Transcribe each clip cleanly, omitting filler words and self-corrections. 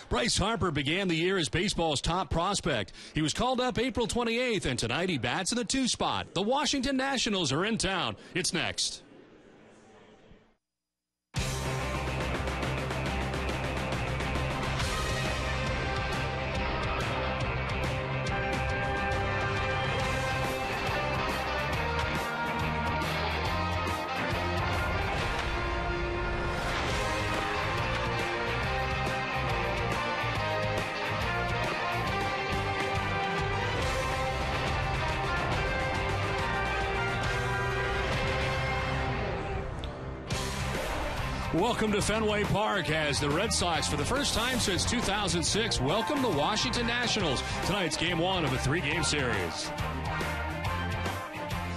Bryce Harper began the year as baseball's top prospect. He was called up April 28th, and tonight he bats in the 2 spot. The Washington Nationals are in town. It's next. Welcome to Fenway Park as the Red Sox, for the first time since 2006, welcome the Washington Nationals. Tonight's game 1 of a 3-game series.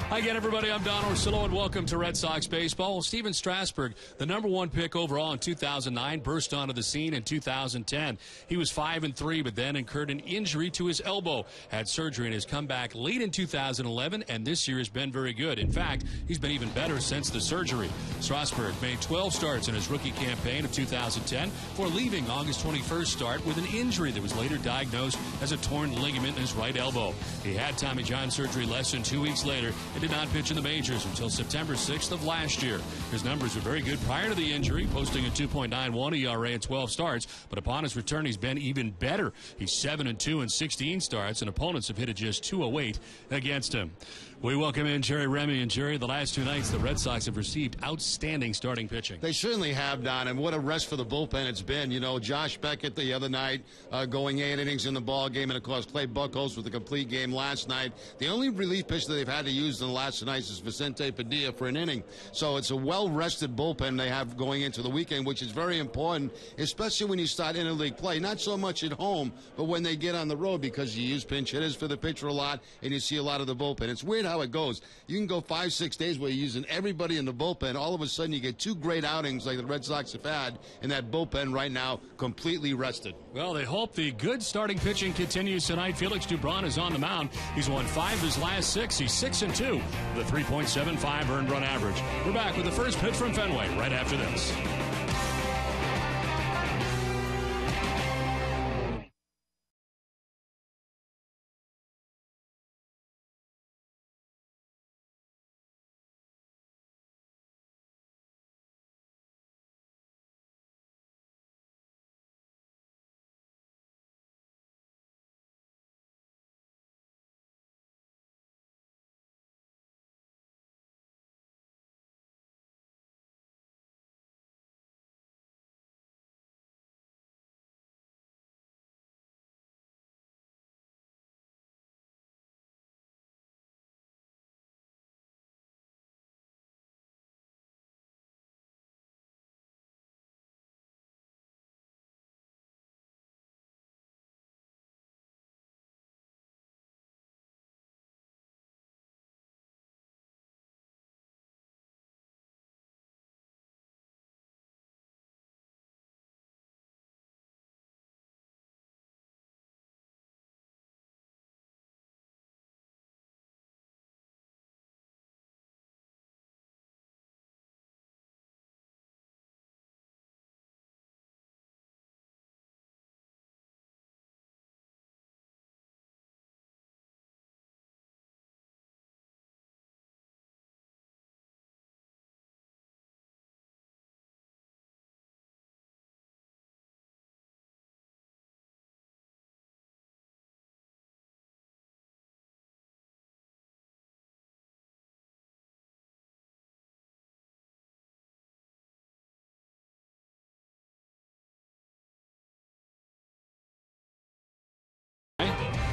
Hi again, everybody. I'm Don Orsillo, and welcome to Red Sox baseball. Steven Strasburg, the #1 pick overall in 2009, burst onto the scene in 2010. He was 5-3, but then incurred an injury to his elbow, had surgery, and has come back late in 2011, and this year has been very good. In fact, he's been even better since the surgery. Strasburg made 12 starts in his rookie campaign of 2010 before leaving August 21st start with an injury that was later diagnosed as a torn ligament in his right elbow. He had Tommy John surgery less than 2 weeks later and did not pitch in the majors until September 6th of last year. His numbers were very good prior to the injury, posting a 2.91 ERA in 12 starts, but upon his return, he's been even better. He's 7-2 in 16 starts, and opponents have hit at just 208 against him. We welcome in Jerry Remy. And Jerry, the last 2 nights, the Red Sox have received outstanding starting pitching. They certainly have, Don, and what a rest for the bullpen it's been. You know, Josh Beckett the other night going 8 innings in the ball game, and of course Clay Buchholz with a complete game last night. The only relief pitcher that they've had to use in the last 2 nights is Vicente Padilla for an inning. So it's a well-rested bullpen they have going into the weekend, which is very important, especially when you start interleague play. Not so much at home, but when they get on the road, because you use pinch hitters for the pitcher a lot, and you see a lot of the bullpen. It's weird how it goes. You can go 5-6 days where you're using everybody in the bullpen. All of a sudden, you get 2 great outings like the Red Sox have had, and that bullpen right now completely rested. Well, they hope the good starting pitching continues tonight. Felix Dubron is on the mound. He's won 5 of his last 6. He's 6-2 with a 3.75 earned run average. We're back with the first pitch from Fenway right after this.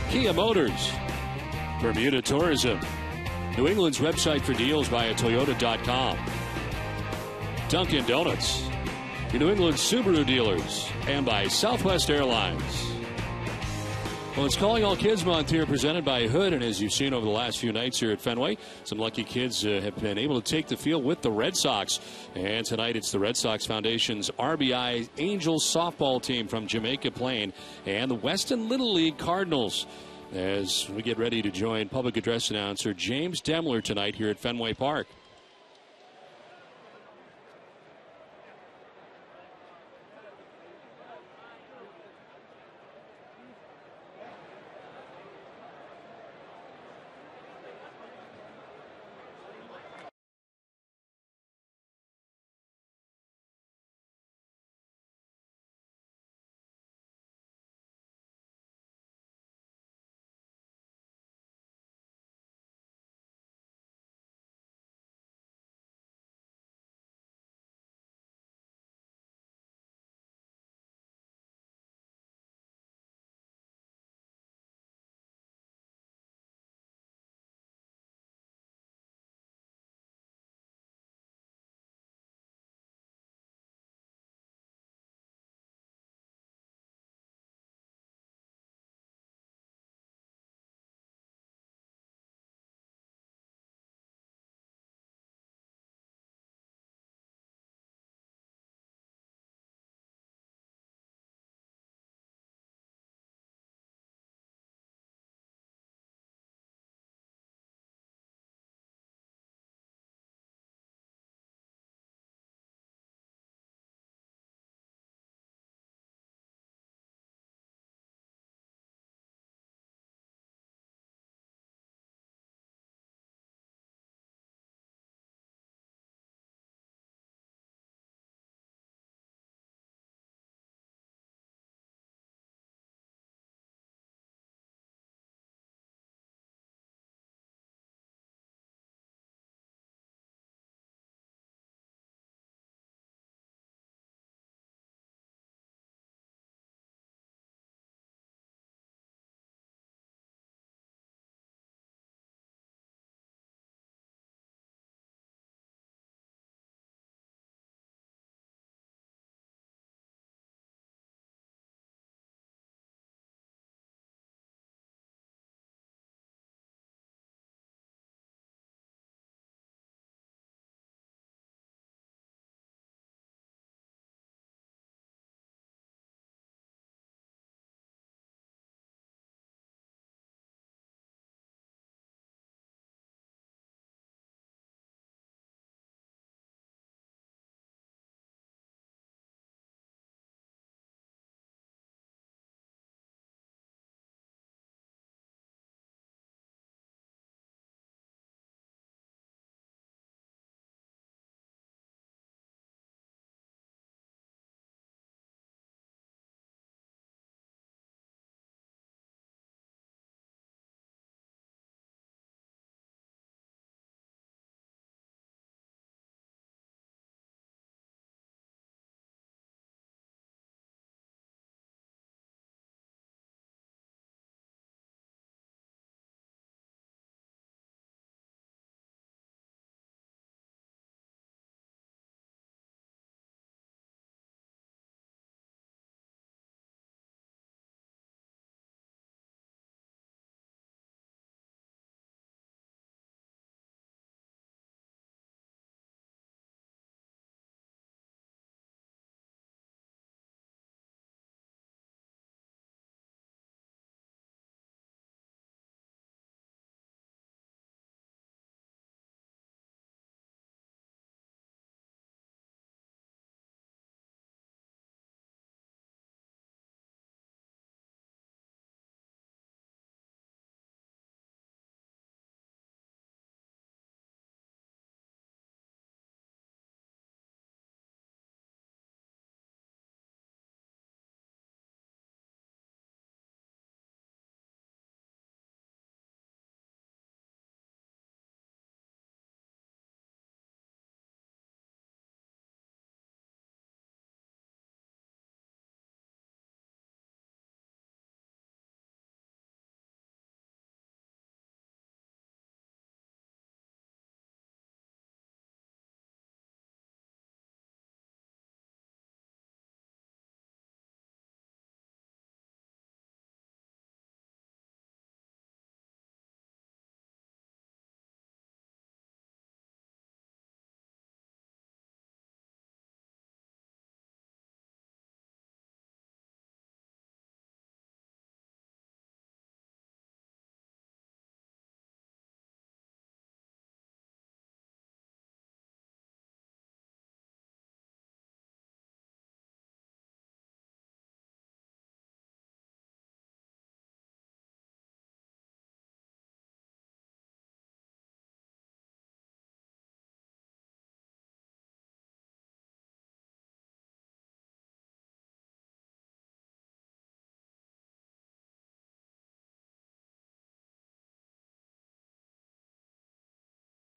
Kia Motors, Bermuda Tourism, New England's website for deals via Toyota.com, Dunkin' Donuts, your New England Subaru dealers, and by Southwest Airlines. Well, it's Calling All Kids Month here, presented by Hood, and as you've seen over the last few nights here at Fenway, some lucky kids have been able to take the field with the Red Sox. And tonight it's the Red Sox Foundation's RBI Angels softball team from Jamaica Plain and the Weston Little League Cardinals, as we get ready to join public address announcer James Demler tonight here at Fenway Park.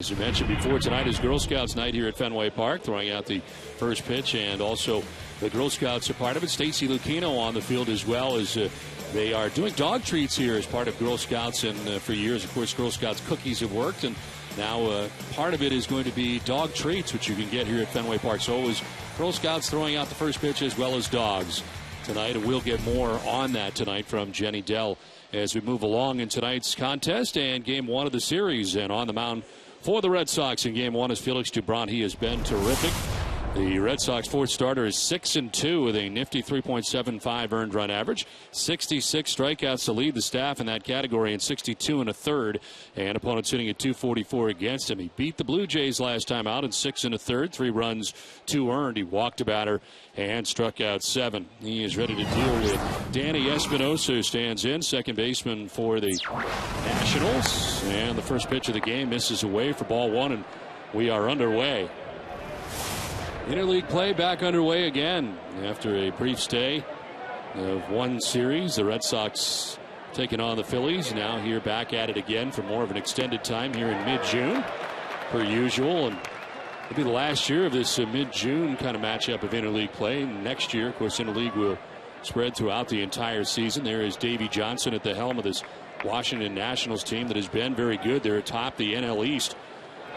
As you mentioned before, tonight is Girl Scouts night here at Fenway Park, throwing out the first pitch, and also the Girl Scouts are part of it. Stacy Lucchino on the field as well, as they are doing dog treats here as part of Girl Scouts, and for years, of course, Girl Scouts cookies have worked, and now part of it is going to be dog treats, which you can get here at Fenway Park. So it was Girl Scouts throwing out the first pitch as well as dogs tonight, and we'll get more on that tonight from Jenny Dell as we move along in tonight's contest and game one of the series. And on the mound for the Red Sox in game one is Felix Dubron. He has been terrific. The Red Sox fourth starter is 6-2 with a nifty 3.75 earned run average, 66 strikeouts to lead the staff in that category, and 62 1/3. And opponents hitting at 244 against him. He beat the Blue Jays last time out in 6 1/3, 3 runs, 2 earned. He walked a batter and struck out 7. He is ready to deal with Danny Espinosa, who stands in, second baseman for the Nationals. And the first pitch of the game misses away for ball 1, and we are underway. Interleague play back underway again after a brief stay of one series. The Red Sox taking on the Phillies, now here back at it again for more of an extended time here in mid-June per usual, and it'll be the last year of this mid-June kind of matchup of interleague play. Next year, of course, interleague will spread throughout the entire season. There is Davey Johnson at the helm of this Washington Nationals team that has been very good. They're atop the NL East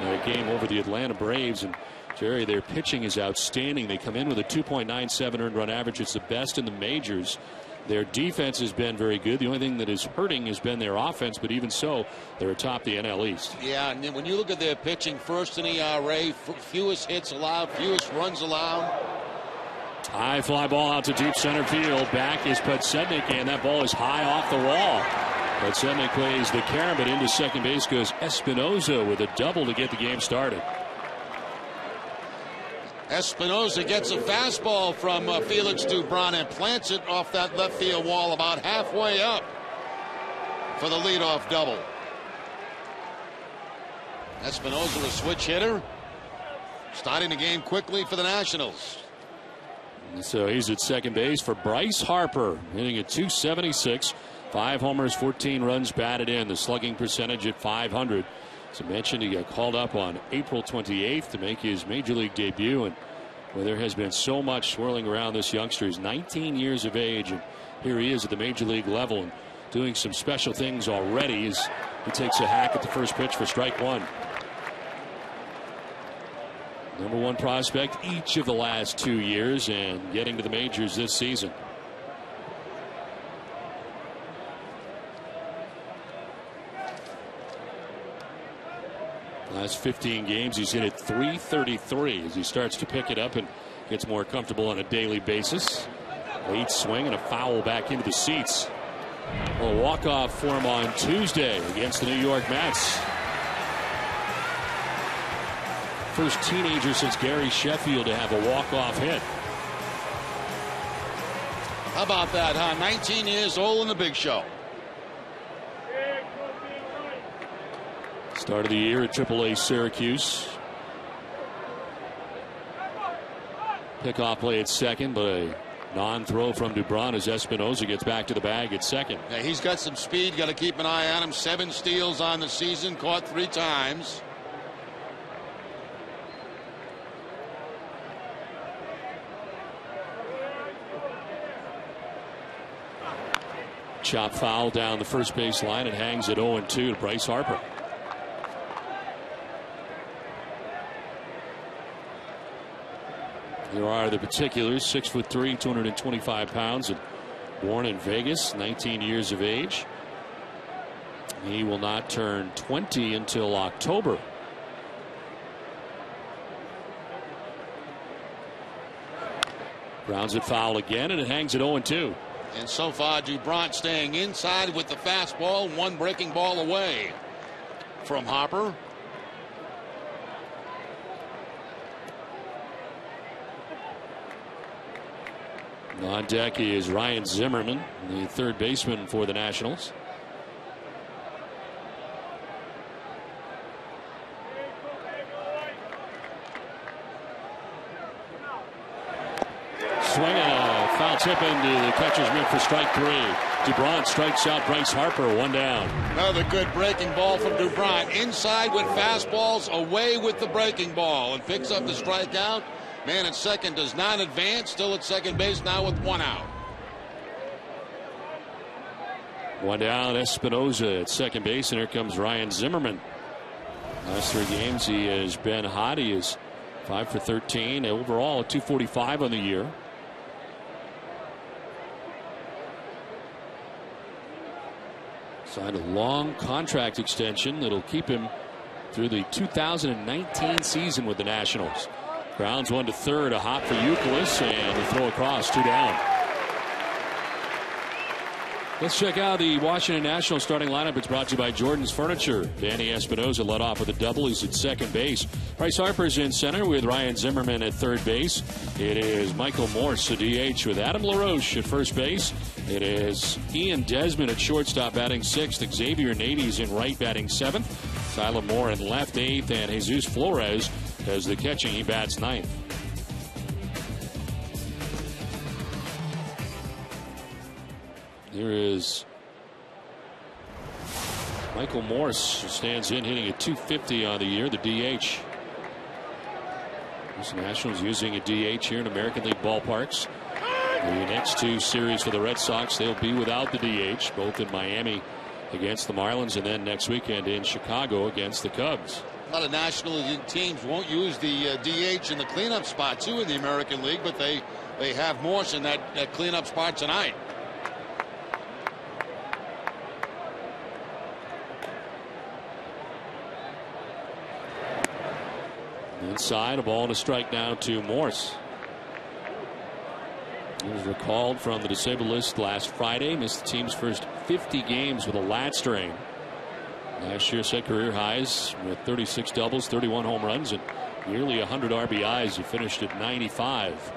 in a game over the Atlanta Braves, and Jerry, their pitching is outstanding. They come in with a 2.97 earned run average. It's the best in the majors. Their defense has been very good. The only thing that is hurting has been their offense, but even so, they're atop the NL East. Yeah, and then when you look at their pitching, first in ERA, fewest hits allowed, fewest runs allowed. High fly ball out to deep center field. Back is Podsednik, and that ball is high off the wall. Podsednik plays the carrot into second base, goes Espinosa with a double to get the game started. Espinosa gets a fastball from Felix Dubron and plants it off that left field wall about halfway up for the leadoff double. Espinosa, a switch hitter, starting the game quickly for the Nationals. So he's at second base for Bryce Harper, hitting at 276, 5 homers, 14 runs batted in. The slugging percentage at .500. As I mentioned, he got called up on April 28th to make his major league debut, and where there has been so much swirling around this youngster. He's 19 years of age, and here he is at the major league level and doing some special things already as he takes a hack at the first pitch for strike 1. Number 1 prospect each of the last 2 years and getting to the majors this season. Last 15 games, he's hit at .333 as he starts to pick it up and gets more comfortable on a daily basis. Late swing and a foul back into the seats. A walk-off for him on Tuesday against the New York Mets. First teenager since Gary Sheffield to have a walk-off hit. How about that, huh? 19 years old in the big show. Start of the year at AAA Syracuse. Pickoff play at second, but a non-throw from Dubron as Espinosa gets back to the bag at second. Yeah, he's got some speed. Got to keep an eye on him. 7 steals on the season, caught 3 times. Chop foul down the first base line. It hangs at 0-2 to Bryce Harper. Here are the particulars. 6'3", 225 pounds, and born in Vegas, 19 years of age. He will not turn 20 until October. Grounds it foul again, and it hangs at 0-2. And so far, Dubron staying inside with the fastball, 1 breaking ball away from Harper. On deck is Ryan Zimmerman, the third baseman for the Nationals. Swing and a Foul tip into the catcher's mitt for strike 3. DuBron strikes out Bryce Harper, 1 down. Another good breaking ball from DuBron. Inside with fastballs, away with the breaking ball, and picks up the strikeout. Man at second does not advance, still at second base now with 1 out. 1 down, Espinoza at second base, and here comes Ryan Zimmerman. Last 3 games he has been hot. He is 5 for 13 overall, 245 on the year. Signed a long contract extension that'll keep him through the 2019 season with the Nationals. Grounds 1 to third, a hop for Youkilis, and the throw across, 2 down. Let's check out the Washington Nationals starting lineup. It's brought to you by Jordan's Furniture. Danny Espinoza led off with a double. He's at second base. Bryce Harper's in center with Ryan Zimmerman at third base. It is Michael Morse, the DH, with Adam LaRoche at first base. It is Ian Desmond at shortstop batting 6th. Xavier Nades in right batting 7th. Tyler Moore in left 8th. And Jesus Flores as the catching. He bats 9th. Here is Michael Morse, who stands in hitting at 250 on the year, the DH. These Nationals using a DH here in American League ballparks. The next 2 series for the Red Sox, they'll be without the DH, both in Miami against the Marlins and then next weekend in Chicago against the Cubs. A lot of National League teams won't use the DH in the cleanup spot too in the American League, but they have Morse in that cleanup spot tonight. Inside, a ball and a strike now to Morse. He was recalled from the disabled list last Friday. Missed the team's first 50 games with a lat strain. Last year set career highs with 36 doubles, 31 home runs, and nearly 100 RBIs. He finished at 95.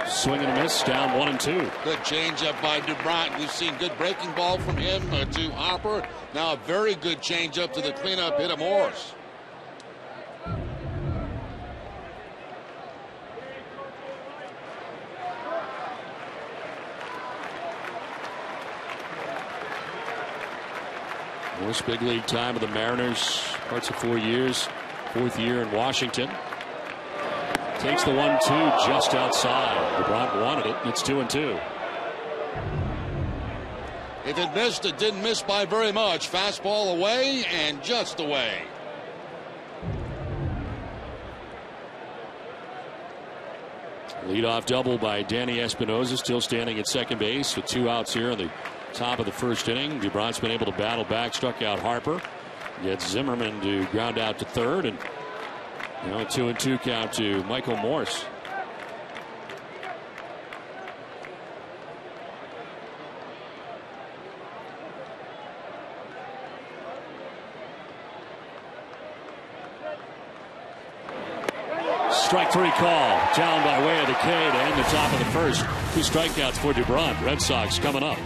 Swing and a miss, down 1-2. Good changeup by DuBron. We've seen good breaking ball from him to Harper. Now a very good changeup to the cleanup hit of Morse. Morse big league time with the Mariners. Parts of 4 years. 4th year in Washington. Takes the 1-2 just outside. LeBron wanted it. It's 2-2. If it missed, it didn't miss by very much. Fastball away and just away. Leadoff double by Danny Espinoza, still standing at second base with 2 outs here in the top of the first inning. DuBron's been able to battle back, struck out Harper. Gets Zimmerman to ground out to third, and now a 2-2 count to Michael Morse. Strike 3 call. Down by way of the K to end the top of the first. 2 strikeouts for DuBron. Red Sox coming up.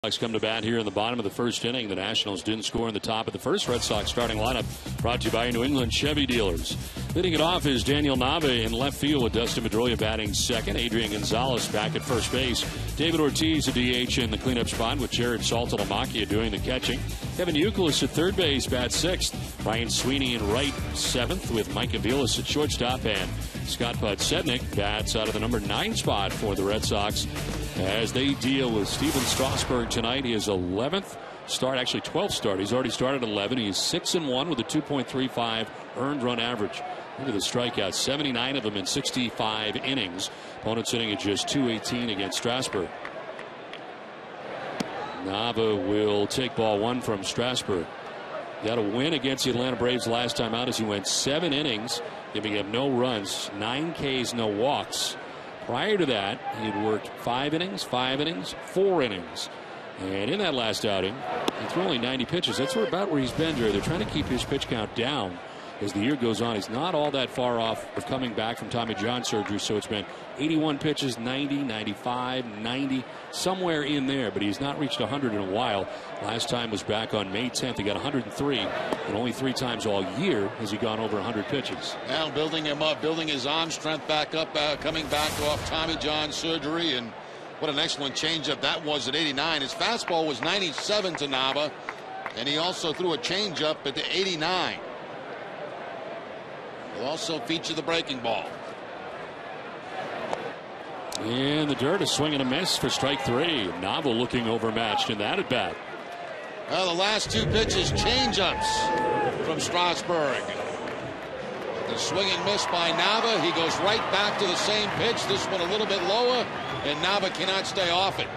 Sox come to bat here in the bottom of the first inning. The Nationals didn't score in the top of the first. Red Sox starting lineup brought to you by New England Chevy dealers. Leading it off is Daniel Nava in left field with Dustin Pedroia batting second. Adrian Gonzalez back at first base. David Ortiz, a DH in the cleanup spot with Jared Saltalamacchia doing the catching. Kevin Youkilis at third base, bats sixth. Ryan Sweeney in right, seventh, with Mike Aviles at shortstop. And Scott Podsednik bats out of the number 9 spot for the Red Sox as they deal with Steven Strasburg tonight. His 11th start, actually 12th start. He's already started 11. He's 6-1 with a 2.35 earned run average. Look at the strikeouts, 79 of them in 65 innings. Opponent sitting at just 218 against Strasburg. Nava will take ball 1 from Strasburg. Got a win against the Atlanta Braves last time out as he went 7 innings, giving up no runs, 9 Ks, no walks. Prior to that, he had worked 5 innings, 4 innings. And in that last outing, he threw only 90 pitches. That's about where he's been, Jerry. They're trying to keep his pitch count down as the year goes on. He's not all that far off of coming back from Tommy John surgery, so it's been 81 pitches, 90, 95, 90, somewhere in there, but he's not reached 100 in a while. Last time was back on May 10th. He got 103, and only 3 times all year has he gone over 100 pitches. Now building him up, building his arm strength back up, coming back off Tommy John surgery, and what an excellent changeup that was at 89. His fastball was 97 to Nava, and he also threw a changeup at the 89. Will also feature the breaking ball. In the dirt, a swing and a miss for strike 3. Nava looking overmatched in that at bat. Well, the last 2 pitches, changeups from Strasburg. The swing and miss by Nava. He goes right back to the same pitch. This one a little bit lower, and Nava cannot stay off it.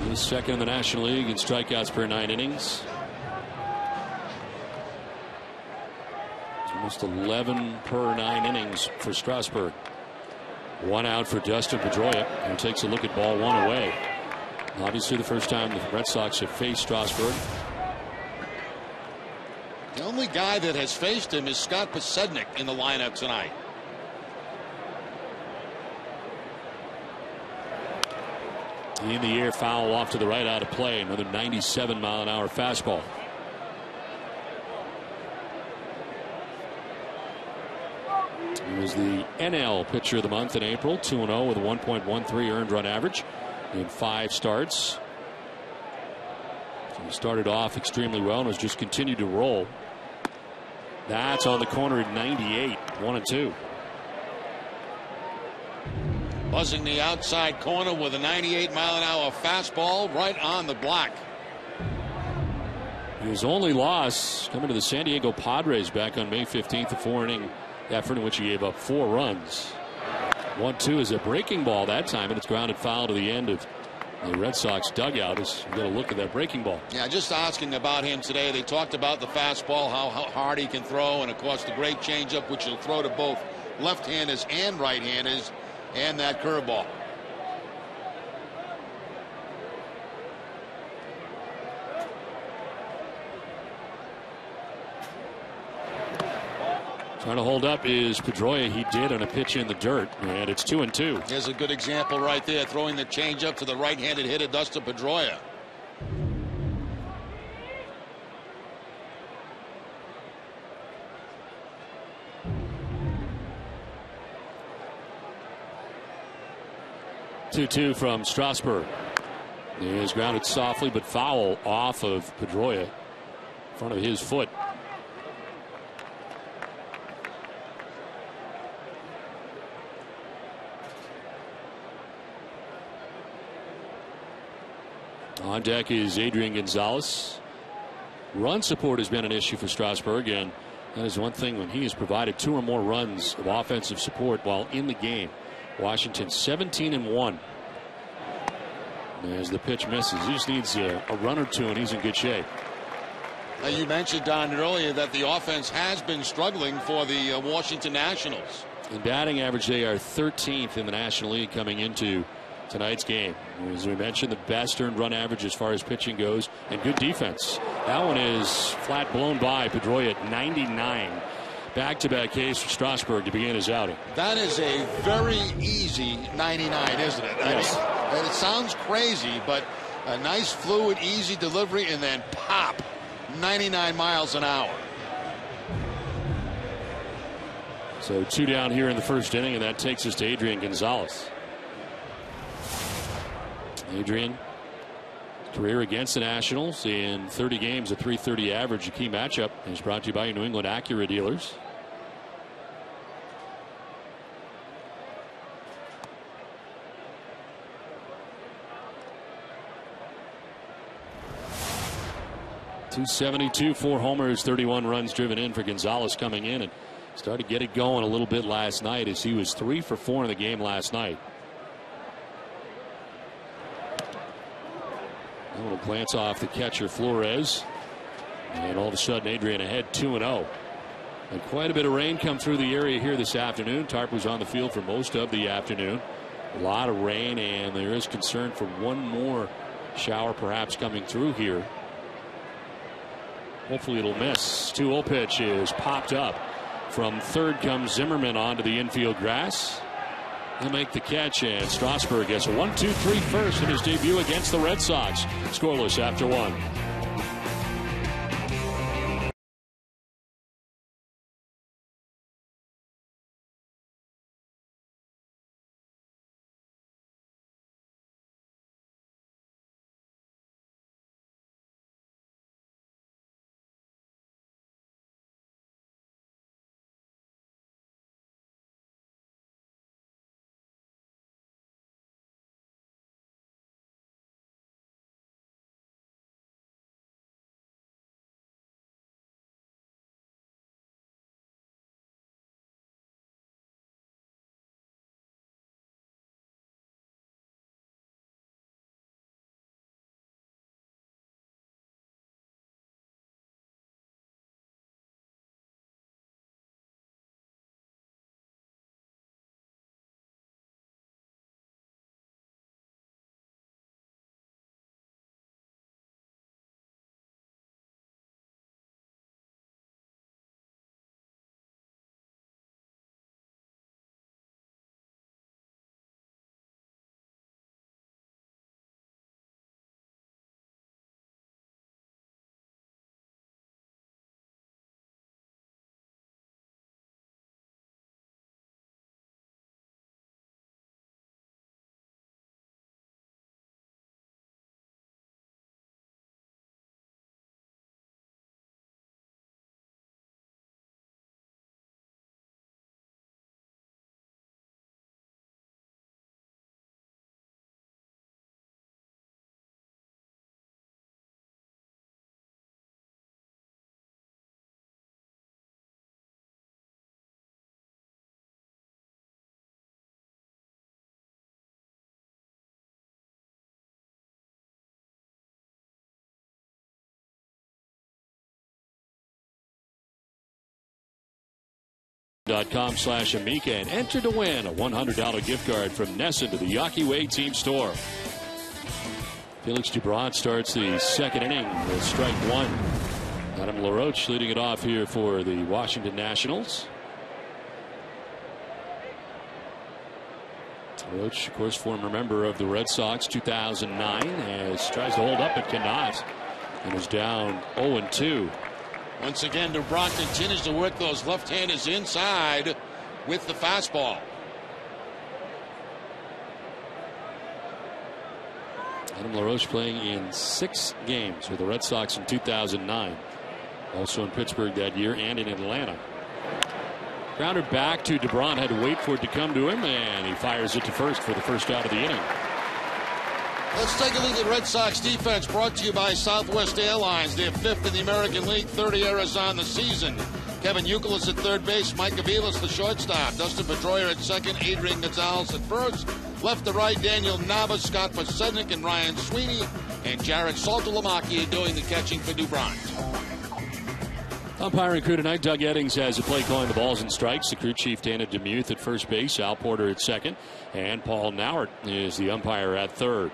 He's second in the National League in strikeouts per 9 innings. Almost 11 per 9 innings for Strasburg. 1 out for Dustin Pedroia, who takes a look at ball 1 away. Obviously the first time the Red Sox have faced Strasburg. The only guy that has faced him is Scott Podsednik in the lineup tonight. In the air, foul off to the right, out of play. Another 97-mile-an-hour fastball. He was the NL pitcher of the month in April, 2-0 with a 1.13 earned run average in 5 starts. So he started off extremely well and has just continued to roll. That's on the corner at 98, 1-2. Buzzing the outside corner with a 98-mile-an-hour fastball right on the block. His only loss coming to the San Diego Padres back on May 15th, a 4-inning effort in which he gave up 4 runs. 1-2 is a breaking ball that time, and it's grounded foul to the end of the Red Sox dugout. As you get a look at that breaking ball. Yeah, just asking about him today. They talked about the fastball, how hard he can throw, and of course the great changeup, which he'll throw to both left-handers and right-handers, and that curveball. Trying to hold up is Pedroia. He did on a pitch in the dirt, and it's 2-2. Here's a good example right there, throwing the changeup to the right-handed hitter, Dustin Pedroia. Two from Strasburg. He is grounded softly but foul off of Pedroia in front of his foot. On deck is Adrian Gonzalez. Run support has been an issue for Strasburg, and that is one thing when he has provided 2 or more runs of offensive support while in the game. Washington 17-1. As the pitch misses, he just needs a run or 2, and he's in good shape. Now you mentioned, Don, earlier that the offense has been struggling for the Washington Nationals. In batting average, they are 13th in the National League coming into tonight's game. As we mentioned, the best earned run average as far as pitching goes, and good defense. That one is flat blown by Pedroia at 99. Back-to-back case for Strasburg to begin his outing. That is a very easy 99, isn't it? Yes. I mean, it sounds crazy, but a nice, fluid, easy delivery, and then pop, 99 miles an hour. So 2 down here in the first inning, and that takes us to Adrian Gonzalez. Adrian, career against the Nationals in 30 games, a .330 average. A key matchup is brought to you by your New England Acura dealers. .272, 4 homers, 31 runs driven in for Gonzalez coming in, and started to get it going a little bit last night as he was 3 for 4 in the game last night. A little glance off the catcher Flores, and all of a sudden Adrian ahead 2-0. And quite a bit of rain come through the area here this afternoon. Tarp was on the field for most of the afternoon. A lot of rain, and there is concern for one more shower perhaps coming through here. Hopefully it'll miss. 2-0 pitch is popped up. From third comes Zimmerman onto the infield grass. He'll make the catch, and Strasburg gets a 1-2-3 first in his debut against the Red Sox. Scoreless after 1. .com/Amica and enter to win a $100 gift card from Nesson to the Yawkey Way team store. Felix Dubron starts the second inning with strike 1. Adam LaRoche leading it off here for the Washington Nationals. LaRoche, of course, former member of the Red Sox 2009, as tries to hold up but cannot, and is down 0-2. Once again, Dubron continues to work those left-handers inside with the fastball. Adam LaRoche playing in 6 games with the Red Sox in 2009. Also in Pittsburgh that year and in Atlanta. Grounded back to Dubron, had to wait for it to come to him, and he fires it to first for the first out of the inning. Let's take a look at Red Sox defense, brought to you by Southwest Airlines. They're 5th in the American League, 30 errors on the season. Kevin Youkilis at third base, Mike Aviles the shortstop, Dustin Pedroia at second, Adrian Gonzalez at first. Left to right, Daniel Nava, Scott Pasednik, and Ryan Sweeney, and Jared Saltalamacchia doing the catching for Dubron. Umpiring crew tonight, Doug Eddings has a play calling the balls and strikes. The crew chief, Dana DeMuth at first base, Al Porter at second, and Paul Nauert is the umpire at third.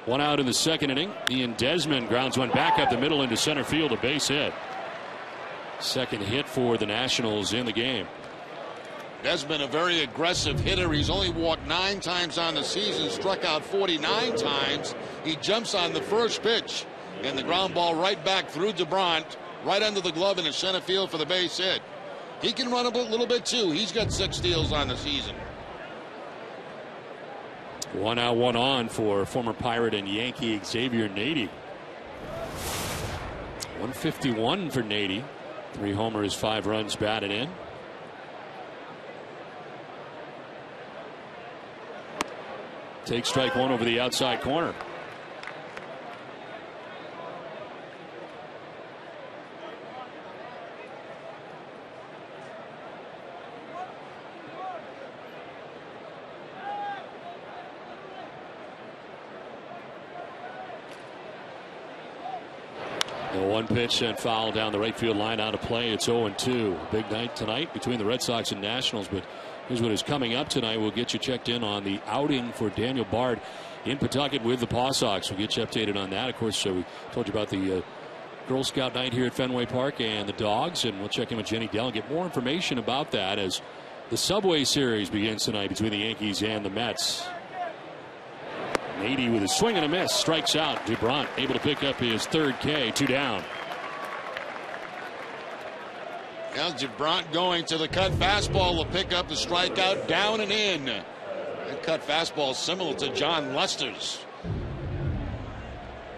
1 out in the second inning. Ian Desmond grounds one back up the middle into center field, a base hit. Second hit for the Nationals in the game. Desmond, a very aggressive hitter. He's only walked 9 times on the season, struck out 49 times. He jumps on the first pitch, and the ground ball right back through DeBrant, right under the glove in the center field for the base hit. He can run a little bit too. He's got 6 steals on the season. 1 out, 1 on for former Pirate and Yankee Xavier Nady. 151 for Nady. 3 homers, 5 runs batted in. Take strike 1 over the outside corner. The 1 pitch and foul down the right field line out of play. It's 0-2. Big night tonight between the Red Sox and Nationals, but here's what is coming up tonight. We'll get you checked in on the outing for Daniel Bard in Pawtucket with the Paw Sox. We'll get you updated on that. Of course, we told you about the Girl Scout night here at Fenway Park and the dogs, and we'll check in with Jenny Dell and get more information about that as the Subway Series begins tonight between the Yankees and the Mets. Nady with a swing and a miss, strikes out. DeBrant able to pick up his 3rd K, 2 down. Now DeBrant going to the cut fastball to pick up the strikeout, down and in. That cut fastball is similar to John Lester's.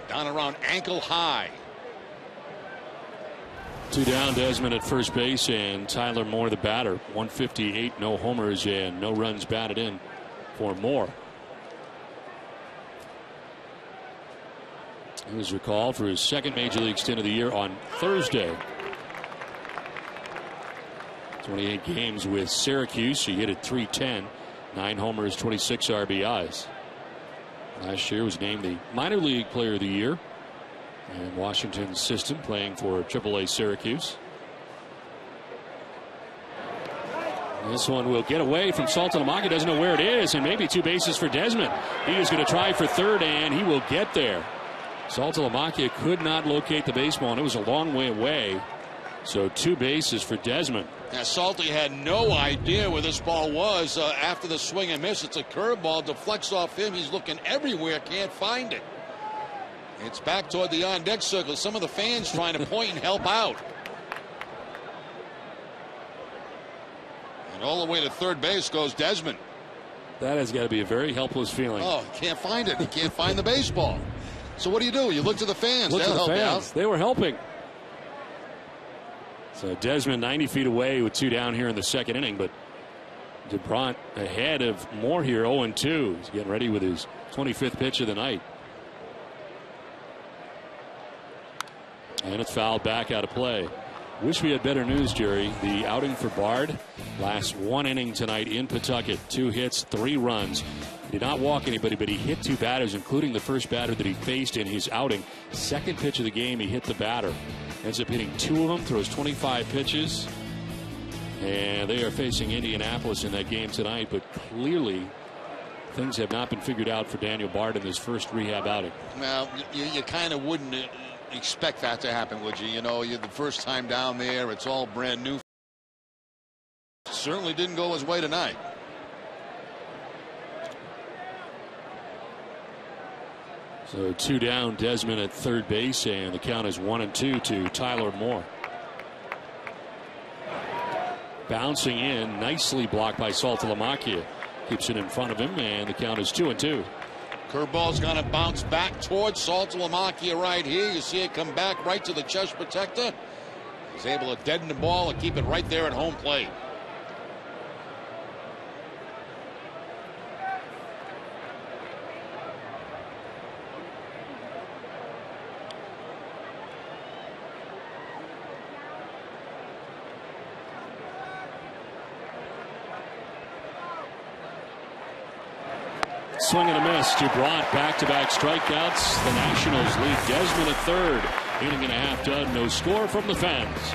Down around ankle high. 2 down, Desmond at first base, and Tyler Moore the batter. 158, no homers and no runs batted in for Moore. He was recalled for his 2nd Major League stint of the year on Thursday. 28 games with Syracuse. He hit at .310, 9 homers, 26 RBIs. Last year was named the minor league player of the year in Washington's system, playing for AAA Syracuse. This one will get away from Saltalamacchia. Doesn't know where it is, and maybe 2 bases for Desmond. He is going to try for 3rd, and he will get there. Saltalamacchia could not locate the baseball, and it was a long way away. So 2 bases for Desmond. Now Salty had no idea where this ball was after the swing and miss. It's a curveball, deflects off him. He's looking everywhere, can't find it. It's back toward the on-deck circle. Some of the fans trying to point and help out. And all the way to 3rd base goes Desmond. That has got to be a very helpless feeling. Oh, he can't find it. He can't find the baseball. So what do? You look to the fans. Look They'll to the help fans. out. They were helping. So Desmond 90 feet away with 2 down here in the 2nd inning, but DeBrant ahead of Moore here, 0-2. He's getting ready with his 25th pitch of the night. And it's fouled back out of play. Wish we had better news, Jerry. The outing for Bard lasts 1 inning tonight in Pawtucket. 2 hits, 3 runs. He did not walk anybody, but he hit 2 batters, including the first batter that he faced in his outing. 2nd pitch of the game, he hit the batter. Ends up hitting 2 of them, throws 25 pitches. And they are facing Indianapolis in that game tonight, but clearly things have not been figured out for Daniel Bard in this first rehab outing. Well, you kind of wouldn't expect that to happen, would you? You know, you're the first time down there. It's all brand new. Certainly didn't go his way tonight. So 2 down, Desmond at 3rd base, and the count is 1-2 to Tyler Moore. Bouncing in, nicely blocked by Saltalamacchia. Keeps it in front of him, and the count is 2-2. Curveball's going to bounce back towards Saltalamacchia right here. You see it come back right to the chest protector. He's able to deaden the ball and keep it right there at home plate. Swing and a miss. DeBrant back-to-back strikeouts. The Nationals lead Desmond at 3rd. Inning and a half done. No score from the fans.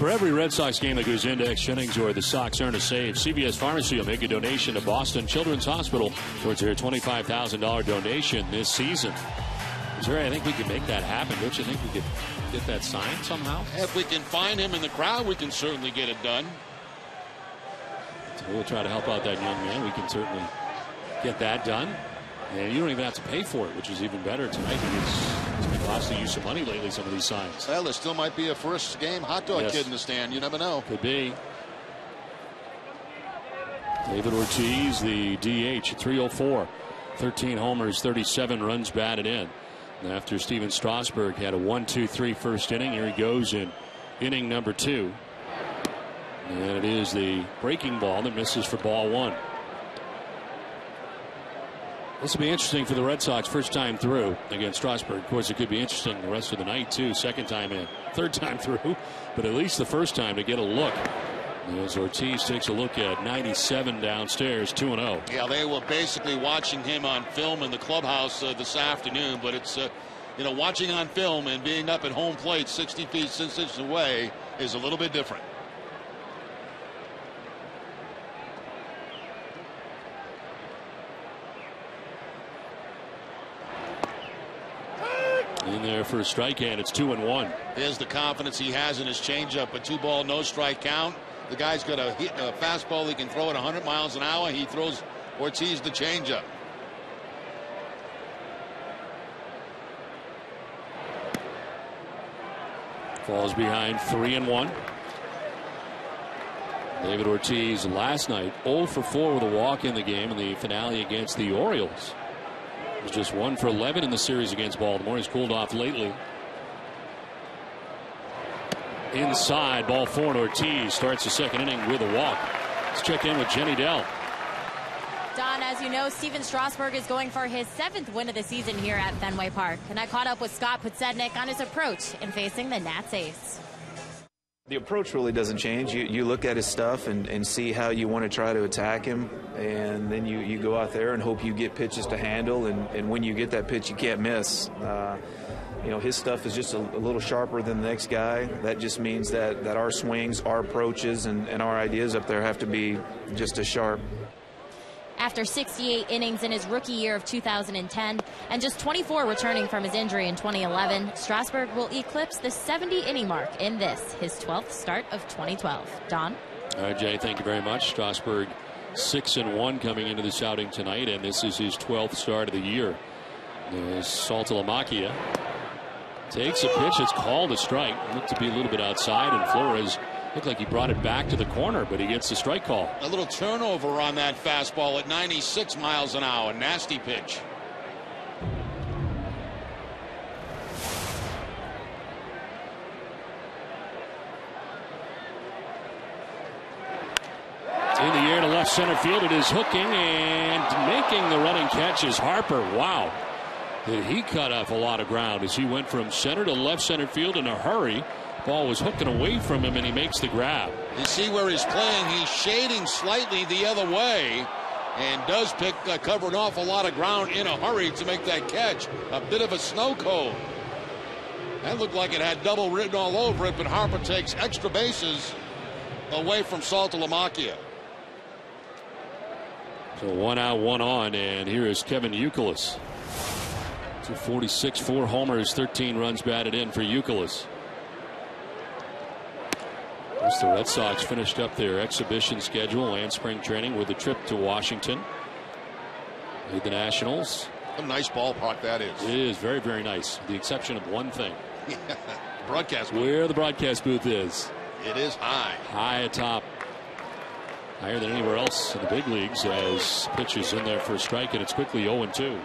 For every Red Sox game that goes into extra innings or the Sox earn a save, CVS Pharmacy will make a donation to Boston Children's Hospital towards their $25,000 donation this season. Jerry, I think we can make that happen. Don't you think we could get that signed somehow? If we can find him in the crowd, we can certainly get it done. So we'll try to help out that young man. We can certainly get that done. And you don't even have to pay for it, which is even better tonight. It's been costing you some money lately, some of these signs. Well, there still might be a first game hot dog kid in the stand. You never know. Could be. David Ortiz, the DH, 304. 13 homers, 37 runs batted in. And after Steven Strasburg had a 1-2-3 first inning, here he goes in inning number 2. And it is the breaking ball that misses for ball 1. This will be interesting for the Red Sox first time through against Strasburg. Of course, it could be interesting the rest of the night, too. Second time in, third time through, but at least the first time to get a look. As Ortiz takes a look at 97 downstairs, 2-0. Yeah, they were basically watching him on film in the clubhouse this afternoon, but it's, watching on film and being up at home plate 60 feet, 6 inches away is a little bit different. In there for a strike, and it's 2-1. Here's the confidence he has in his changeup. A 2-ball, no strike count. The guy's got a fastball he can throw at 100 miles an hour. He throws Ortiz the changeup. Falls behind 3-1. David Ortiz last night 0 for 4 with a walk in the game in the finale against the Orioles. He was just 1 for 11 in the series against Baltimore. He's cooled off lately. Inside, ball 4, and Ortiz starts the second inning with a walk. Let's check in with Jenny Dell. Don, as you know, Steven Strasburg is going for his 7th win of the season here at Fenway Park. And I caught up with Scott Podsednik on his approach in facing the Nats ace. The approach really doesn't change. You look at his stuff and see how you want to try to attack him, and then you go out there and hope you get pitches to handle, and when you get that pitch, you can't miss. His stuff is just a little sharper than the next guy. That just means that our swings, our approaches, and our ideas up there have to be just as sharp. After 68 innings in his rookie year of 2010 and just 24 returning from his injury in 2011, Strasburg will eclipse the 70-inning mark in this, his 12th start of 2012. Don? All right, Jay, thank you very much. Strasburg 6-1 coming into this outing tonight, and this is his 12th start of the year. As Saltalamacchia takes a pitch. It's called a strike. Looked to be a little bit outside, and Flores looked like he brought it back to the corner, but he gets the strike call. A little turnover on that fastball at 96 miles an hour. Nasty pitch. In the air to left center field. It is hooking, and making the running catch is Harper. Wow. Did he cut off a lot of ground as he went from center to left center field in a hurry. Ball was hooking away from him, and he makes the grab. You see where he's playing. He's shading slightly the other way and does cover an awful lot of ground in a hurry to make that catch. A bit of a snow cone. That looked like it had double written all over it, but Harper takes extra bases away from Saltalamacchia. So 1 out, 1 on, and here is Kevin Youkilis. 246, 4 homers, 13 runs batted in for Youkilis. As the Red Sox finished up their exhibition schedule and spring training with a trip to Washington. Made the Nationals. A nice ballpark that is. It is very, very nice, with the exception of one thing. Broadcast booth. Where the broadcast booth is. It is high. High atop. Higher than anywhere else in the big leagues, as pitches in there for a strike, and it's quickly 0-2.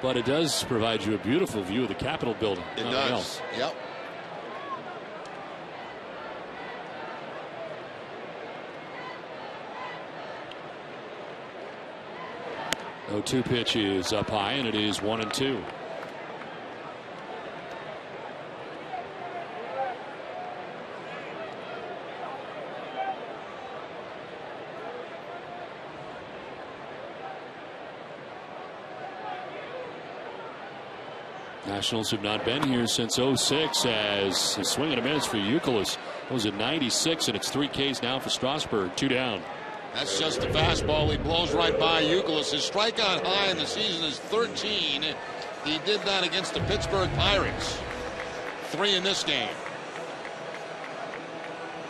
But it does provide you a beautiful view of the Capitol building. It does. Else. Yep. No 2 pitch is up high, and it is 1-2. Nationals have not been here since '06 as a swing and a miss for Youkilis. It was at 96, and it's 3 Ks now for Strasburg. 2 down. That's just the fastball. He blows right by Youkilis. His strikeout high in the season is 13. He did that against the Pittsburgh Pirates. 3 in this game.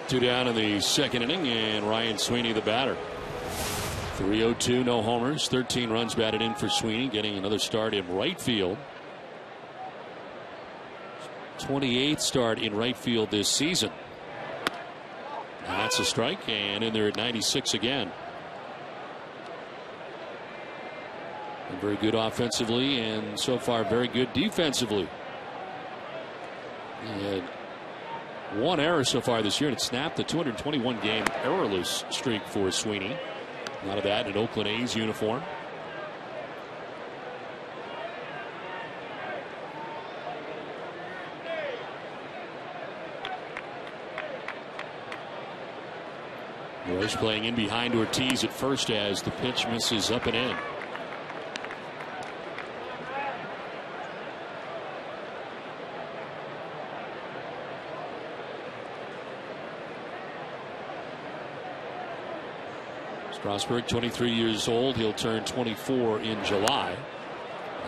2 down in the second inning, and Ryan Sweeney the batter. 302, no homers, 13 runs batted in for Sweeney, getting another start in right field. 28th start in right field this season. That's a strike, and in there at 96 again. And very good offensively, and so far very good defensively. He had 1 error so far this year, and it snapped the 221 game errorless streak for Sweeney. A lot of that in an Oakland A's uniform. Royce playing in behind Ortiz at first as the pitch misses up and in. Strasburg, 23 years old. He'll turn 24 in July.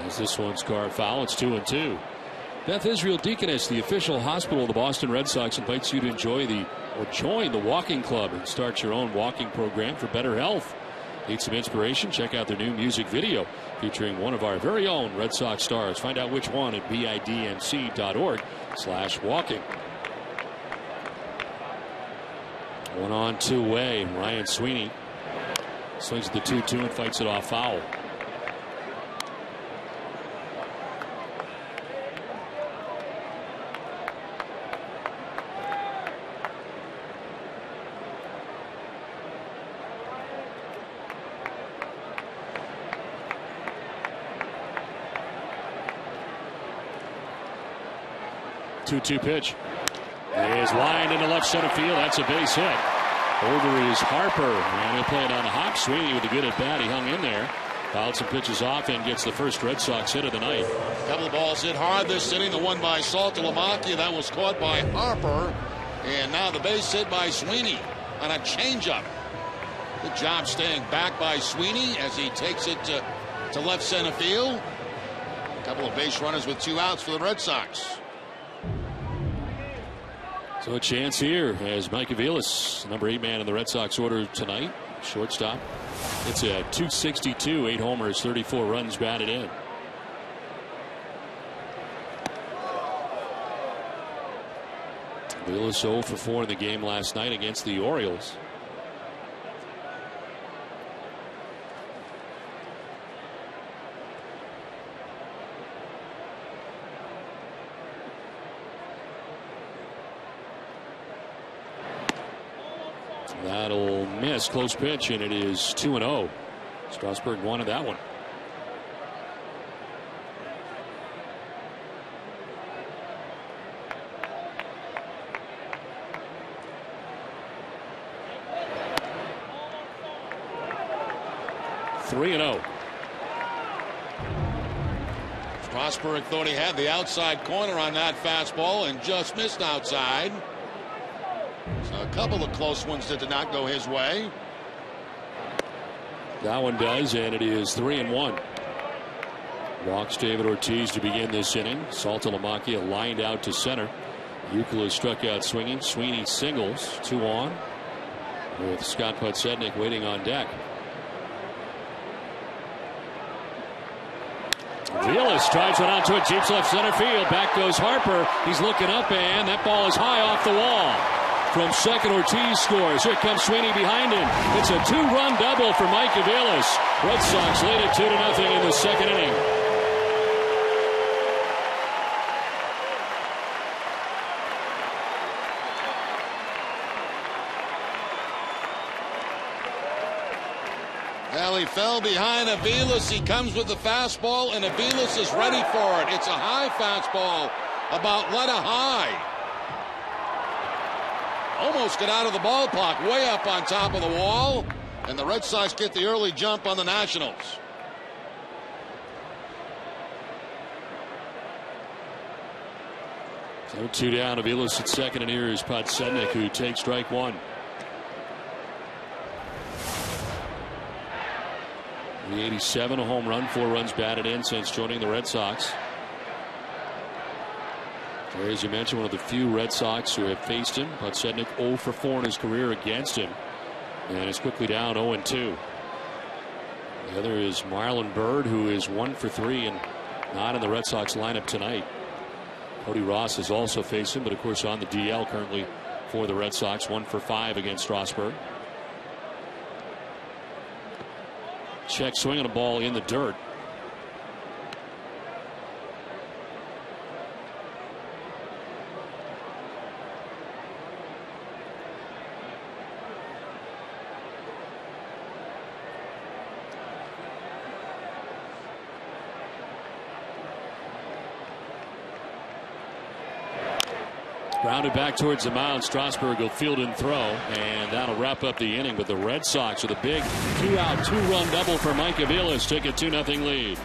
As this one's carved foul, it's 2-2. Beth Israel Deaconess, the official hospital of the Boston Red Sox, invites you to join the walking club and start your own walking program for better health. Need some inspiration? Check out their new music video featuring one of our very own Red Sox stars. Find out which one at bidmc.org/walking. 1 on, 2 away. Ryan Sweeney swings at the 2-2 and fights it off foul. Two pitch is lined into left center field. That's a base hit. Over is Harper, and he'll play it on the hop. Sweeney with a good at bat. He hung in there, fouled some pitches off, and gets the first Red Sox hit of the night. A couple of balls hit hard this inning. The one by Saltalamacchia that was caught by Harper, and now the base hit by Sweeney on a changeup. Good job staying back by Sweeney as he takes it to left center field. A couple of base runners with 2 outs for the Red Sox. So a chance here as Mike Aviles, number 8 man in the Red Sox order tonight, shortstop. It's a .262, 8 homers, 34 runs batted in. Aviles 0 for 4 in the game last night against the Orioles. That'll miss. Close pitch, and it is 2-0. Strasburg wanted that one. Strasburg thought he had the outside corner on that fastball and just missed outside. So a couple of close ones that did not go his way. That one does, and it is 3-1. Walks David Ortiz to begin this inning. Saltalamacchia lined out to center. Youkilis struck out swinging. Sweeney singles. 2 on with Scott Podsednik waiting on deck. Aviles drives one out to it. Deep left center field. Back goes Harper. He's looking up, and that ball is high off the wall. From second, Ortiz scores. Here comes Sweeney behind him. It's a 2-run double for Mike Aviles. Red Sox lead it 2-0 in the second inning. Well, he fell behind Aviles. He comes with the fastball, and Aviles is ready for it. It's a high fastball, about letter high. Almost got out of the ballpark, way up on top of the wall, and the Red Sox get the early jump on the Nationals. So 2 down. Aviles at second, and here is Podsednik, who takes strike one. The 87, a home run, 4 runs batted in since joining the Red Sox. As you mentioned, one of the few Red Sox who have faced him. Podsednik 0 for 4 in his career against him, and is quickly down 0-2. The other is Marlon Byrd, who is 1 for 3 and not in the Red Sox lineup tonight. Cody Ross has also faced him, but of course on the DL currently for the Red Sox, 1 for 5 against Strasburg. Check swinging a ball in the dirt. Grounded back towards the mound. Strasburg will field and throw, and that'll wrap up the inning. But the Red Sox with a big 2-out, 2-run double for Mike Aviles take a 2-0 lead.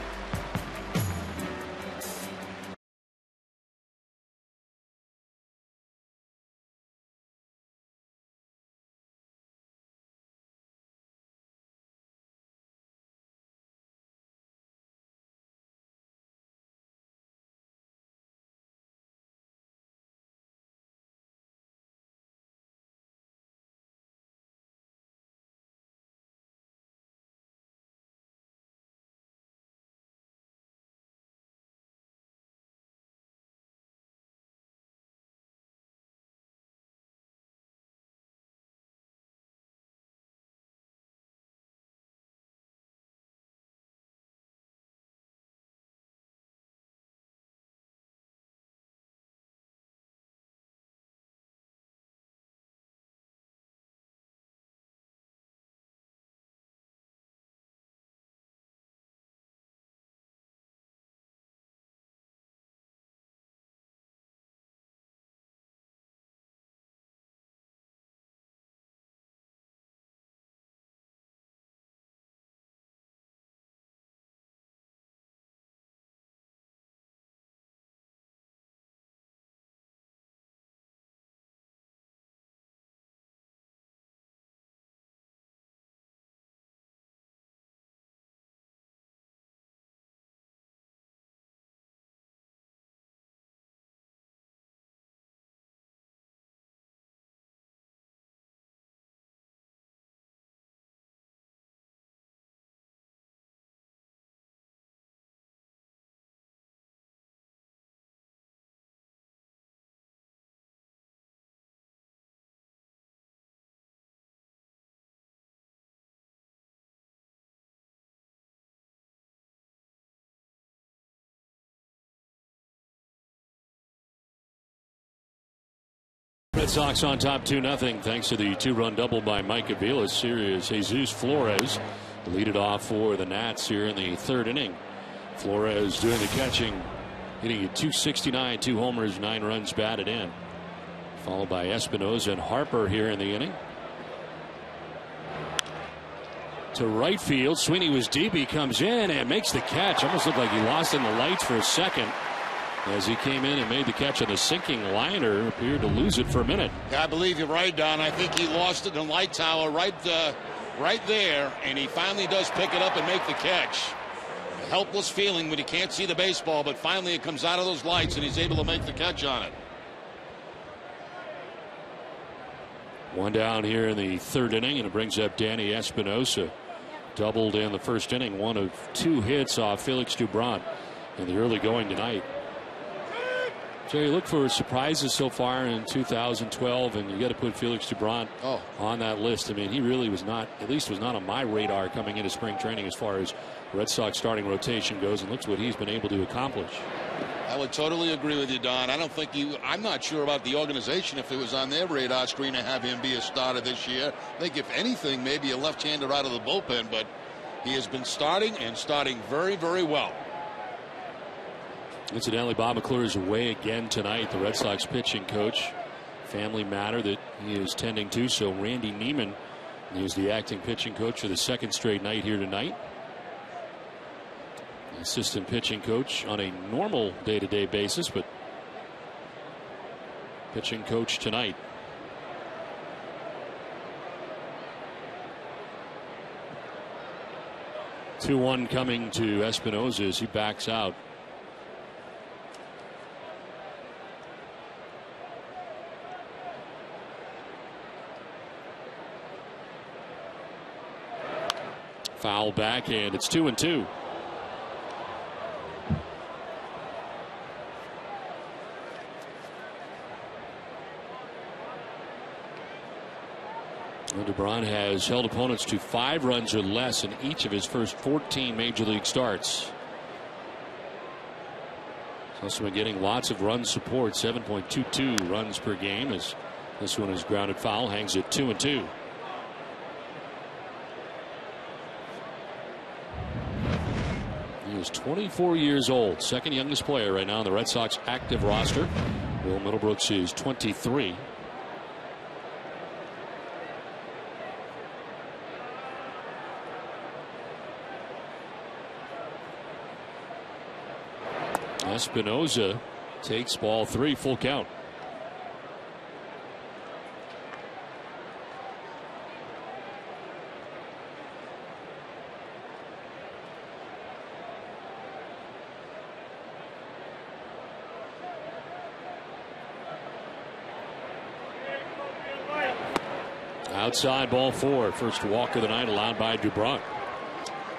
Red Sox on top 2-0 thanks to the 2-run double by Mike Aviles. Here is Jesus Flores to lead it off for the Nats here in the third inning. Flores doing the catching, hitting at .269, 2 homers, 9 runs batted in. Followed by Espinosa and Harper here in the inning. To right field, Sweeney was deep. He comes in and makes the catch. Almost looked like he lost in the lights for a second as he came in and made the catch on the sinking liner. Appeared to lose it for a minute. Yeah, I believe you're right, Don. I think he lost it in the light tower right there, and he finally does pick it up and make the catch. A helpless feeling when he can't see the baseball, but finally it comes out of those lights and he's able to make the catch on it. One down here in the third inning, and it brings up Danny Espinosa. Doubled in the first inning, 1 of 2 hits off Felix Dubron in the early going tonight. So you look for surprises so far in 2012, and you got to put Felix Dubron on that list. I mean, he really was not, at least was not on my radar coming into spring training as far as Red Sox starting rotation goes, and looks what he's been able to accomplish. I would totally agree with you, Don. I don't think I'm not sure about the organization if it was on their radar screen to have him be a starter this year. I think if anything, maybe a left-hander out of the bullpen, but he has been starting and starting very, very well. Incidentally, Bob McClure is away again tonight. The Red Sox pitching coach, family matter that he is tending to. So Randy Neiman is the acting pitching coach for the second straight night here tonight. Assistant pitching coach on a normal day-to-day basis, but pitching coach tonight. Two-one coming to Espinosa as he backs out. Foul backhand. It's 2-2. DeBron has held opponents to 5 runs or less in each of his first 14 major league starts. He's also been getting lots of run support, 7.22 runs per game, as this one is grounded foul, hangs at 2-2. He is 24 years old, second youngest player right now on the Red Sox active roster. Will Middlebrooks is 23. Espinosa takes ball 3, full count. Outside, ball 4. First walk of the night allowed by DeBron.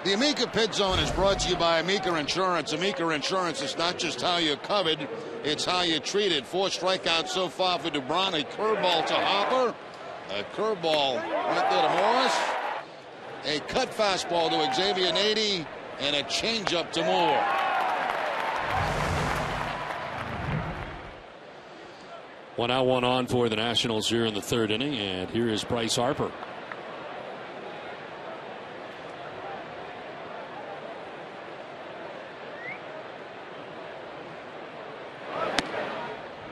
The Amica Pit Zone is brought to you by Amica Insurance. Amica Insurance is not just how you're covered, it's how you're treated. 4 strikeouts so far for DeBron. A curveball to Hopper. A curveball right there to Morris. A cut fastball to Xavier Nady. And a changeup to Moore. One out, one on for the Nationals here in the 3rd inning. And here is Bryce Harper.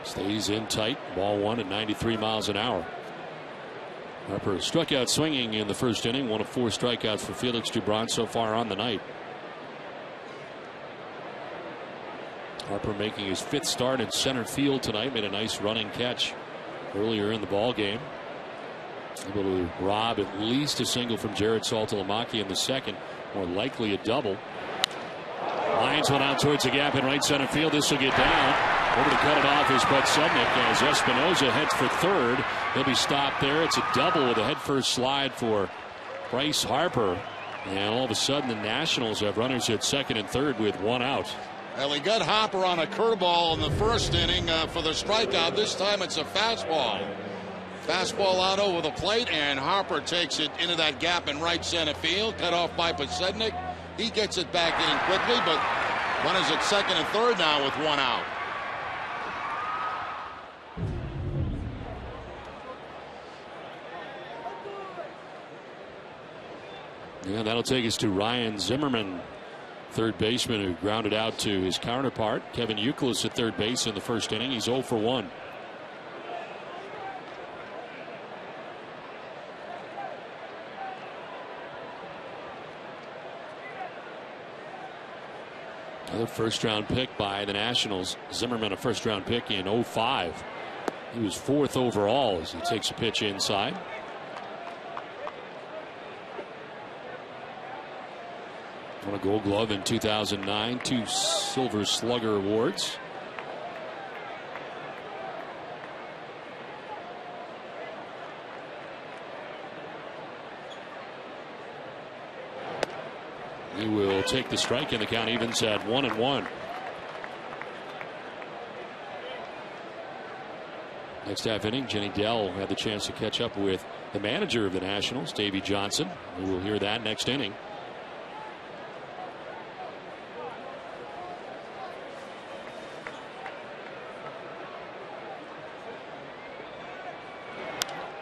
Stays in tight. Ball 1 at 93 miles an hour. Harper struck out swinging in the 1st inning. 1 of 4 strikeouts for Felix DeBron so far on the night. Harper making his 5th start in center field tonight. Made a nice running catch earlier in the ball game. Able to rob at least a single from Jared Saltalamacchia in the 2nd. More likely a double. Lines one out towards the gap in right center field. This will get down. Over to cut it off is Bud Sednick as Espinosa heads for 3rd. He'll be stopped there. It's a double with a head-first slide for Bryce Harper. And all of a sudden the Nationals have runners at 2nd and 3rd with 1 out. Well, he got Hopper on a curveball in the 1st inning for the strikeout. This time it's a fastball. Fastball out over the plate, and Harper takes it into that gap in right center field. Cut off by Pasednik. He gets it back in quickly, but runners at 2nd and 3rd now with 1 out. Yeah, that'll take us to Ryan Zimmerman, 3rd baseman, who grounded out to his counterpart, Kevin Youkilis, at 3rd base in the 1st inning. He's 0 for 1. Another 1st-round pick by the Nationals. Zimmerman, a 1st-round pick in 2005. He was 4th overall as he takes a pitch inside. Won a Gold Glove in 2009, 2 Silver Slugger awards. He will take the strike, and the count evens at 1-1. Next half inning, Jenny Dell had the chance to catch up with the manager of the Nationals, Davey Johnson. We will hear that next inning.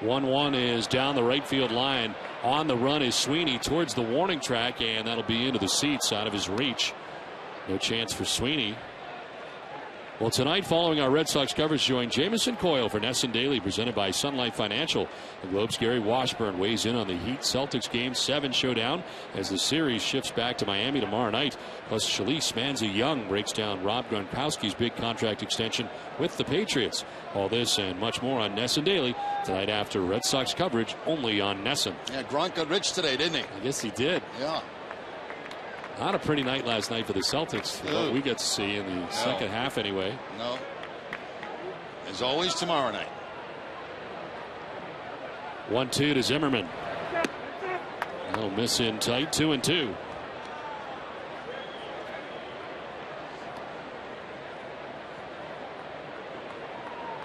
One is down the right field line. On the run is Sweeney towards the warning track, and that'll be into the seats, out of his reach. No chance for Sweeney. Well, tonight, following our Red Sox coverage, join Jamison Coyle for NESN Daily, presented by Sun Life Financial. The Globe's Gary Washburn weighs in on the Heat-Celtics Game 7 showdown as the series shifts back to Miami tomorrow night. Plus, Shalise Manzi-Young breaks down Rob Gronkowski's big contract extension with the Patriots. All this and much more on NESN Daily tonight after Red Sox coverage only on NESN. Yeah, Gronk got rich today, didn't he? I guess he did. Yeah. Not a pretty night last night for the Celtics. What we got to see in the second half anyway. No. As always, tomorrow night. 1-2 to Zimmerman. He'll miss in tight. 2-2.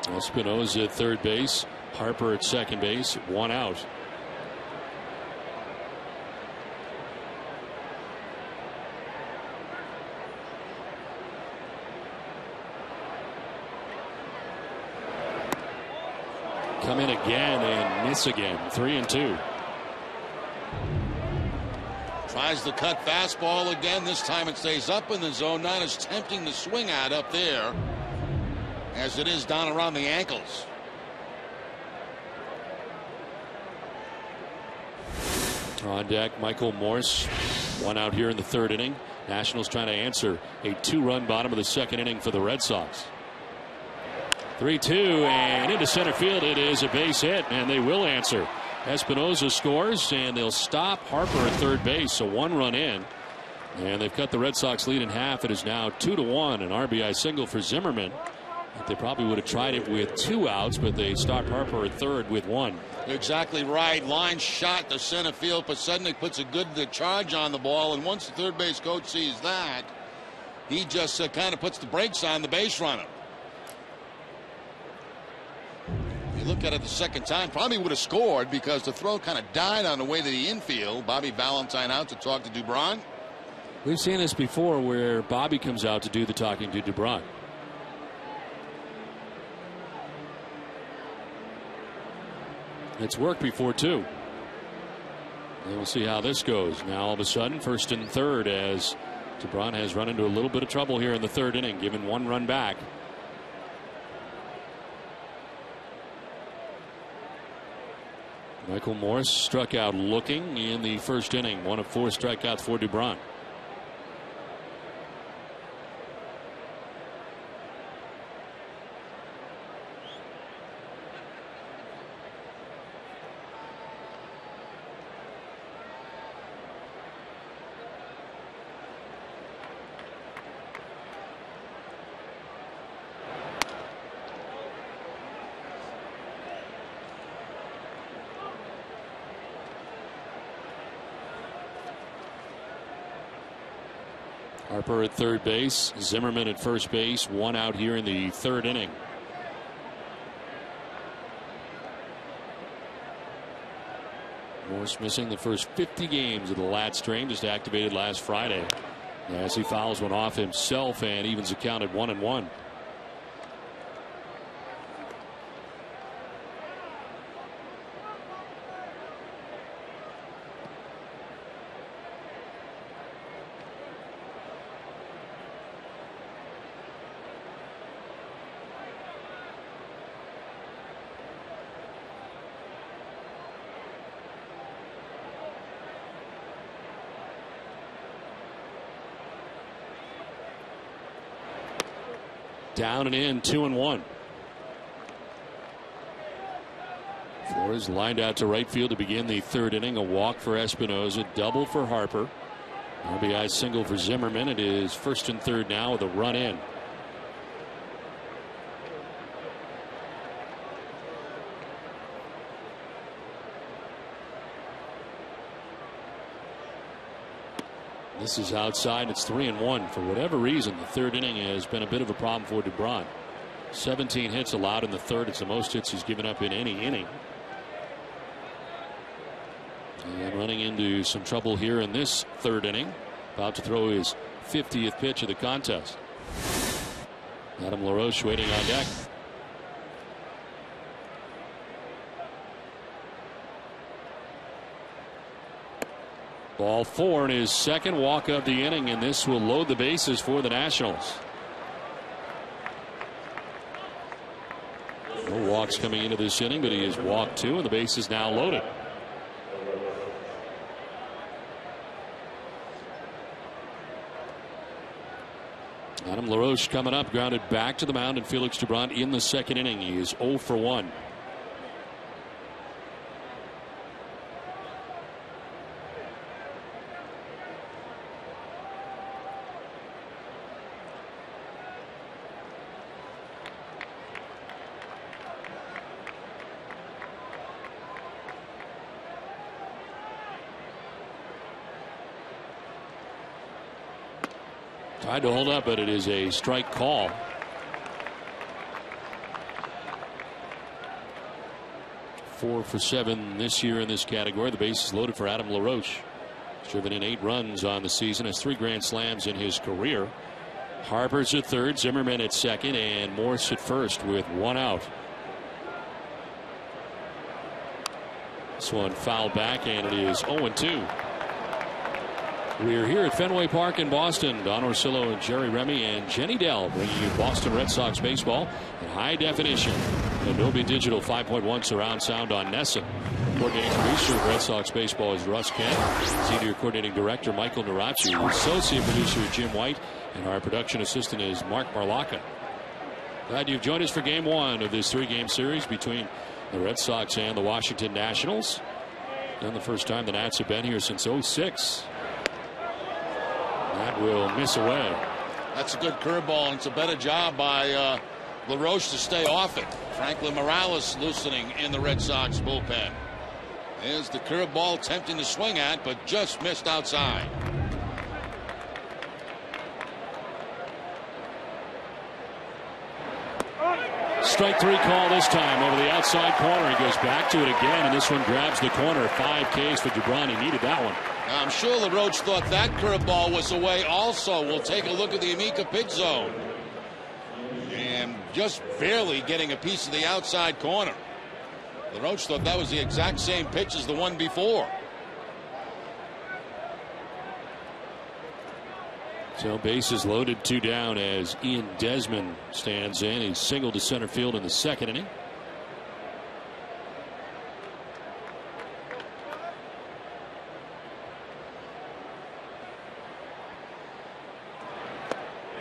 Espinosa at third base. Harper at second base. 1 out. Come in again and miss again. 3-2. Tries the cut fastball again. This time it stays up in the zone. Not as tempting to swing at up there as it is down around the ankles. On deck, Michael Morse. 1 out here in the third inning. Nationals trying to answer a 2-run bottom of the second inning for the Red Sox. 3-2 and into center field. It is a base hit, and they will answer. Espinosa scores, and they'll stop Harper at third base. So 1 run in, and they've cut the Red Sox lead in half. It is now 2-1, an RBI single for Zimmerman. They probably would have tried it with 2 outs, but they stopped Harper at third with 1. You're exactly right. Line shot to center field, but suddenly puts a good charge on the ball, and once the third base coach sees that, he just kind of puts the brakes on the base runner. You look at it the second time, probably would have scored because the throw kind of died on the way to the infield. Bobby Valentine out to talk to Dubron. We've seen this before where Bobby comes out to do the talking to Dubron. It's worked before too. And we'll see how this goes. Now all of a sudden, first and third, as Dubron has run into a little bit of trouble here in the third inning, given 1 run back. Michael Morse struck out looking in the first inning. 1 of 4 strikeouts for Dubron. Harper at third base, Zimmerman at first base, 1 out here in the third inning. Morse missing the first 50 games of the lat strain, just activated last Friday, as he fouls one off himself and evens the count at 1-1. Down and in, 2-1. Flores lined out to right field to begin the third inning. A walk for Espinosa, double for Harper. RBI single for Zimmerman. It is first and third now with a run in. This is outside. It's 3-1. For whatever reason, the third inning has been a bit of a problem for Dubron. 17 hits allowed in the third. It's the most hits he's given up in any inning. And running into some trouble here in this third inning. About to throw his 50th pitch of the contest. Adam LaRoche waiting on deck. Ball 4 in his second walk of the inning, and this will load the bases for the Nationals. No walks coming into this inning, but he has walked 2, and the base is now loaded. Adam LaRoche coming up, grounded back to the mound, and Felix Doubront in the second inning. He is 0 for 1. Tried to hold up, but it is a strike call. Four for 7 this year in this category. The base is loaded for Adam LaRoche. He's driven in 8 runs on the season, has 3 grand slams in his career. Harper's at third, Zimmerman at second, and Morse at first with 1 out. This one fouled back, and it is 0-2. We're here at Fenway Park in Boston. Don Orsillo and Jerry Remy and Jenny Dell bringing you Boston Red Sox baseball in high definition. Adobe Digital 5.1 surround sound on Nessa. Coordinating producer of Red Sox baseball is Russ Kent. Senior coordinating director Michael Narachi. Associate producer Jim White. And our production assistant is Mark Marlaka. Glad you've joined us for game 1 of this 3-game series between the Red Sox and the Washington Nationals. And the first time the Nats have been here since '06. That will miss away. That's a good curveball, and it's a better job by LaRoche to stay off it. Franklin Morales loosening in the Red Sox bullpen. There's the curveball attempting to swing at, but just missed outside. Strike 3 call this time over the outside corner. He goes back to it again, and this one grabs the corner. 5 Ks for Doubront. He needed that one. I'm sure LaRoche thought that curveball was away also. We'll take a look at the Amica pitch zone. And just barely getting a piece of the outside corner. LaRoche thought that was the exact same pitch as the one before. So bases loaded, 2 down as Ian Desmond stands in. He's singled to center field in the second inning.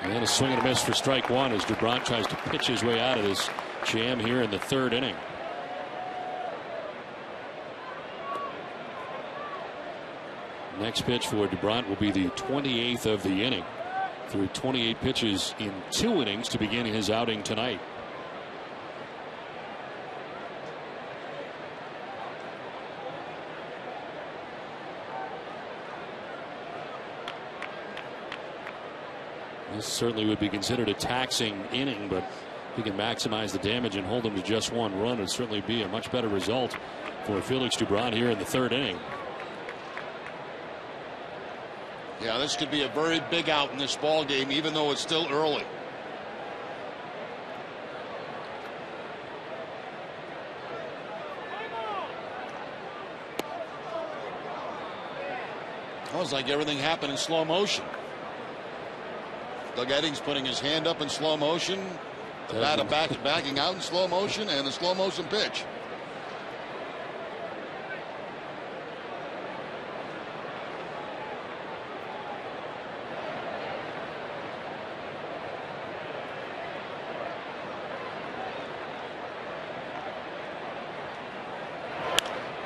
And a swing and a miss for strike 1 as Doubront tries to pitch his way out of this jam here in the 3rd inning. Next pitch for Doubront will be the 28th of the inning. Through 28 pitches in 2 innings to begin his outing tonight. This certainly would be considered a taxing inning, but if he can maximize the damage and hold them to just 1 run, it would certainly be a much better result for Felix Doubront here in the 3rd inning. Yeah, this could be a very big out in this ball game, even though it's still early. Almost like everything happened in slow motion. Doug Eddings putting his hand up in slow motion. The batter backing out in slow motion, and the slow motion pitch.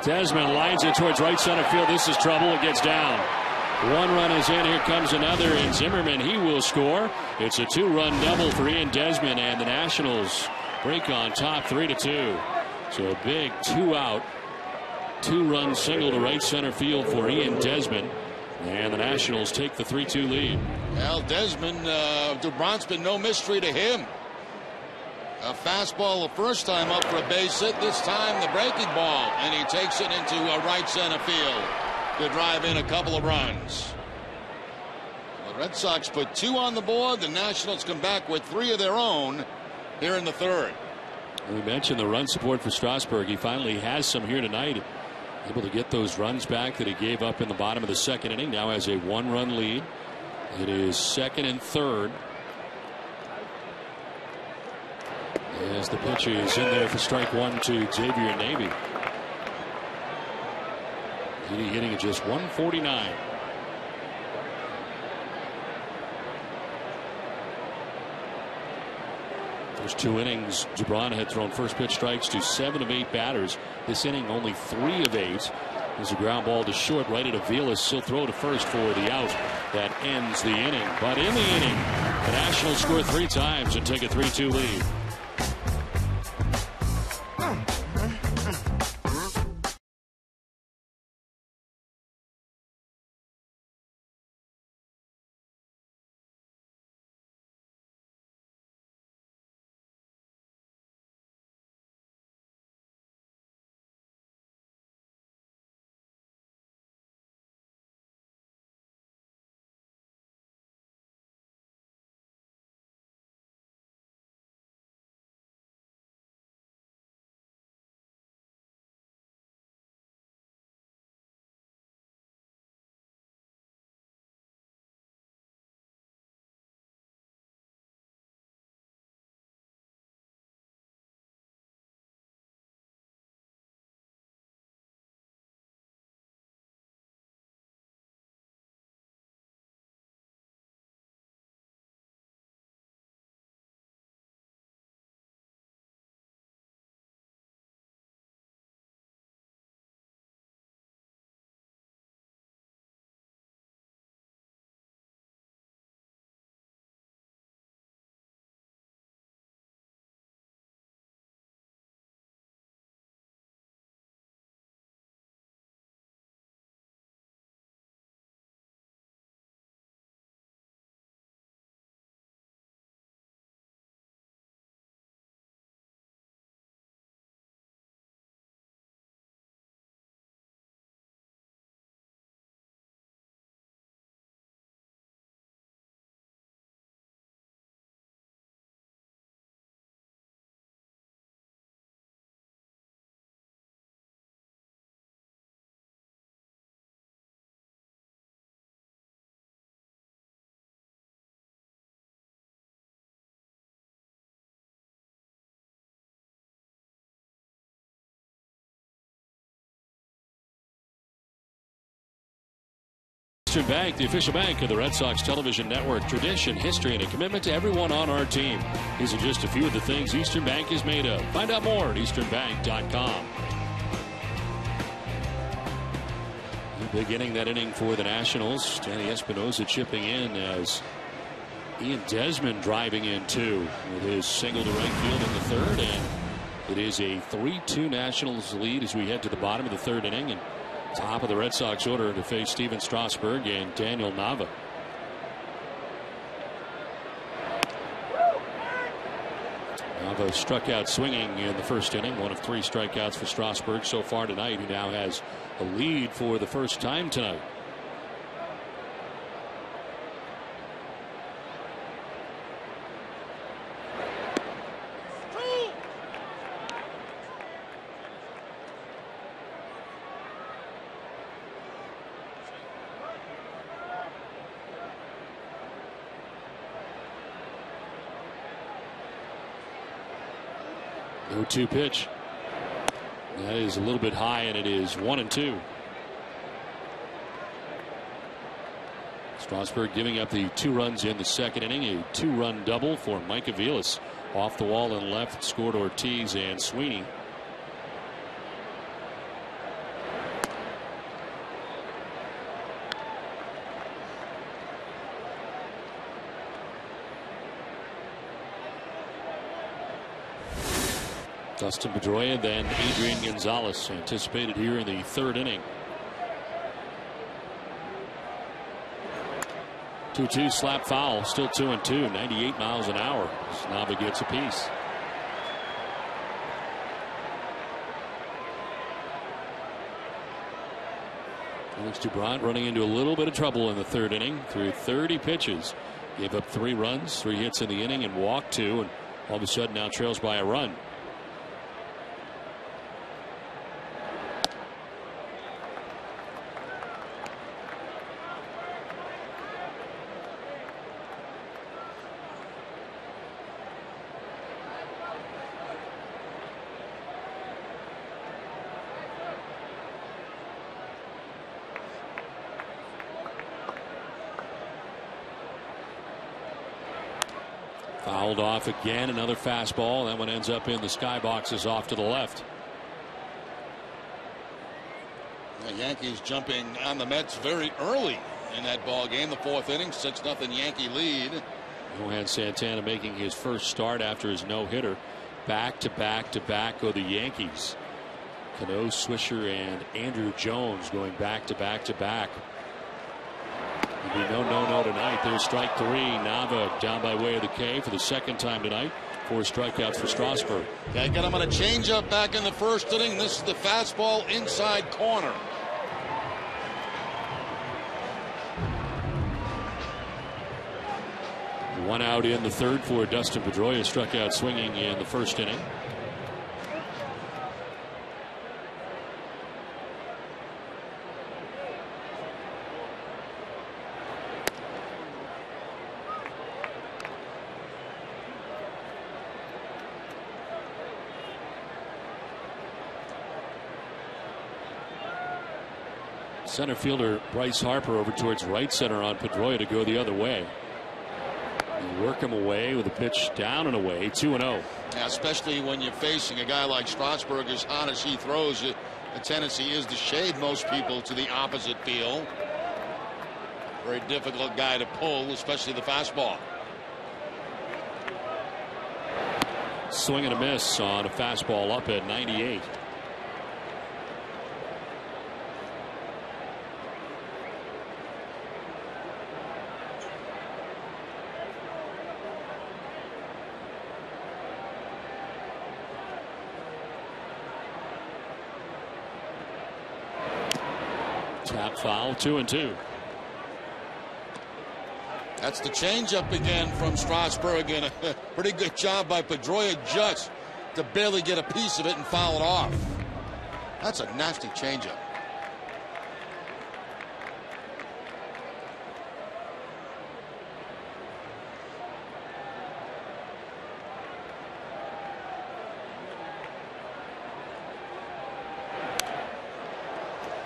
Desmond lines it towards right center field. This is trouble. It gets down. 1 run is in. Here comes another, and Zimmerman, he will score. It's a 2-run double for Ian Desmond, and the Nationals break on top 3-2. So a big 2-out, 2-run single to right center field for Ian Desmond, and the Nationals take the 3-2 lead. Well, Desmond, Doubrant's been no mystery to him. A fastball the first time up for a base hit. This time the breaking ball, and he takes it into right center field to drive in a couple of runs. The Red Sox put 2 on the board. The Nationals come back with 3 of their own here in the 3rd. We mentioned the run support for Strasburg. He finally has some here tonight. Able to get those runs back that he gave up in the bottom of the 2nd inning. Now has a 1-run lead. It is 2nd and 3rd. As the pitch is in there for strike one to Xavier Navy. He hitting at just 149. First 2 innings, Gibran had thrown first pitch strikes to 7 of 8 batters. This inning, only 3 of 8. There's a ground ball to short, right at Aviles. He'll throw to first for the out. That ends the inning. But in the inning, the Nationals score 3 times and take a 3-2 lead. Eastern Bank, the official bank of the Red Sox television network. Tradition, history, and a commitment to everyone on our team. These are just a few of the things Eastern Bank is made of. Find out more at easternbank.com. Beginning that inning for the Nationals. Danny Espinosa chipping in as Ian Desmond driving in 2 with his single to right field in the 3rd. And it is a 3-2 Nationals lead as we head to the bottom of the 3rd inning. And top of the Red Sox order to face Steven Strasburg and Daniel Nava. Nava struck out swinging in the 1st inning. 1 of 3 strikeouts for Strasburg so far tonight. He now has a lead for the first time tonight. No 2 pitch. That is a little bit high, and it is 1-2. Strasburg giving up the 2 runs in the 2nd inning. A 2-run double for Mike Aviles. Off the wall and left scored Ortiz and Sweeney. Dustin Pedroia, then Adrian Gonzalez, anticipated here in the 3rd inning. 2-2 slap foul, still 2-2, 98 miles an hour. Nava gets a piece. Alex Dubron running into a little bit of trouble in the 3rd inning through 30 pitches. Gave up 3 runs, 3 hits in the inning, and walked 2, and all of a sudden now trails by a run. Fouled off again. Another fastball. That one ends up in the skyboxes off to the left. The Yankees jumping on the Mets very early in that ball game. The fourth inning, 6-0 Yankee lead. Johan Santana making his first start after his no-hitter. Back to back to back go the Yankees. Cano, Swisher, and Andrew Jones going back to back to back. There'll be no tonight. There's strike three. Nava down by way of the K for the second time tonight. 4 strikeouts for Strasburg. Okay, got him on a changeup back in the first inning. This is the fastball inside corner. One out in the third for Dustin Pedroia, struck out swinging in the first inning. Center fielder Bryce Harper over towards right center on Pedroia to go the other way. You work him away with a pitch down and away. 2-0. Yeah, especially when you're facing a guy like Strasburg, as hot as he throws, the tendency is to shade most people to the opposite field. Very difficult guy to pull, especially the fastball. Swing and a miss on a fastball up at 98. Tap foul, 2-2. That's the changeup again from Strasburg, and a pretty good job by Pedroia just to barely get a piece of it and foul it off. That's a nasty changeup.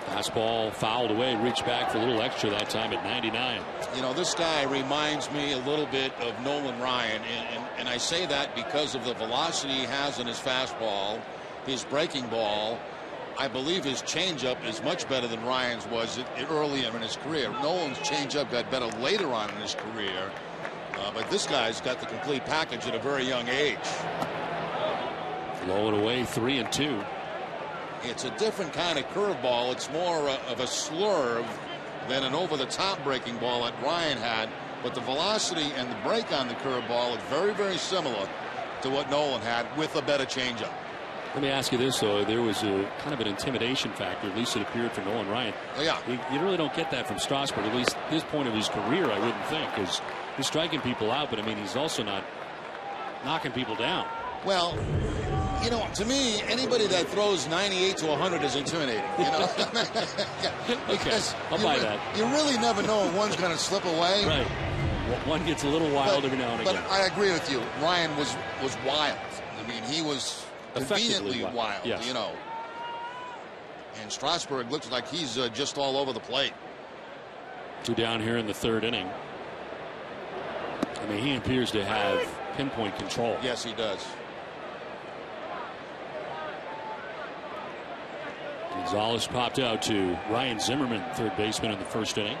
Fastball fouled away, reached back for a little extra that time at 99. You know, this guy reminds me a little bit of Nolan Ryan, and I say that because of the velocity he has in his fastball, his breaking ball. I believe his changeup is much better than Ryan's was earlier in his career. Nolan's changeup got better later on in his career, but this guy's got the complete package at a very young age. Low and away, 3-2. It's a different kind of curveball. It's more of a slurve than an over-the-top breaking ball that Ryan had. But the velocity and the break on the curveball is very, very similar to what Nolan had with a better changeup. Let me ask you this, though. There was a kind of an intimidation factor, at least it appeared for Nolan Ryan. Oh, yeah. You really don't get that from Strasburg, at least this point of his career, I wouldn't think, because he's striking people out, but I mean, he's also not knocking people down. Well, you know, to me, anybody that throws 98 to 100 is intimidating, you know. Because I'll buy that. You really never know when one's going to slip away. Right. One gets a little wild every now and again. But I agree with you. Ryan was wild. I mean, he was conveniently wild, yes. You know. And Strasburg looks like he's just all over the plate. 2 down here in the third inning. I mean, he appears to have pinpoint control. Yes, he does. Gonzalez popped out to Ryan Zimmerman, third baseman in the first inning.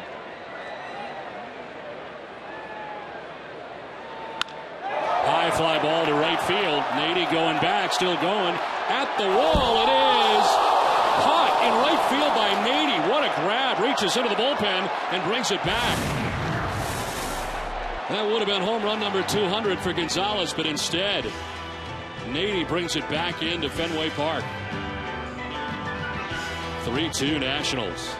High fly ball to right field. Nady going back, still going at the wall. It is caught in right field by Nady. What a grab! Reaches into the bullpen and brings it back. That would have been home run number 200 for Gonzalez, but instead, Nady brings it back into Fenway Park. 3-2 Nationals.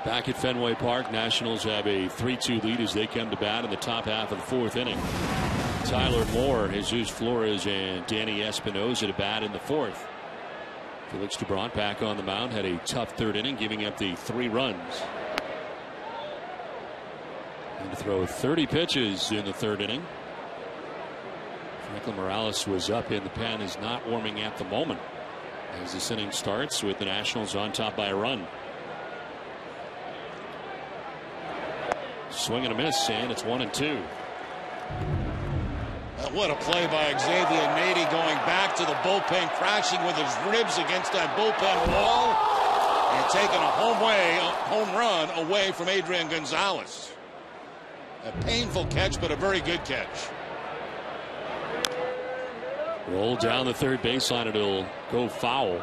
Back at Fenway Park, Nationals have a 3-2 lead as they come to bat in the top half of the fourth inning. Tyler Moore, Jesus Flores, and Danny Espinosa to bat in the fourth. Felix DeBrant back on the mound, had a tough third inning, giving up the 3 runs. And to throw 30 pitches in the third inning. Franklin Morales was up in the pen, is not warming at the moment as this inning starts with the Nationals on top by a run. Swing and a miss, and it's 1-2. What a play by Xavier Nady, going back to the bullpen, crashing with his ribs against that bullpen wall, and taking a home run away from Adrian Gonzalez. A painful catch, but a very good catch. Roll down the third baseline, it'll go foul.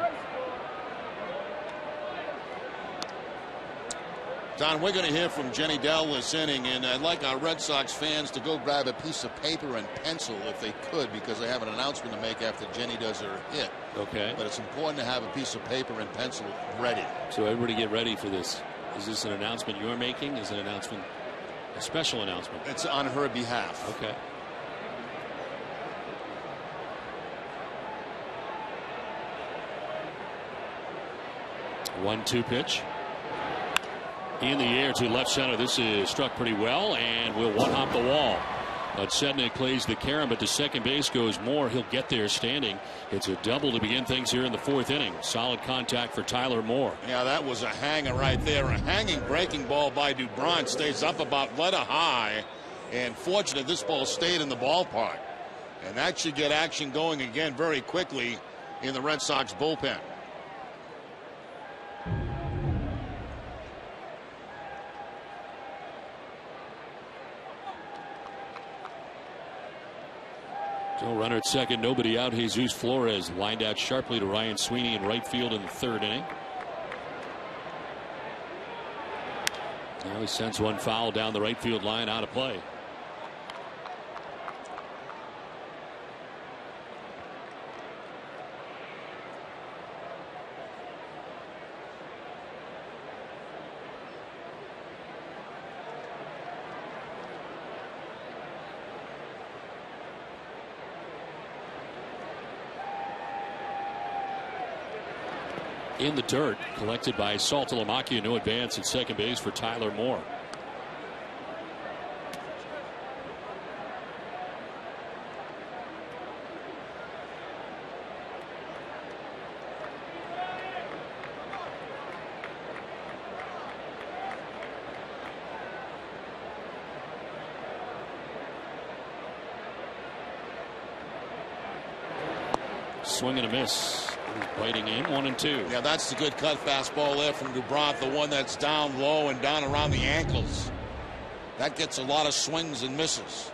Don, we're going to hear from Jenny Dell this inning, and I'd like our Red Sox fans to go grab a piece of paper and pencil if they could, because they have an announcement to make after Jenny does her hit. Okay. But it's important to have a piece of paper and pencil ready. So everybody get ready for this. Is this an announcement you're making? Is it an announcement, a special announcement? It's on her behalf. Okay. One-two pitch. In the air to left center. This is struck pretty well and will one-hop the wall. But Sednick plays the carom, but to second base goes Moore. He'll get there standing. It's a double to begin things here in the fourth inning. Solid contact for Tyler Moore. Yeah, that was a hanger right there. A hanging breaking ball by DeBrant. Stays up about letter high. And fortunate this ball stayed in the ballpark. And that should get action going again very quickly in the Red Sox bullpen. So runner at second, nobody out. Jesus Flores lined out sharply to Ryan Sweeney in right field in the third inning. Now he sends one foul down the right field line, out of play. In the dirt, collected by Saltalamacchia. No advance at second base for Tyler Moore. Swing and a miss. Biting in, 1-2. Yeah, that's the good cut fastball there from DeBrant, the one that's down low and down around the ankles. That gets a lot of swings and misses.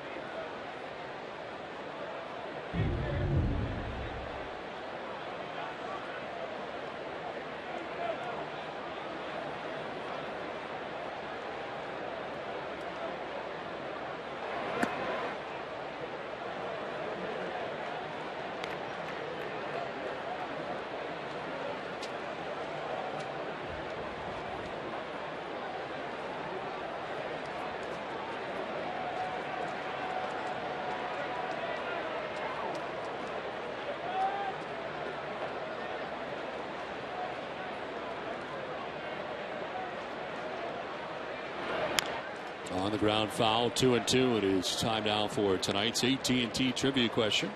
On the ground foul, 2-2. It is time now for tonight's AT&T trivia question.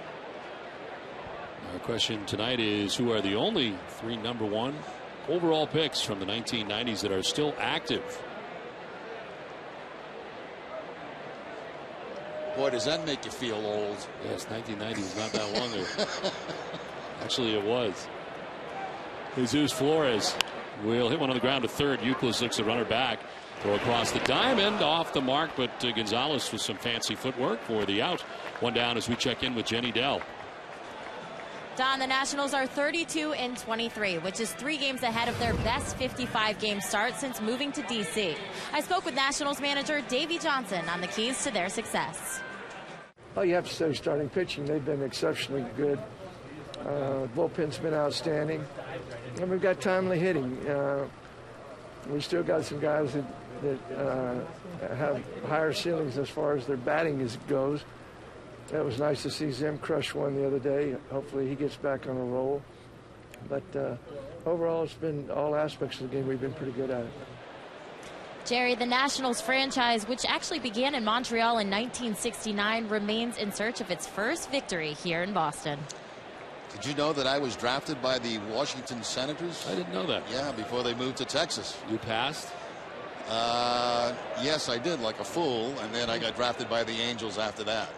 Our question tonight is, who are the only 3 number 1 overall picks from the 1990s that are still active? Boy, does that make you feel old. Yes, 1990 is not that long ago. Actually, it was. Jesus Flores will hit one on the ground to third. Euclid looks a runner back. Throw across the diamond, off the mark, but Gonzalez with some fancy footwork for the out. One down as we check in with Jenny Dell. Don, the Nationals are 32-23, which is 3 games ahead of their best 55-game start since moving to D.C. I spoke with Nationals manager Davey Johnson on the keys to their success. Well, you have to say starting pitching. They've been exceptionally good. Bullpen's been outstanding. And we've got timely hitting. We still got some guys that have higher ceilings as far as their batting goes. It was nice to see Zim crush one the other day. Hopefully he gets back on a roll. But overall, it's been all aspects of the game. We've been pretty good at it. Jerry, the Nationals franchise, which actually began in Montreal in 1969, remains in search of its first victory here in Boston. Did you know that I was drafted by the Washington Senators? I didn't know that. Yeah, before they moved to Texas. You passed? Yes, I did, like a fool, and then I got drafted by the Angels after that.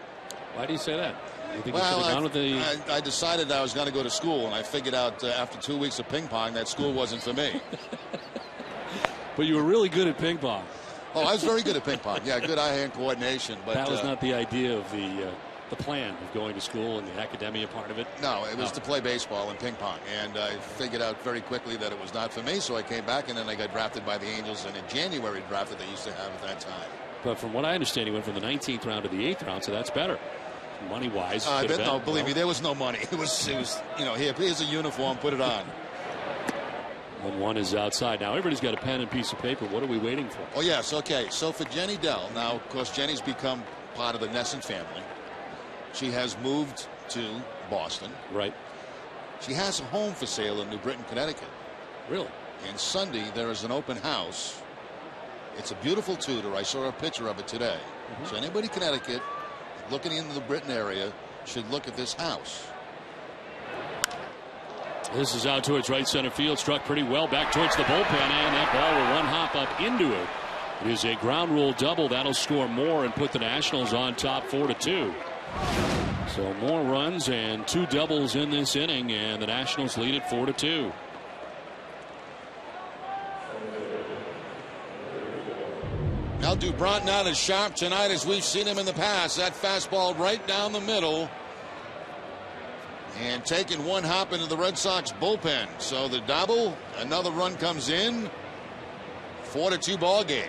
Why do you say that? You think you Well, should have gone with the... I decided I was going to go to school, and I figured out after 2 weeks of ping pong that school wasn't for me. But you were really good at ping pong. Oh, I was very good at ping pong. Yeah, good eye-hand coordination. But that was not the idea of the plan of going to school and the academia part of it? No, it was to play baseball and ping pong. And I figured out very quickly that it was not for me, so I came back, and then I got drafted by the Angels in a January draft that they used to have at that time. But from what I understand, he went from the 19th round to the 8th round, so that's better. Money-wise. No, believe me, there was no money. It was here, here's a uniform, put it on. And one is outside. Now, everybody's got a pen and piece of paper. What are we waiting for? Oh, yes, okay. So for Jenny Dell, now, of course, Jenny's become part of the Nesson family. She has moved to Boston. Right. She has a home for sale in New Britain, Connecticut. Really? And Sunday, there is an open house. It's a beautiful Tudor. I saw a picture of it today. So anybody in Connecticut looking into the Britain area should look at this house. This is out towards right center field. Struck pretty well back towards the bullpen, and that ball will one hop up into it. It is a ground rule double. That'll score more and put the Nationals on top 4-2. So more runs and 2 doubles in this inning, and the Nationals lead it 4-2. Now Dubron not as sharp tonight as we've seen him in the past. That fastball right down the middle. And taking one hop into the Red Sox bullpen. So the double, another run comes in. 4-2 ball game.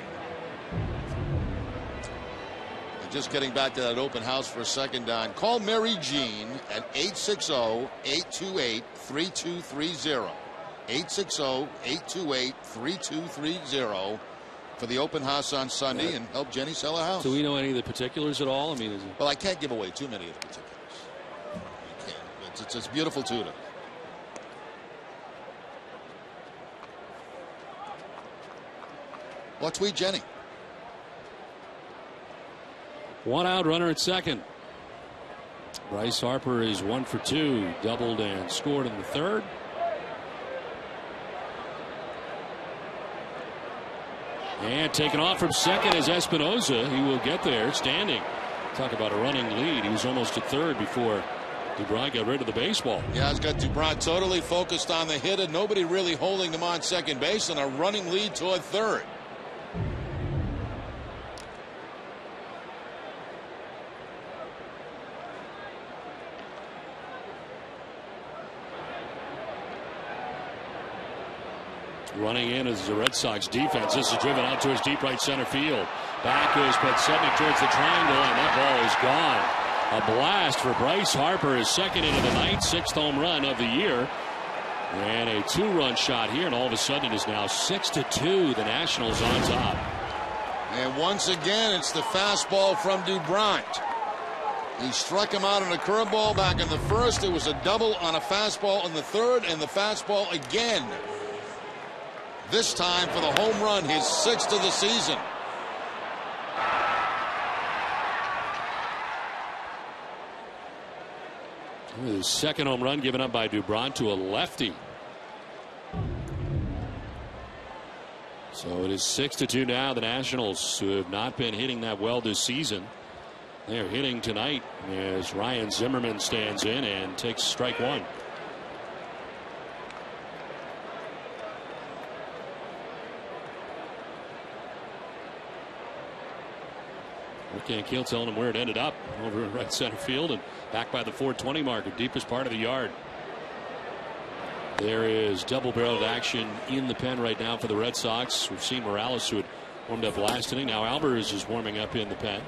And just getting back to that open house for a second, Don. Call Mary Jean at 860-828-3230. 860-828-3230 for the open house on Sunday and help Jenny sell her house. Do we know any of the particulars at all? I mean, well, I can't give away too many of the particulars. It's beautiful Tudor. Well, tweet Jenny. 1 out, runner at second. Bryce Harper is 1 for 2, doubled and scored in the third. And taken off from second is Espinosa. He will get there standing. Talk about a running lead. He was almost at third before Dubron got rid of the baseball. Yeah, it's got Dubron totally focused on the hitter. Nobody really holding him on second base, and a running lead toward third. Running in is the Red Sox defense. This is driven out towards deep right center field. Back goes Petsetnik towards the triangle, and that ball is gone. A blast for Bryce Harper, his second into the night, 6th home run of the year. And a 2-run shot here, and all of a sudden it is now 6-2. The Nationals on top. And once again, it's the fastball from Dubron. He struck him out on a curveball back in the first. It was a double on a fastball in the third, and the fastball again. This time for the home run, his 6th of the season. His second home run given up by Dubron to a lefty. So it is 6-2 now. The Nationals, who have not been hitting that well this season, they're hitting tonight as Ryan Zimmerman stands in and takes strike one. Rick Ankiel telling him where it ended up over in right center field and back by the 420 marker, deepest part of the yard. There is double-barreled action in the pen right now for the Red Sox. We've seen Morales, who had warmed up last inning. Now Alvarez is warming up in the pen.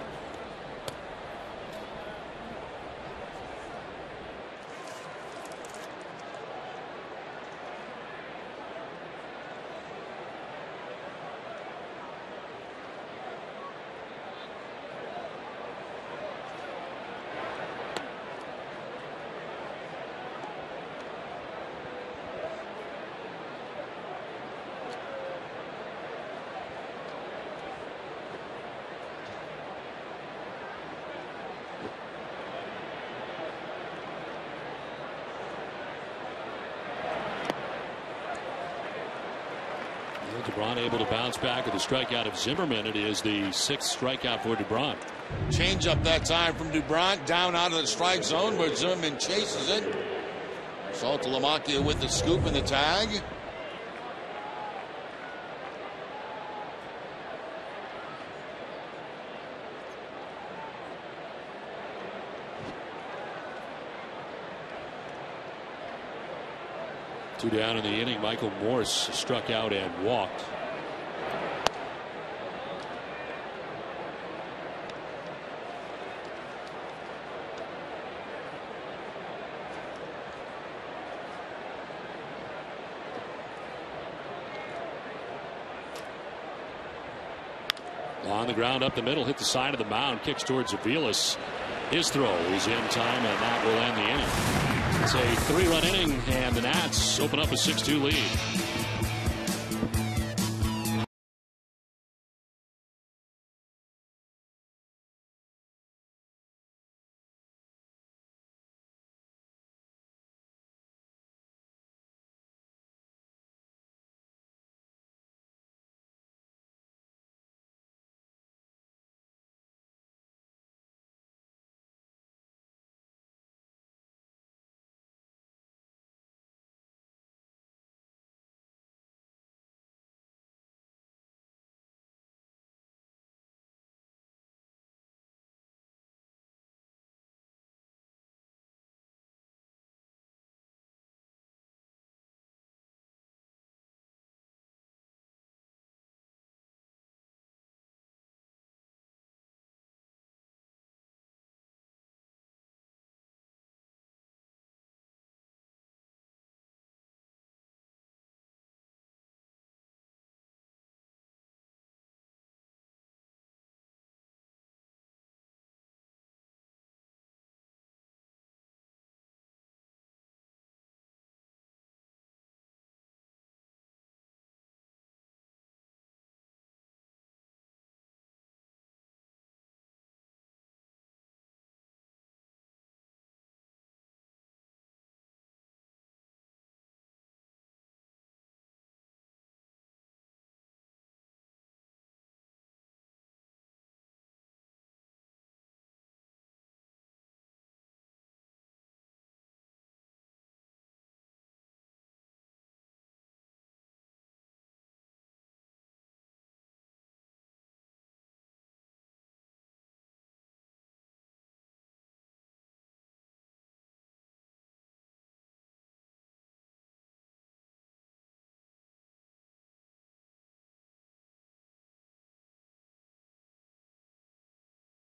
DeBron able to bounce back with a strikeout of Zimmerman. It is the 6th strikeout for DeBron. Change up that time from DeBron down out of the strike zone where Zimmerman chases it. Saltalamacchia with the scoop and the tag. Two down in the inning. Michael Morse struck out and walked. On the ground up the middle, hit the side of the mound, kicks towards Aviles. His throw is in time, and that will end the inning. It's a 3-run inning, and the Nats open up a 6-2 lead.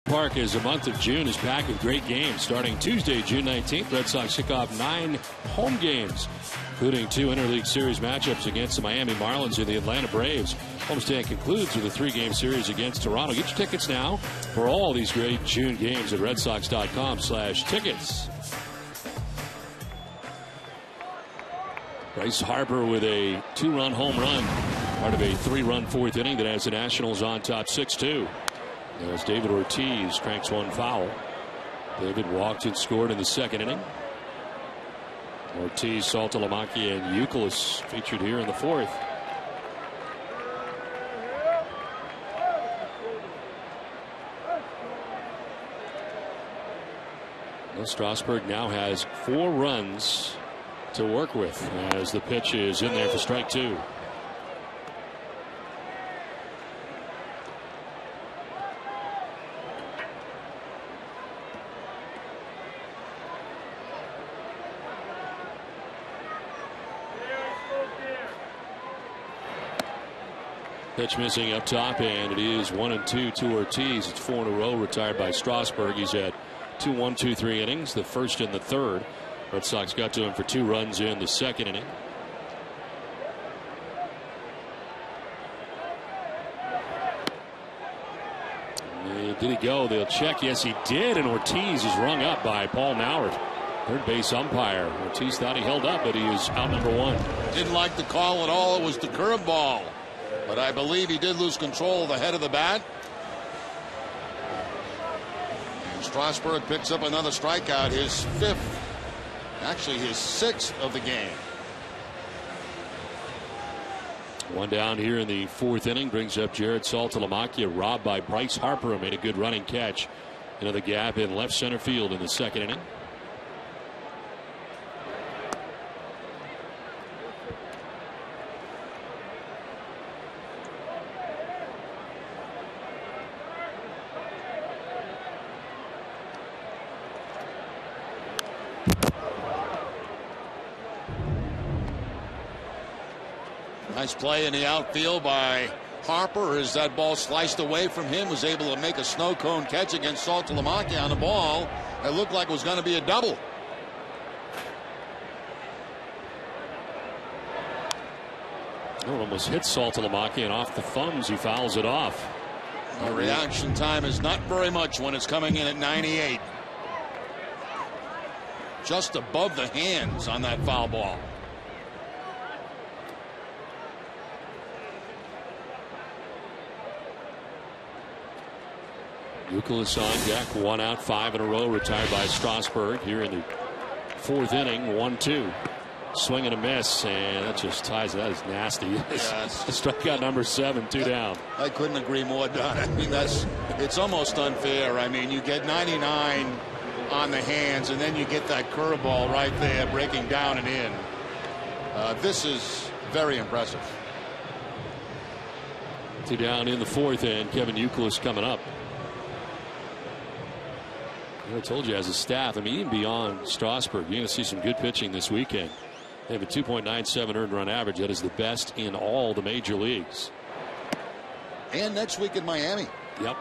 Park as the month of June is packed with great games. Starting Tuesday, June 19th, Red Sox kick off 9 home games, including 2 interleague series matchups against the Miami Marlins and the Atlanta Braves. Homestand concludes with a 3-game series against Toronto. Get your tickets now for all these great June games at redsox.com/tickets. Bryce Harper with a 2-run home run, part of a 3-run 4th inning that has the Nationals on top 6-2. As David Ortiz cranks one foul. David walked and scored in the 2nd inning. Ortiz, Saltalamacchia, and Youkilis featured here in the 4th. Well, Strasburg now has 4 runs to work with as the pitch is in there for strike 2. Pitch missing up top, and it is 1-2 to Ortiz. It's 4 in a row retired by Strasburg. He's had 2 1-2-3 innings, the 1st and the 3rd. Red Sox got to him for 2 runs in the 2nd inning. Did he go? They'll check. Yes, he did, and Ortiz is rung up by Paul Maurer, third base umpire. Ortiz thought he held up, but he is out number 1. Didn't like the call at all. It was the curveball. But I believe he did lose control of the head of the bat. And Strasburg picks up another strikeout, his 5th, actually his 6th of the game. One down here in the fourth inning brings up Jared Saltalamacchia, robbed by Bryce Harper, who made a good running catch into the gap in left center field in the second inning. Nice play in the outfield by Harper as that ball sliced away from him. Was able to make a snow cone catch against Saltalamacchia on the ball. It looked like it was going to be a double. Oh, almost hit Saltalamacchia, and off the thumbs he fouls it off. The reaction time is not very much when it's coming in at 98. Just above the hands on that foul ball. Youkilis on deck, 1 out, 5 in a row, retired by Strasburg here in the fourth inning. 1-2. Swing and a miss, and that just ties. That is nasty. Yes. Strikeout number 7, 2 down. I couldn't agree more, Don. I mean, it's almost unfair. I mean, you get 99 on the hands, and then you get that curveball right there breaking down and in. This is very impressive. 2 down in the fourth, and Kevin Youkilis coming up. I told you, as a staff, I mean, even beyond Strasburg, you're going to see some good pitching this weekend. They have a 2.97 earned run average. That is the best in all the major leagues. And next week in Miami. Yep.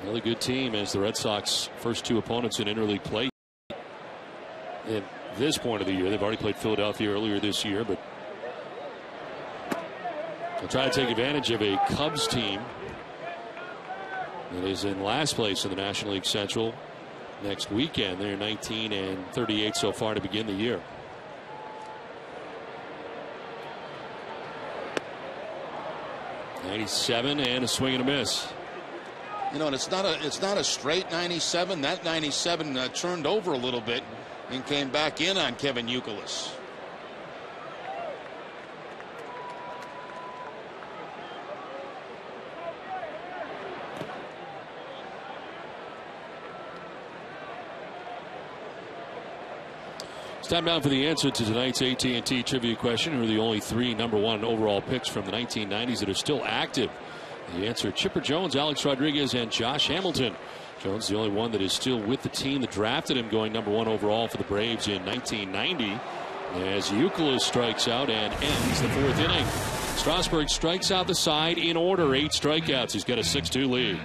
Really good team as the Red Sox first 2 opponents in interleague play. At this point of the year, they've already played Philadelphia earlier this year, but they'll try to take advantage of a Cubs team that is in last place in the National League Central next weekend. They're 19-38 so far to begin the year. '97 and a swing and a miss. You know, and it's not a straight 97. That 97 turned over a little bit and came back in on Kevin Youkilis. It's time now for the answer to tonight's AT&T trivia question. Who are the only 3 number 1 overall picks from the 1990s that are still active? The answer: Chipper Jones, Alex Rodriguez, and Josh Hamilton. Jones, the only one that is still with the team that drafted him, going number 1 overall for the Braves in 1990. As Youkilis strikes out and ends the fourth inning. Strasburg strikes out the side in order, 8 strikeouts. He's got a 6-2 lead.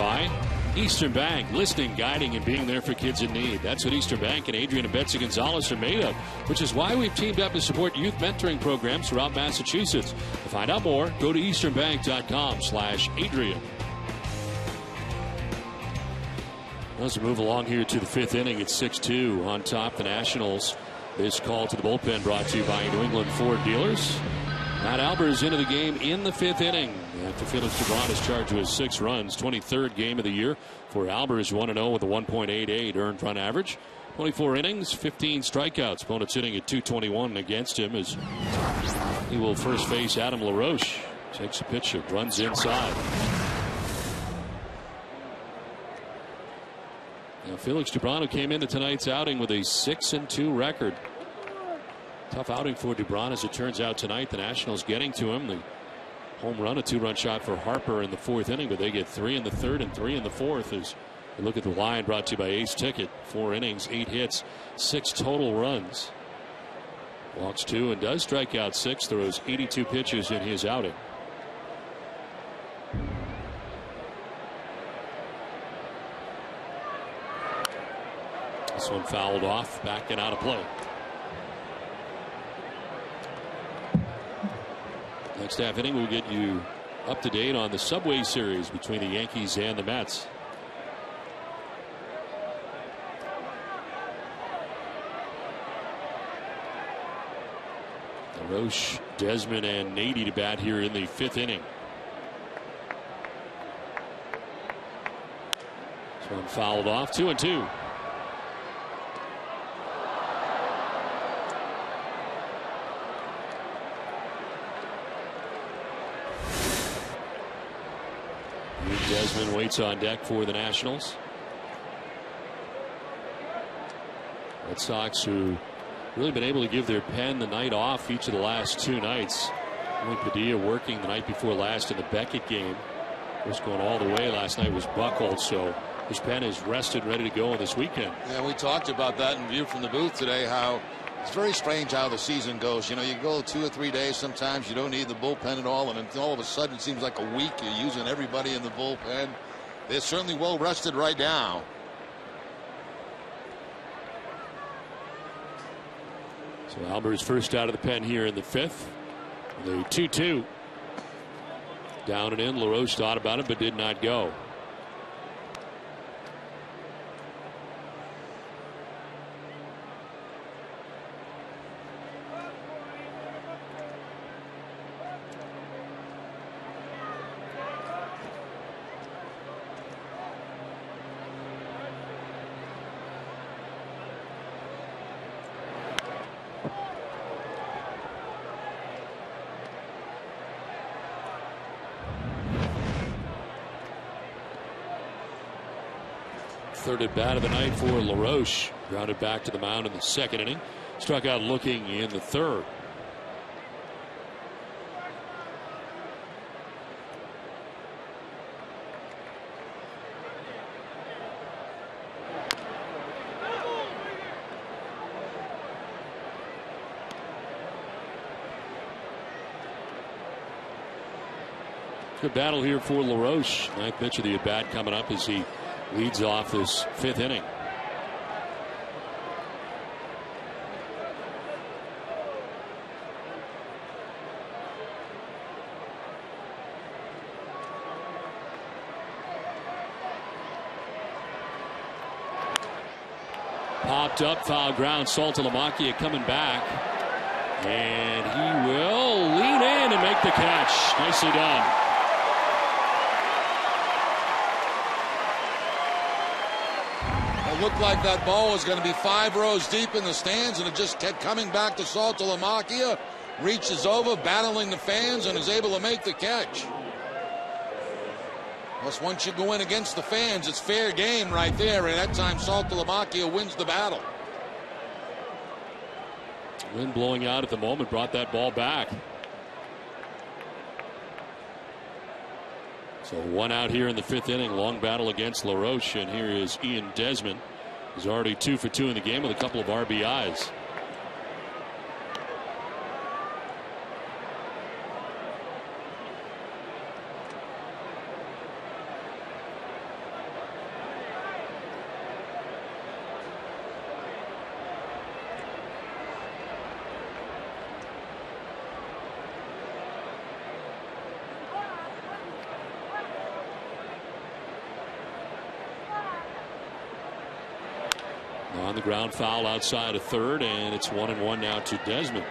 by Eastern Bank. Listening, guiding, and being there for kids in need. That's what Eastern Bank and Adrian and Betsy Gonzalez are made of, which is why we've teamed up to support youth mentoring programs throughout Massachusetts. To find out more, go to easternbank.com/Adrian. As we move along here to the fifth inning, it's 6-2 on top the Nationals. This call to the bullpen brought to you by New England Ford Dealers. Matt Albers into the game in the fifth inning after Felix Dubron is charged with 6 runs. 23rd game of the year for Albers, 1-0 with a 1.88 earned run average. 24 innings, 15 strikeouts. Opponent sitting at 221 against him as he will first face Adam LaRoche. Takes a pitch, runs inside. Now Felix Dubron came into tonight's outing with a 6-2 record. Tough outing for Dubron as it turns out tonight. The Nationals getting to him. The home run, a 2-run shot for Harper in the 4th inning, but they get 3 in the 3rd and 3 in the 4th as we look at the line brought to you by Ace Ticket. 4 innings, 8 hits, 6 total runs. Walks 2 and does strike out 6. Throws 82 pitches in his outing. This one fouled off, back and out of play. Next half inning, we'll get you up to date on the Subway Series between the Yankees and the Mets. LaRoche, Desmond, and Nady to bat here in the 5th inning. This one fouled off, 2-2. Desmond waits on deck for the Nationals. Red Sox, who really been able to give their pen the night off each of the last 2 nights. Only Padilla working the night before last in the Beckett game. Was going all the way last night was Buchholz, so his pen is rested, ready to go this weekend. Yeah, we talked about that in view from the booth today, how it's very strange how the season goes. You know, you go 2 or 3 days, sometimes you don't need the bullpen at all, and then all of a sudden it seems like a week you're using everybody in the bullpen. They're certainly well rested right now. So Albers first out of the pen here in the 5th. The 2-2. Down and in. LaRoche thought about it but did not go. Third at bat of the night for LaRoche. Grounded back to the mound in the 2nd inning. Struck out looking in the 3rd. Good battle here for LaRoche. 9th pitch of the at bat coming up as he leads off this 5th inning. Popped up, foul ground. Saltalamacchia coming back, and he will lean in and make the catch. Nicely done. It looked like that ball was going to be 5 rows deep in the stands, and it just kept coming back to Saltalamacchia. Reaches over, battling the fans, and is able to make the catch. Plus, once you go in against the fans, it's fair game right there, and that time Saltalamacchia wins the battle. Wind blowing out at the moment brought that ball back. So 1 out here in the 5th inning. Long battle against LaRoche, and here is Ian Desmond. He's already 2 for 2 in the game with a couple of RBIs. On the ground foul outside of third, and it's 1-1 now to Desmond.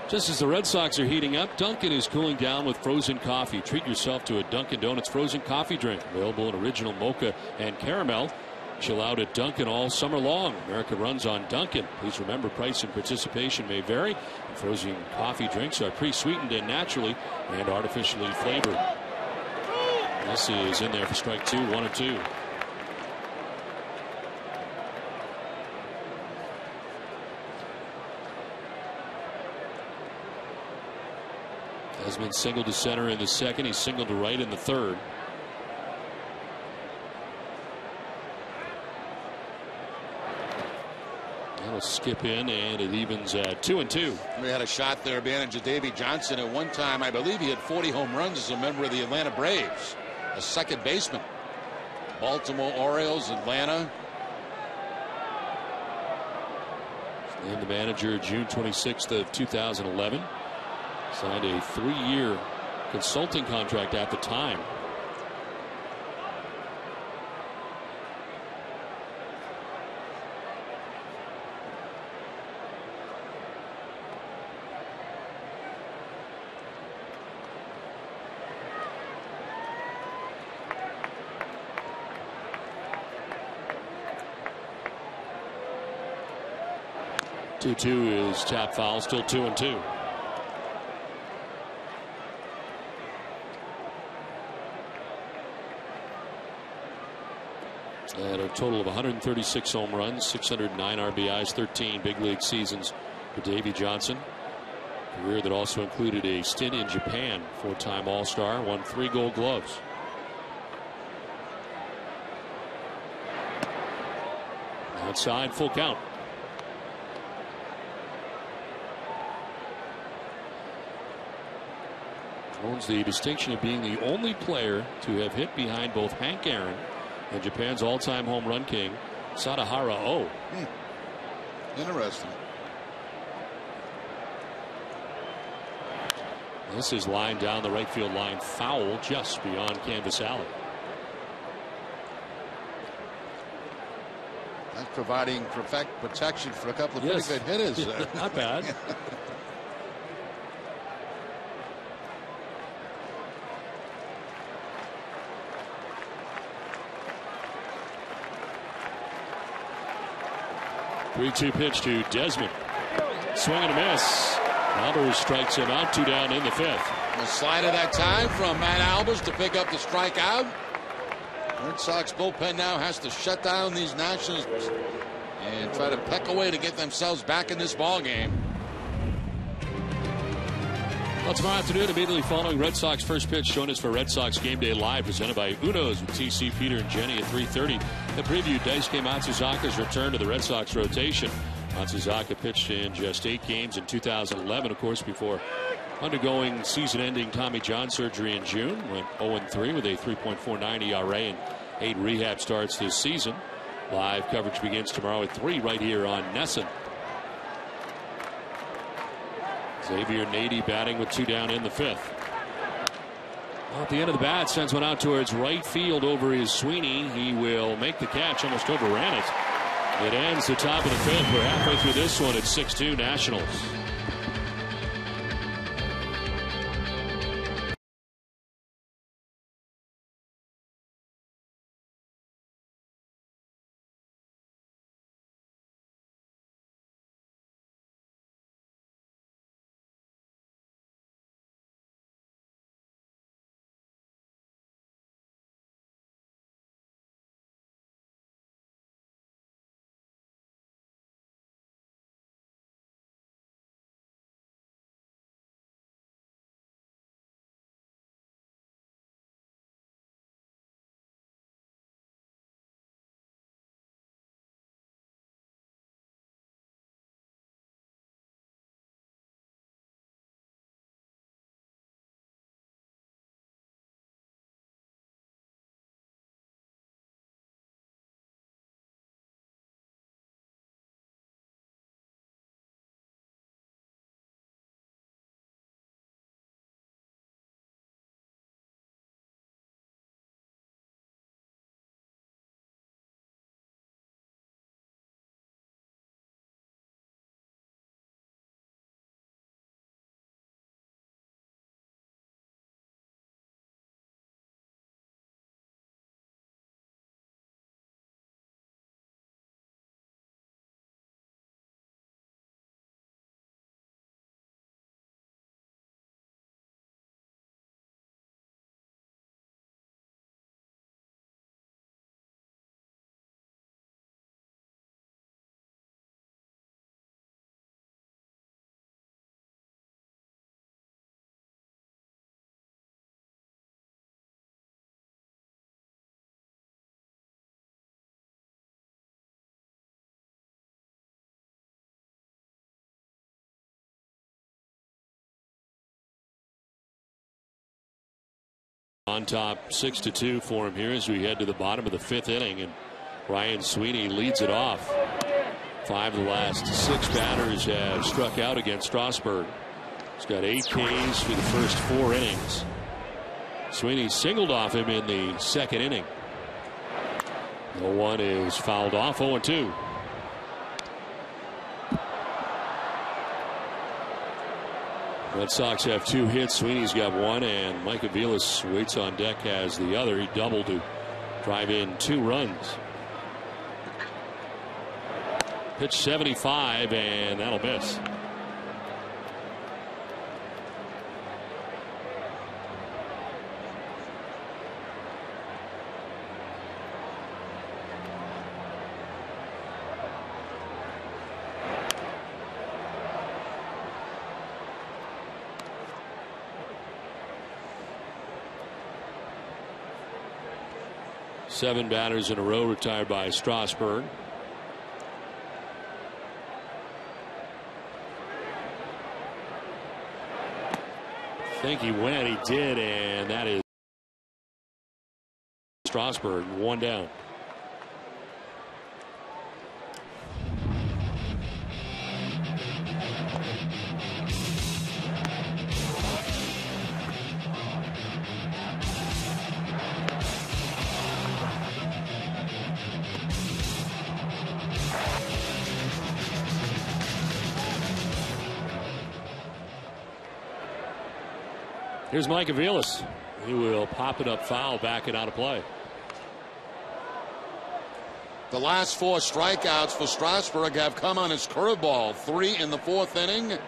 Just as the Red Sox are heating up, Dunkin' is cooling down with frozen coffee. Treat yourself to a Dunkin' Donuts frozen coffee drink. Available in original mocha and caramel. Chill out at Dunkin' all summer long. America runs on Dunkin'. Please remember, price and participation may vary. Frozen coffee drinks are pre-sweetened and naturally and artificially flavored. This is in there for strike 2, 1-2. Desmond singled to center in the second. He singled to right in the third. That'll skip in, and it evens at 2-2. We had a shot there, advantage of Davey Johnson. At one time, I believe he had 40 home runs as a member of the Atlanta Braves, a second baseman. Baltimore Orioles, Atlanta. Named the manager June 26th of 2011. Signed a 3-year consulting contract at the time. Two is tap foul, still 2-2. At a total of 136 home runs, 609 RBIs, 13 big league seasons for Davey Johnson. Career that also included a stint in Japan, 4-time All-Star, won 3 Gold Gloves. Outside, full count. Owns the distinction of being the only player to have hit behind both Hank Aaron and Japan's all-time home run king, Sadahara O. Interesting. This is lined down the right field line, foul just beyond canvas alley. That's providing perfect protection for a couple of pretty good hitters. Not bad. 3-2 pitch to Desmond. Swing and a miss. Albers strikes him out. 2 down in the 5th. A slider that time from Matt Albers to pick up the strikeout. Red Sox bullpen now has to shut down these Nationals and try to peck away to get themselves back in this ball game. Well, tomorrow afternoon, immediately following Red Sox first pitch, join us for Red Sox Game Day Live, presented by Uno's with TC, Peter, and Jenny at 3:30. The preview, Daisuke Matsuzaka's return to the Red Sox rotation. Matsuzaka pitched in just 8 games in 2011, of course, before undergoing season-ending Tommy John surgery in June. Went 0-3 with a 3.49 ERA and 8 rehab starts this season. Live coverage begins tomorrow at 3 right here on NESN. Xavier Nady batting with 2 down in the 5th. Well, at the end of the bat, sends one out towards right field over his Sweeney. He will make the catch, almost overran it. It ends the top of the 5th. We're halfway through this one at 6-2 Nationals. On top 6-2 for him here as we head to the bottom of the 5th inning, and Ryan Sweeney leads it off. 5 of the last 6 batters have struck out against Strasburg. He's got 8 Ks for the first 4 innings. Sweeney singled off him in the 2nd inning. No one is fouled off. 0-2. Red Sox have 2 hits. Sweeney's got 1, and Mike Aviles waits on deck, has the other. He doubled to drive in 2 runs. Pitch 75, and that'll miss. Seven batters in a row retired by Strasburg. I think he went. He did, and that is Strasburg. 1 down. Here's Mike Aviles. He will pop it up foul, back it out of play. The last 4 strikeouts for Strasburg have come on his curveball. 3 in the 4th inning,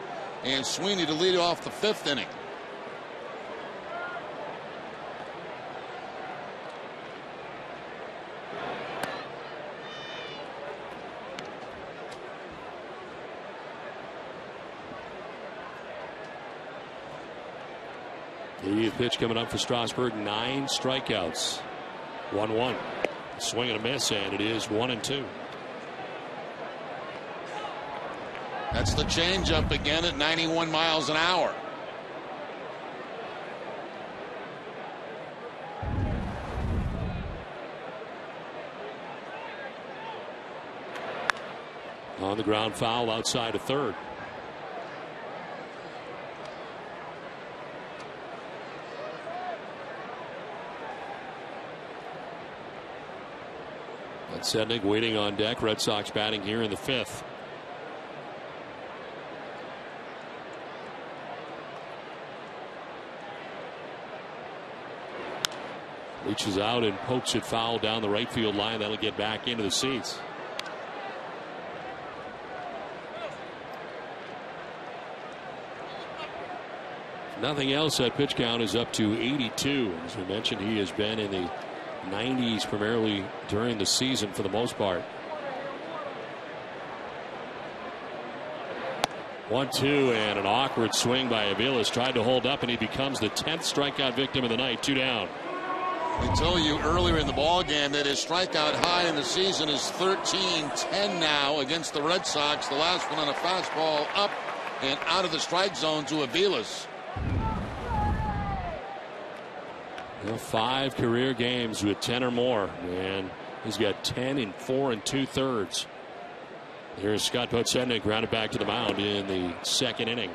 and Sweeney to lead off the 5th inning. The pitch coming up for Strasburg, 9 strikeouts. 1-1. Swing and a miss, and it is 1-2. That's the changeup again at 91 miles an hour. On the ground, foul outside of third. Sednick waiting on deck. Red Sox batting here in the 5th. Reaches out and pokes it foul down the right field line. That'll get back into the seats. Nothing else. That pitch count is up to 82. As we mentioned, he has been in the 90s primarily during the season for the most part. 1-2, and an awkward swing by Aviles. Tried to hold up, and he becomes the 10th strikeout victim of the night. 2 down. We told you earlier in the ballgame that his strikeout high in the season is 13-10 now against the Red Sox. The last one on a fastball up and out of the strike zone to Aviles. 5 career games with 10 or more, and he's got 10 in 4 2/3. Here's Scott Podsednik grounded back to the mound in the 2nd inning.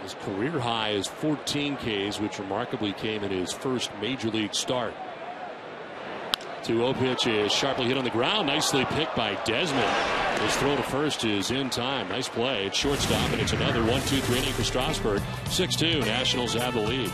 His career high is 14 Ks, which remarkably came in his first major league start. 2-0 pitch is sharply hit on the ground. Nicely picked by Desmond. His throw to first is in time. Nice play. It's shortstop, and it's another 1-2-3 inning for Strasburg. 6-2. Nationals have the lead.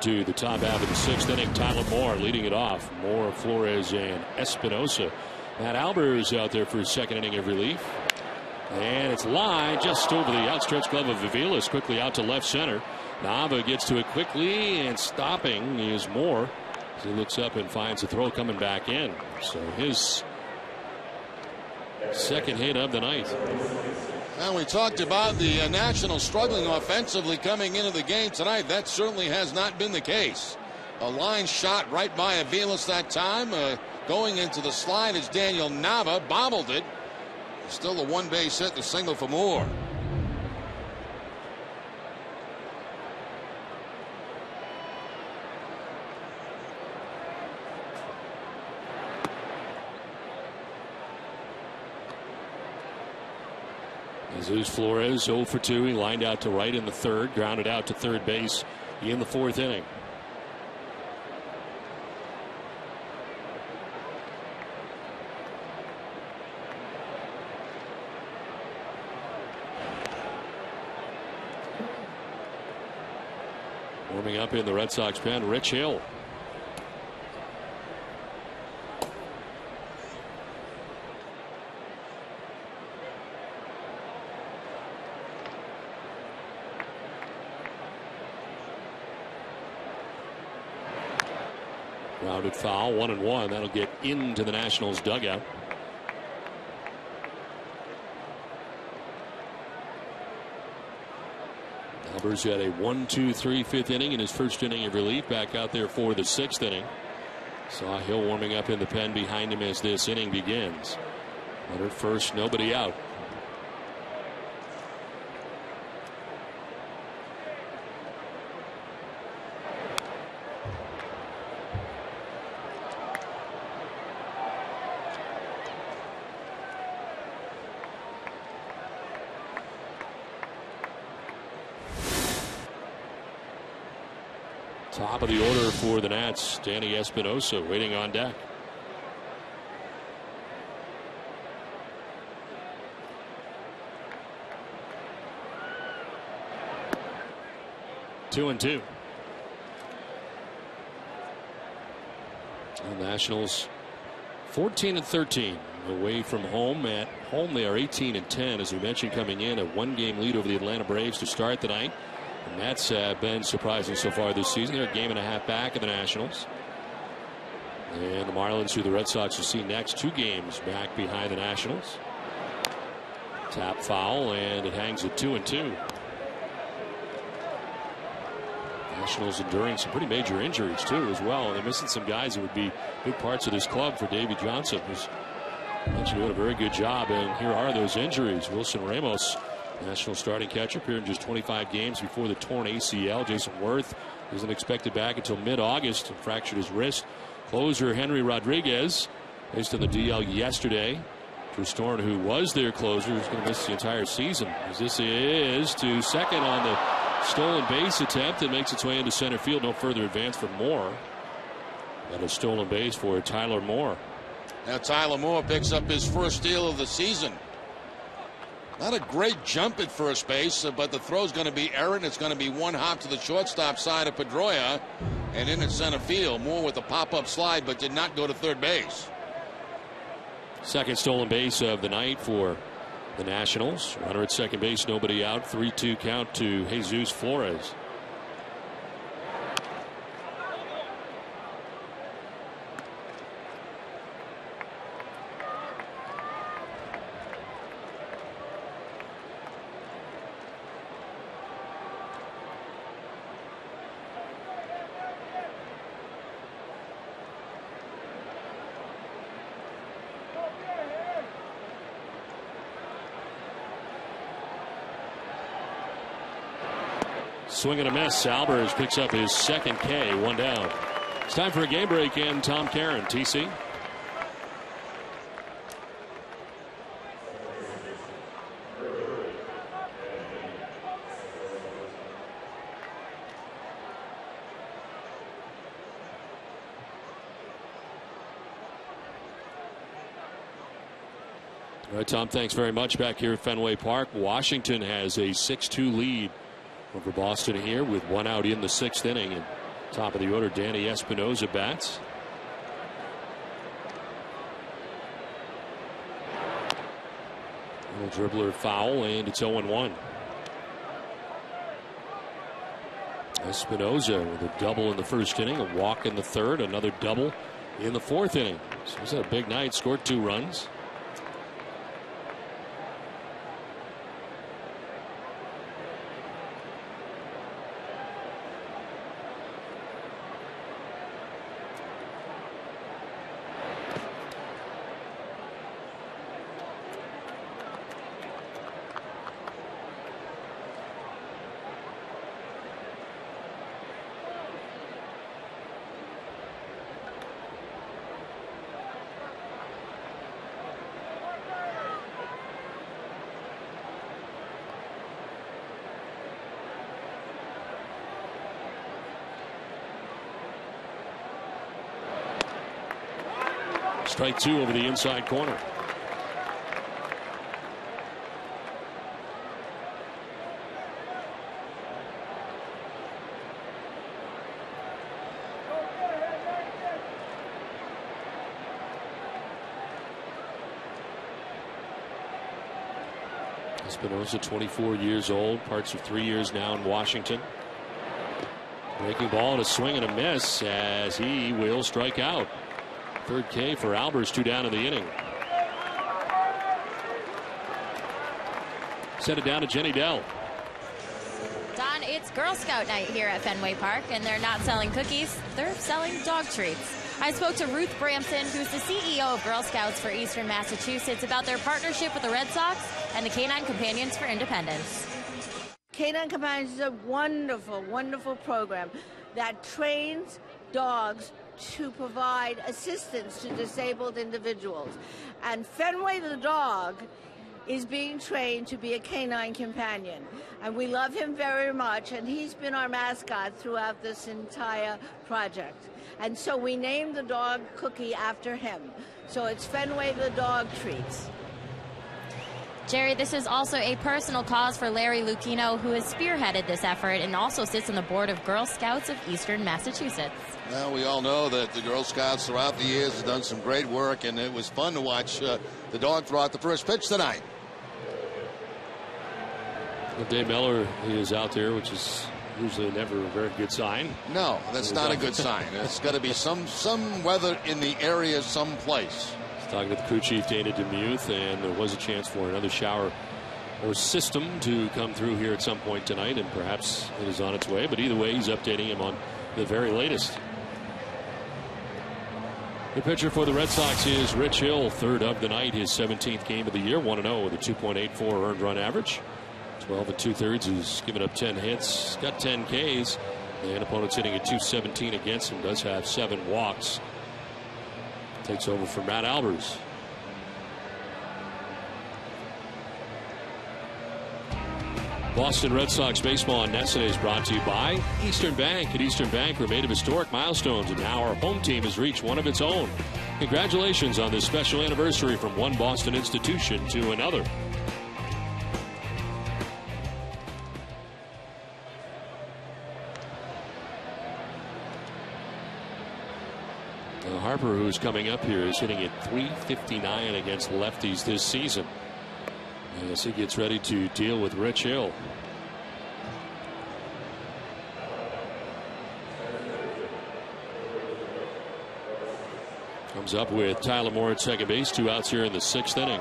to the top half of the 6th inning. Tyler Moore leading it off. Moore, Flores, and Espinosa. Matt Albers out there for his 2nd inning of relief. And it's lined just over the outstretched glove of Aviles, quickly out to left center. Nava gets to it quickly, and stopping is Moore. He looks up and finds a throw coming back in. So his 2nd hit of the night. And we talked about the Nationals struggling offensively coming into the game tonight. That certainly has not been the case. A line shot right by Aviles that time. Going into the slide is Daniel Nava. Bobbled it. Still a 1-base hit, the single for Moore. Jesus Flores 0 for 2. He lined out to right in the 3rd, grounded out to 3rd base in the 4th inning. Warming up in the Red Sox pen, Rich Hill. Grounded foul, 1-1. That'll get into the Nationals dugout. Albers had a 1-2-3 5th inning in his 1st inning of relief. Back out there for the 6th inning. Saw Hill warming up in the pen behind him as this inning begins. Runner first, nobody out. Top of the order for the Nats, Danny Espinosa waiting on deck. Two and two. The Nationals 14-13 away from home. At home they are 18-10, as we mentioned, coming in a 1-game lead over the Atlanta Braves to start the night. The Nats have been surprising so far this season. They're a game and a half back of the Nationals. And the Marlins, who the Red Sox will see next, 2 games back behind the Nationals. Tap foul, and it hangs at 2-2. Nationals enduring some pretty major injuries too as well. They're missing some guys that would be big parts of this club for Davey Johnson, who's mentioned doing a very good job. And here are those injuries. Wilson Ramos, National starting catcher, appeared in just 25 games before the torn ACL. Jason Worth isn't expected back until mid-August and fractured his wrist. Closer Henry Rodriguez placed on the DL yesterday. Drew Storn, who was their closer, is going to miss the entire season, as this is to second on the stolen base attempt and makes its way into center field. No further advance for Moore. And a stolen base for Tyler Moore. Now Tyler Moore picks up his first steal of the season. Not a great jump at first base, but the throw's going to be errant. It's going to be one hop to the shortstop side of Pedroia and in at center field. Moore with a pop-up slide, but did not go to third base. Second stolen base of the night for the Nationals. Runner at second base, nobody out. 3-2 count to Jesus Flores. Swing and a miss. Albers picks up his second K. One down. It's time for a game break, and Tom Caron, TC. All right, Tom, thanks very much. Back here at Fenway Park, Washington has a 6-2 lead over Boston here with one out in the 6th inning. And Top of the order, Danny Espinoza bats. Little dribbler foul, and it's 0-1. Espinoza with a double in the first inning, a walk in the third, another double in the fourth inning. So he's had a big night, scored 2 runs. Strike 2 over the inside corner. Espinoza, 24 years old, parts of 3 years now in Washington. Breaking ball and a swing and a miss as he will strike out. Third K for Albers, 2 down in the inning. Set it down to Jenny Dell. Don, it's Girl Scout night here at Fenway Park, and they're not selling cookies, they're selling dog treats. I spoke to Ruth Bramson, who's the CEO of Girl Scouts for Eastern Massachusetts, about their partnership with the Red Sox and the Canine Companions for Independence. Canine Companions is a wonderful, wonderful program that trains dogs to provide assistance to disabled individuals. And Fenway the dog is being trained to be a canine companion. And we love him very much, and he's been our mascot throughout this entire project. And so we named the dog Cookie after him. So it's Fenway the Dog Treats. Jerry, this is also a personal cause for Larry Lucchino, who has spearheaded this effort and also sits on the board of Girl Scouts of Eastern Massachusetts. Well, we all know that the Girl Scouts throughout the years have done some great work, and it was fun to watch the dog throw out the first pitch tonight. Well, Dave Miller is out there, which is usually never a very good sign. No, that's not a good sign. It's got to be some weather in the area someplace. Talking to the crew chief, Dana DeMuth, and there was a chance for another shower or system to come through here at some point tonight, and perhaps it is on its way. But either way, he's updating him on the very latest. The pitcher for the Red Sox is Rich Hill, third of the night, his 17th game of the year, 1-0 with a 2.84 earned run average. 12 2/3, he's given up 10 hits, got 10 Ks, and opponent's hitting at 217 against him, does have 7 walks. Takes over from Matt Albers. Boston Red Sox baseball on Nestle is brought to you by Eastern Bank. At Eastern Bank, we're made of historic milestones, and now our home team has reached one of its own. Congratulations on this special anniversary from one Boston institution to another. Harper, who's coming up here, is hitting at .359 against lefties this season as he gets ready to deal with Rich Hill. Comes up with Tyler Moore at second base, 2 outs here in the 6th inning.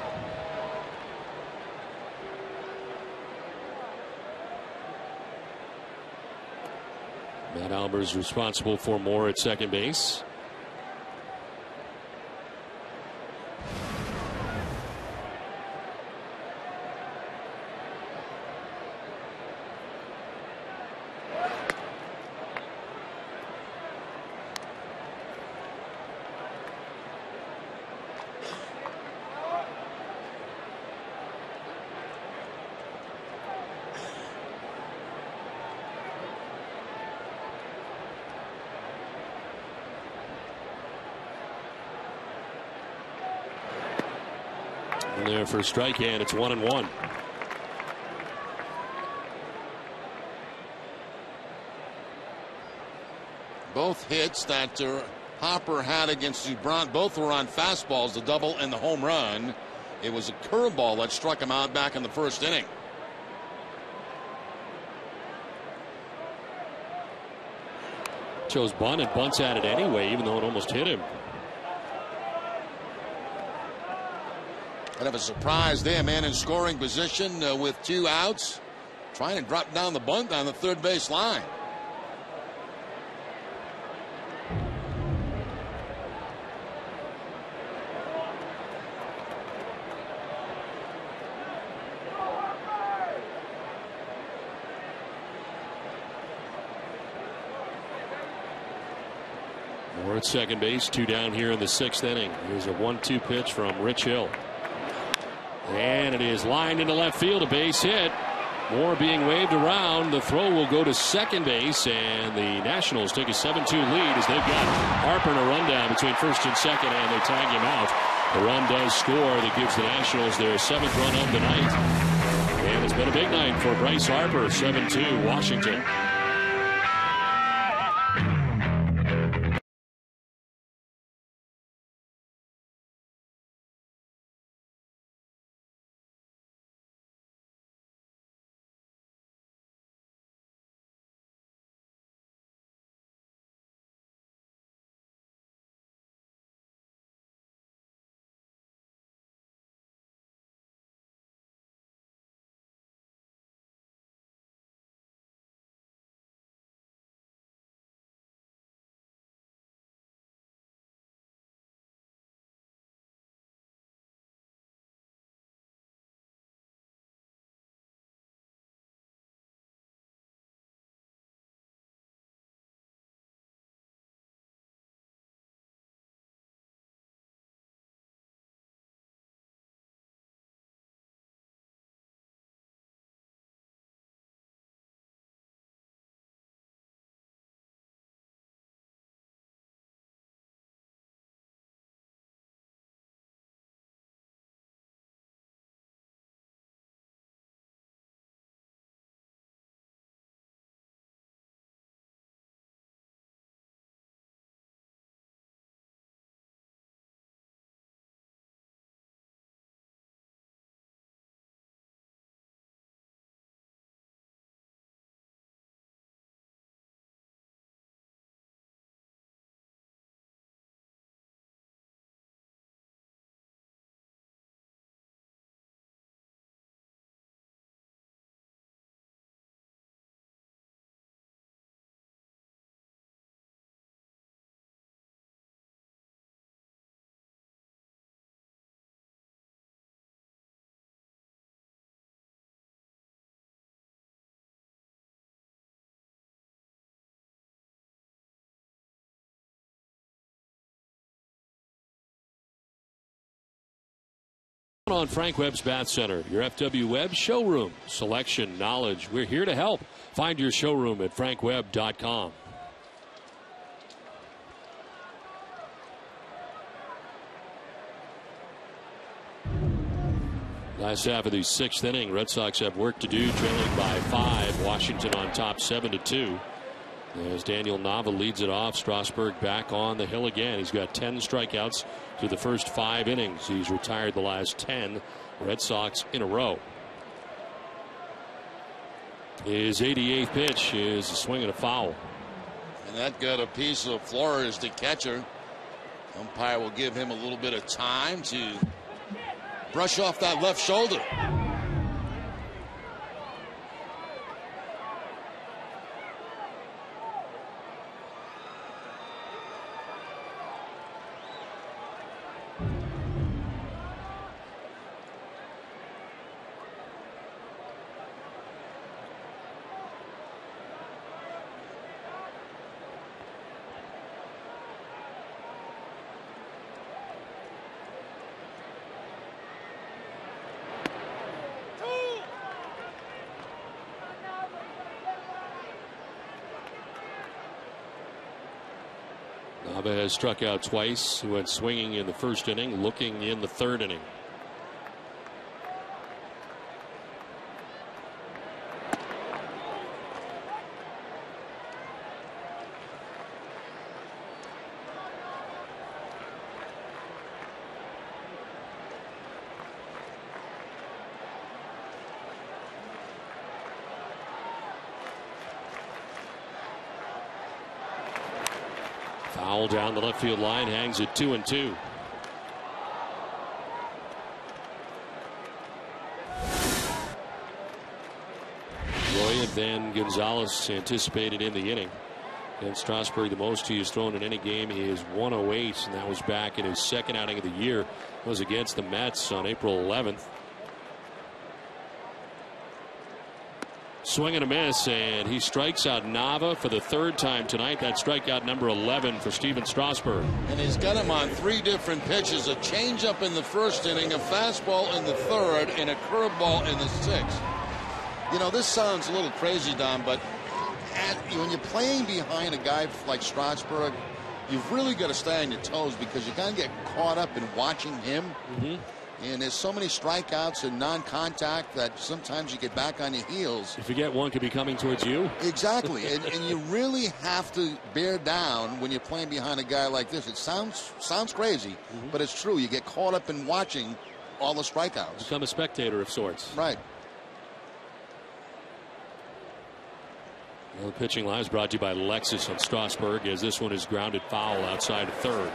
Matt Albers responsible for Moore at second base. And there for a strike, and it's 1-1. both hits that Hopper had against Dubron, both were on fastballs, the double and the home run. It was a curveball that struck him out back in the first inning. Chose bunt and bunts at it anyway, even though it almost hit him. Kind of a surprise there, man in scoring position with 2 outs, trying to drop down the bunt on the third base line. We're at second base, 2 down here in the 6th inning. Here's a 1-2 pitch from Rich Hill. And it is lined into left field, a base hit. More being waved around. The throw will go to second base, and the Nationals take a 7-2 lead as they've got Harper in a rundown between first and second, and they tag him out. The run does score that gives the Nationals their 7th run of the night. And it's been a big night for Bryce Harper, 7-2 Washington. On Frank Webb's Bath Center, your FW Webb showroom. Selection, knowledge. We're here to help. Find your showroom at frankwebb.com. Last half of the 6th inning, Red Sox have work to do, trailing by 5. Washington on top 7-2. As Daniel Nava leads it off, Strasburg back on the hill again. He's got 10 strikeouts through the first 5 innings. He's retired the last 10 Red Sox in a row. His 88th pitch is a swing and a foul. And that got a piece of Flores, the catcher. Umpire will give him a little bit of time to brush off that left shoulder. Nava has struck out twice. He went swinging in the first inning, looking in the 3rd inning. Foul down the left field line, hangs at 2-2. Roy, then Gonzalez anticipated in the inning. And Strasburg, the most he has thrown in any game is 108, and that was back in his second outing of the year. It was against the Mets on April 11th. Swing and a miss, and he strikes out Nava for the third time tonight. That's strikeout number 11 for Steven Strasburg. And he's got him on 3 different pitches: a changeup in the first inning, a fastball in the third, and a curveball in the sixth. You know, this sounds a little crazy, Don, but when you're playing behind a guy like Strasburg, you've really got to stay on your toes, because you kind of get caught up in watching him. And there's so many strikeouts and non-contact that sometimes you get back on your heels. You forget one could be coming towards you. Exactly. and you really have to bear down when you're playing behind a guy like this. It sounds crazy, but it's true. You get caught up in watching all the strikeouts. Become a spectator of sorts. Right. Well, the pitching line is brought to you by Lexus on Strasburg, as this one is grounded foul outside of third.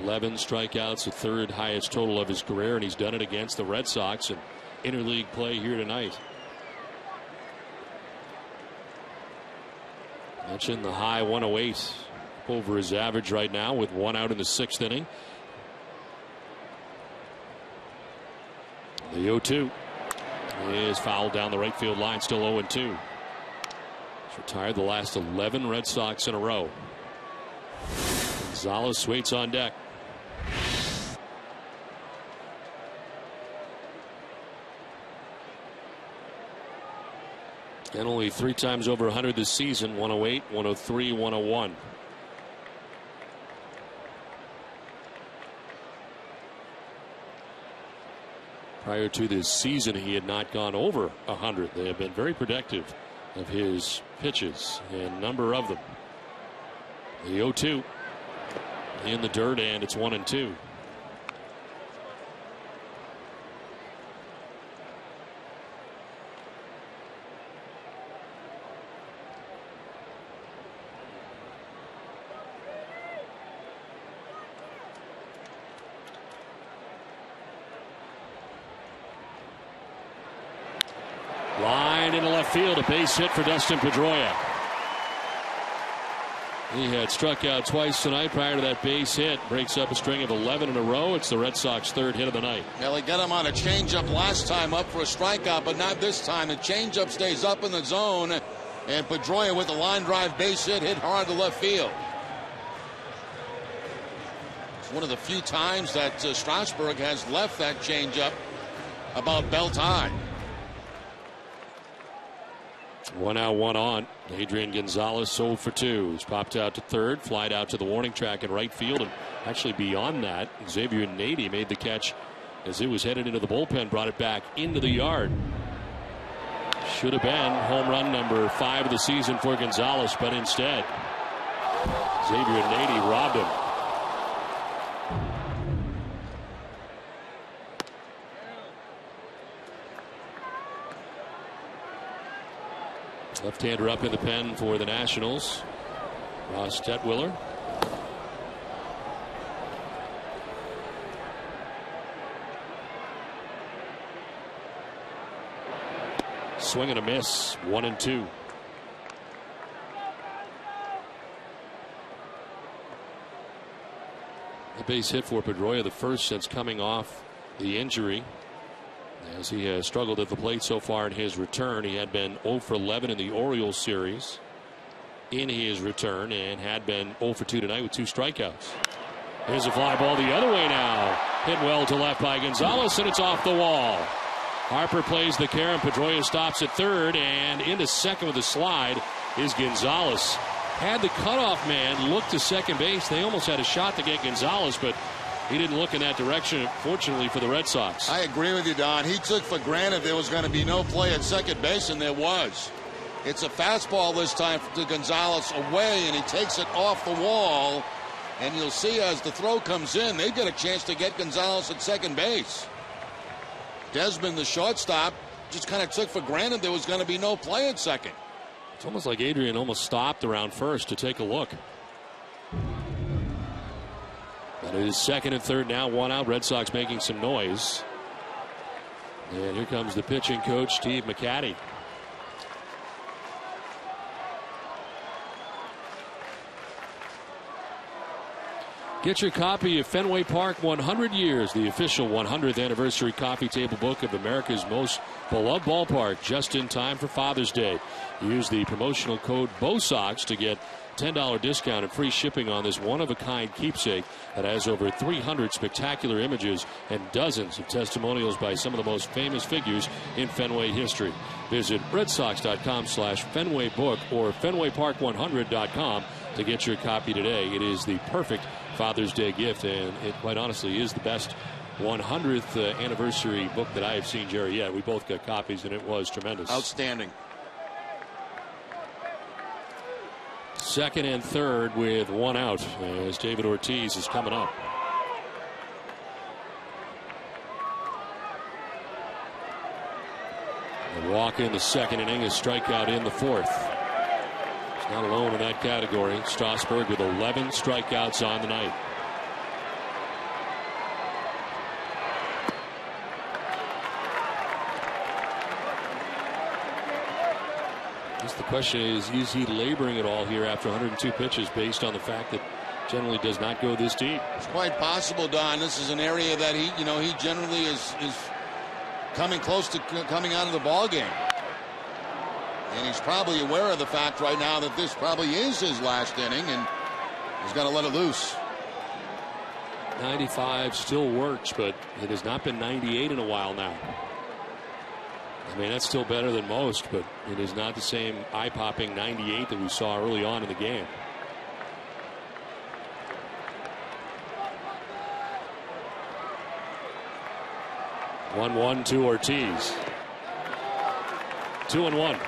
11 strikeouts, the third highest total of his career, and he's done it against the Red Sox in interleague play here tonight. Mentioned the high 108 over his average right now, with 1 out in the 6th inning. The 0-2 is fouled down the right field line, still 0-2. He's retired the last 11 Red Sox in a row. Gonzalez waits on deck. And only 3 times over 100 this season: 108, 103, 101. Prior to this season, he had not gone over 100. They have been very protective of his pitches, and a number of them. The 0-2 in the dirt, and it's 1-2. Line into left field, a base hit for Dustin Pedroia. He had struck out twice tonight prior to that base hit. Breaks up a string of 11 in a row. It's the Red Sox 3rd hit of the night. Well, he got him on a changeup last time, up for a strikeout, but not this time. The changeup stays up in the zone, and Pedroia with a line drive base hit hard to left field. It's one of the few times that Strasburg has left that changeup about belt high. 1 out, 1 on. Adrian Gonzalez sold for 2. He's popped out to third, flied out to the warning track in right field, and actually beyond that, Xavier Nady made the catch as it was headed into the bullpen, brought it back into the yard. Should have been home run number 5 of the season for Gonzalez, but instead, Xavier Nady robbed him. Left-hander up in the pen for the Nationals, Ross Tetwiller. Swing and a miss, 1-2. A base hit for Pedroia, the first since coming off the injury, as he has struggled at the plate so far in his return. He had been 0 for 11 in the Orioles series in his return, and had been 0 for 2 tonight with 2 strikeouts. Here's a fly ball the other way now. Hit well to left by Gonzalez, and it's off the wall. Harper plays the care, and Pedroia stops at third, and into second with a slide is Gonzalez. Had the cutoff man look to second base, they almost had a shot to get Gonzalez, but he didn't look in that direction, fortunately for the Red Sox. I agree with you, Don. He took for granted there was going to be no play at second base, and there was. It's a fastball this time to Gonzalez away, and he takes it off the wall. And you'll see as the throw comes in, they've got a chance to get Gonzalez at second base. Desmond, the shortstop, just kind of took for granted there was going to be no play at second. It's almost like Adrian almost stopped around first to take a look. And it is second and third now, one out. Red Sox making some noise. And here comes the pitching coach, Steve McCatty. Get your copy of Fenway Park 100 Years, the official 100th anniversary coffee table book of America's most beloved ballpark, just in time for Father's Day. Use the promotional code BOSOX to get $10 discount and free shipping on this one-of-a-kind keepsake that has over 300 spectacular images and dozens of testimonials by some of the most famous figures in Fenway history. Visit redsox.com/Fenway book or FenwayPark100.com to get your copy today. It is the perfect Father's Day gift, and it quite honestly is the best 100th anniversary book that I have seen, Jerry. Yeah, we both got copies, and it was tremendous. Outstanding. Second and third with one out as David Ortiz is coming up. A walk in the second inning, a strikeout in the fourth. He's not alone in that category. Strasburg with 11 strikeouts on the night. The question is he laboring at all here after 102 pitches based on the fact that generally does not go this deep? It's quite possible, Don. This is an area that he generally is coming close to coming out of the ball game. And he's probably aware of the fact right now that this probably is his last inning, and he's got to let it loose. 95 still works, but it has not been 98 in a while now. I mean, that's still better than most, but it is not the same eye-popping 98 that we saw early on in the game. One to Ortiz. 2-1.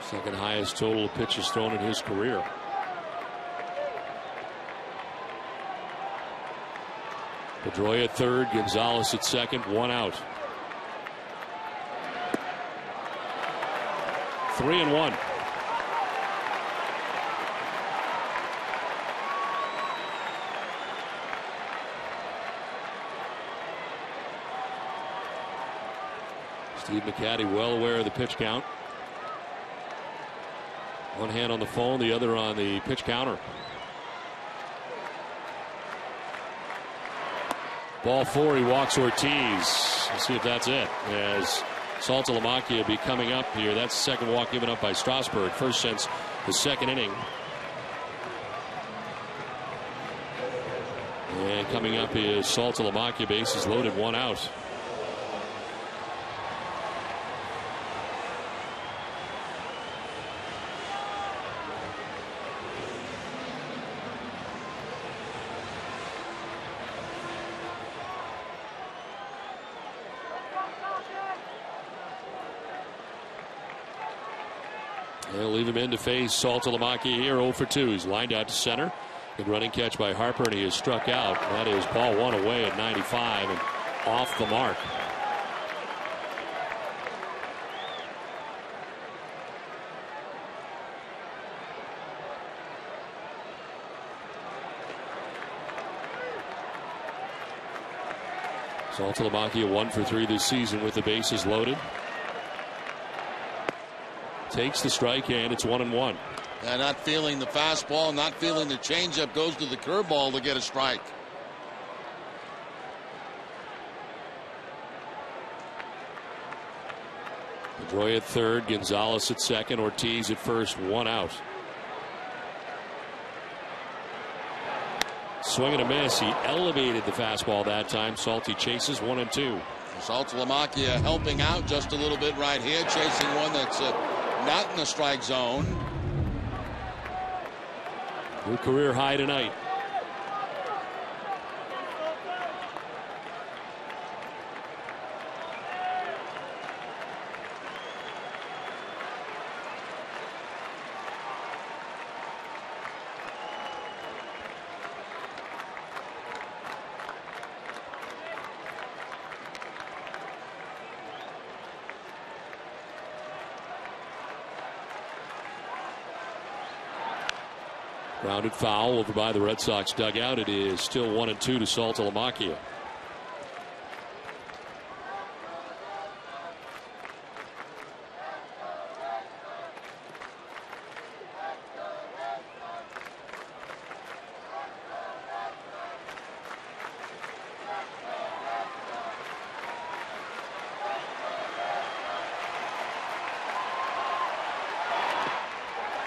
Second highest total of pitches thrown in his career. Pedroia at third, Gonzalez at second, one out. 3-1. Steve McCatty well aware of the pitch count. One hand on the phone, the other on the pitch counter. Ball four, he walks Ortiz. Let's see if that's it. As Saltalamacchia will be coming up here. That's the second walk given up by Strasburg. First since the second inning. And coming up is Saltalamacchia. Bases loaded, one out. They'll leave him in to face Saltalamacchia here. 0 for 2. He's lined out to center. Good running catch by Harper, and he is struck out. That is ball one away at 95 and off the mark. Saltalamacchia 1 for 3 this season with the bases loaded. Takes the strike, and it's 1-1. Not feeling the fastball, not feeling the changeup, goes to the curveball to get a strike. Pedroia at third, Gonzalez at second, Ortiz at first, one out. Swing and a miss. He elevated the fastball that time. Salty chases 1-2. Saltalamacchia helping out just a little bit right here, chasing one that's not in the strike zone. New career high tonight. Grounded foul over by the Red Sox dugout. It is still 1-2 to Saltalamacchia.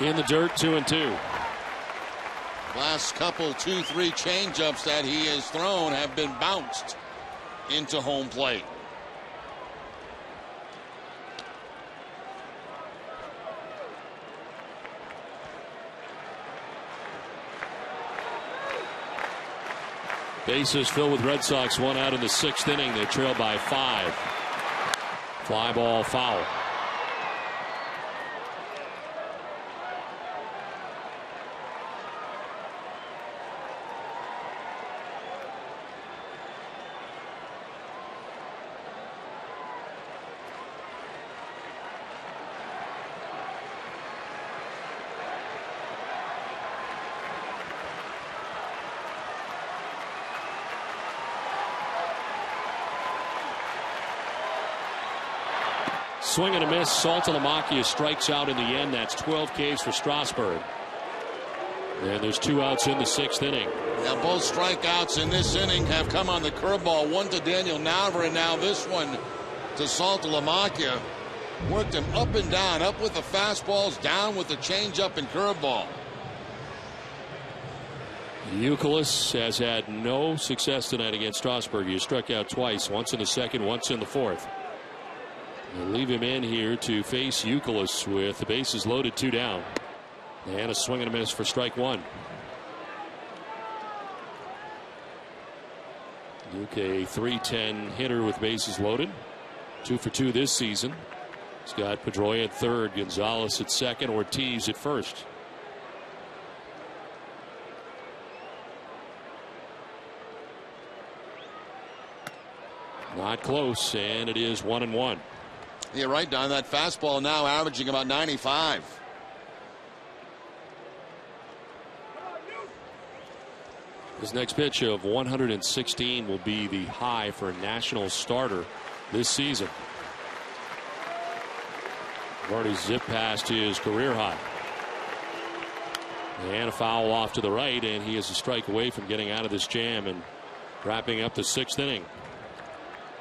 In the dirt, 2-2. Last couple 2-3 changeups that he has thrown have been bounced into home plate. Bases filled with Red Sox, 1 out in the 6th inning. They trail by 5. Fly ball foul. Swing and a miss. Saltalamacchia strikes out in the end. That's 12 Ks for Strasburg. And there's 2 outs in the 6th inning. Now both strikeouts in this inning have come on the curveball. One to Daniel Navra, and now this one to Saltalamacchia. Worked him up and down, up with the fastballs, down with the changeup and curveball. Youkilis has had no success tonight against Strasburg. He struck out twice, once in the 2nd, once in the 4th. They'll leave him in here to face Youkilis with the bases loaded, 2 down. And a swing and a miss for strike 1. Duke, a .310 hitter with bases loaded. 2 for 2 this season. He's got Pedroia at 3rd, Gonzalez at 2nd, Ortiz at 1st. Not close, and it is 1-1. You're right, Don. That fastball now averaging about 95. His next pitch of 116 will be the high for a national starter this season. Already zipped past his career high. And a foul off to the right, and he is a strike away from getting out of this jam and wrapping up the 6th inning.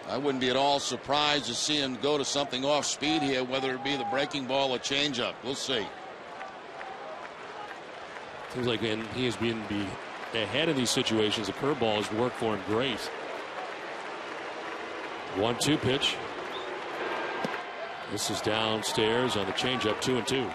I wouldn't be at all surprised to see him go to something off speed here, whether it be the breaking ball or changeup. We'll see. Seems like when he has been ahead in these situations, the curveball has worked for him great. 1-2 pitch. This is downstairs on the changeup, 2-2.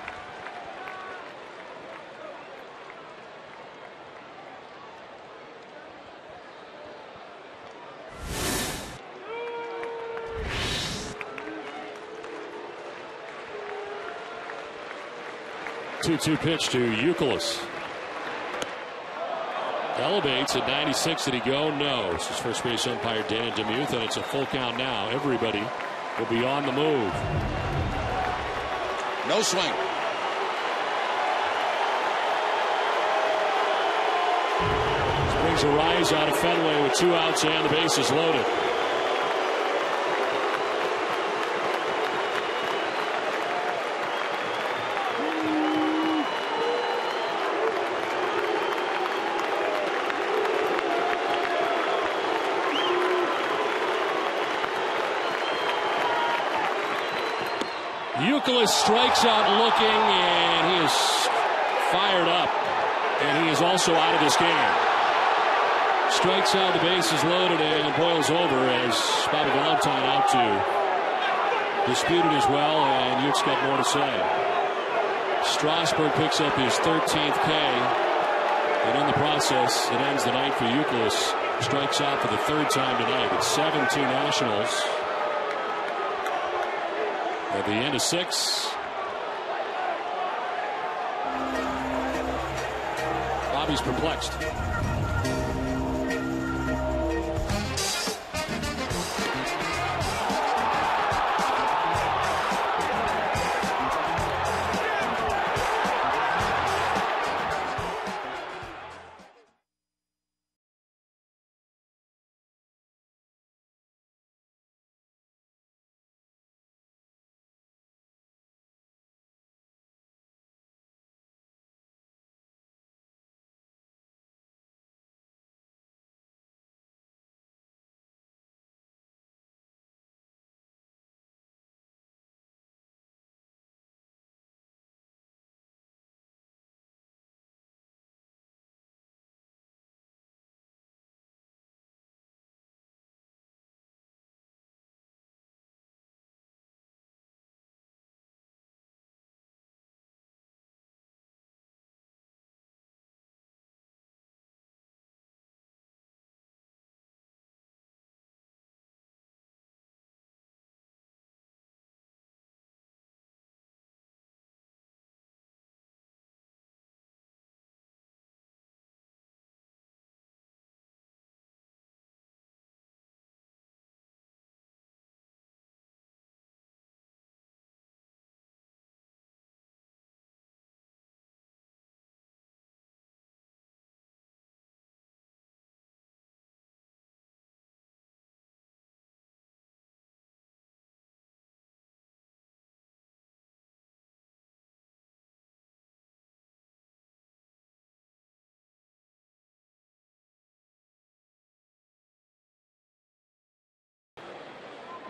Two pitch to Youkilis. Elevates at 96. Did he go? No. It's his first base umpire, Dana DeMuth, and it's a full count now. Everybody will be on the move. No swing. This brings a rise out of Fenway with 2 outs and the bases loaded. Youkilis strikes out looking, and he is fired up, and he is also out of this game. Strikes out, the bases loaded, and boils over as Bobby Valentine out to dispute it as well, and Utes got more to say. Strasburg picks up his 13th K, and in the process, it ends the night for Youkilis. Strikes out for the 3rd time tonight. It's 7-2 Nationals. At the end of 6. Bobby's perplexed.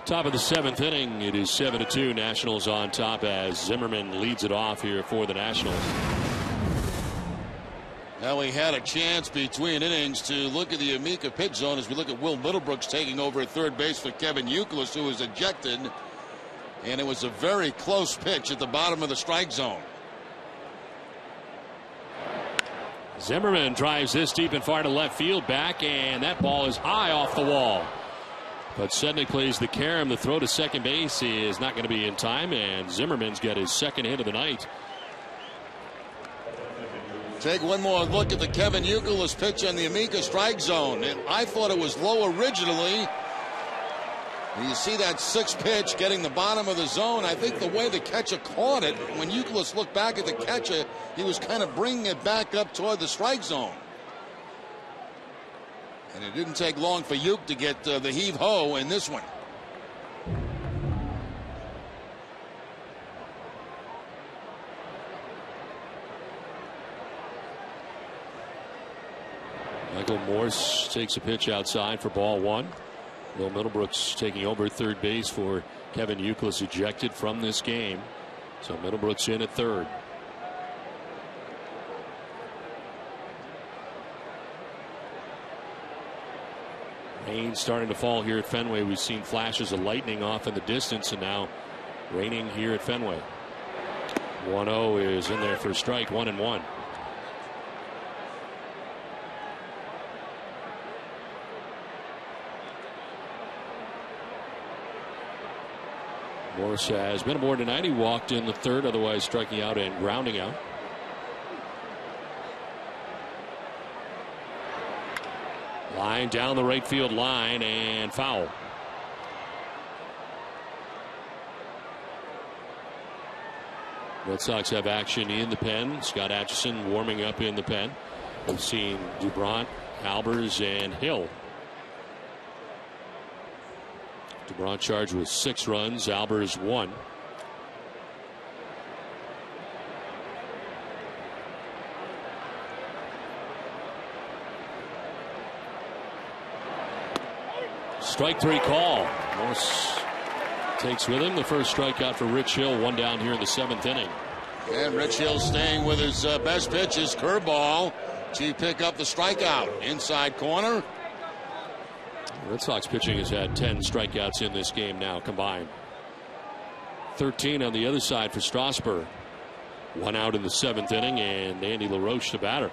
Top of the 7th inning. It is 7-2. Nationals on top as Zimmerman leads it off here for the Nationals. Now we had a chance between innings to look at the Amica pitch zone as we look at Will Middlebrooks taking over at third base for Kevin Youkilis, who was ejected. And it was a very close pitch at the bottom of the strike zone. Zimmerman drives this deep and far to left field back, and that ball is high off the wall. But Sednick plays the carom. The throw to second base is not going to be in time, and Zimmerman's got his second hit of the night. Take one more look at the Kevin Youkilis pitch on the Amica strike zone. And I thought it was low originally. And you see that 6th pitch getting the bottom of the zone. I think the way the catcher caught it, when Youkilis looked back at the catcher, he was kind of bringing it back up toward the strike zone. And it didn't take long for Uke to get the heave-ho in this one. Michael Morse takes a pitch outside for ball 1. Will Middlebrooks taking over third base for Kevin Youkilis, ejected from this game. So Middlebrooks in at third. Rain starting to fall here at Fenway. We've seen flashes of lightning off in the distance, and now raining here at Fenway. 1-0 is in there for a strike. 1-1. Morse has been aboard tonight. He walked in the third, otherwise striking out and grounding out. Line down the right field line and foul. Red Sox have action in the pen. Scott Atchison warming up in the pen. We've seen DuBrant, Albers, and Hill. DuBrant charged with 6 runs, Albers 1. Strike 3 call. Morse takes with him the first strikeout for Rich Hill. 1 down here in the 7th inning. And Rich Hill staying with his best pitch, his curveball, to pick up the strikeout. Inside corner. Red Sox pitching has had 10 strikeouts in this game now combined. 13 on the other side for Strasburg. 1 out in the 7th inning, and Andy LaRoche the batter.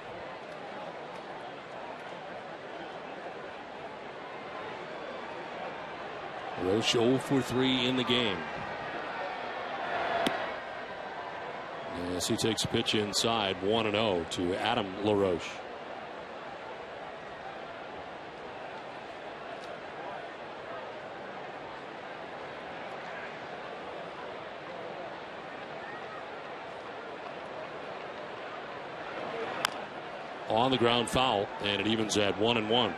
LaRoche 0 for 3 in the game. Yes, he takes a pitch inside. 1-0 to Adam LaRoche. On the ground foul, and it evens at 1-1.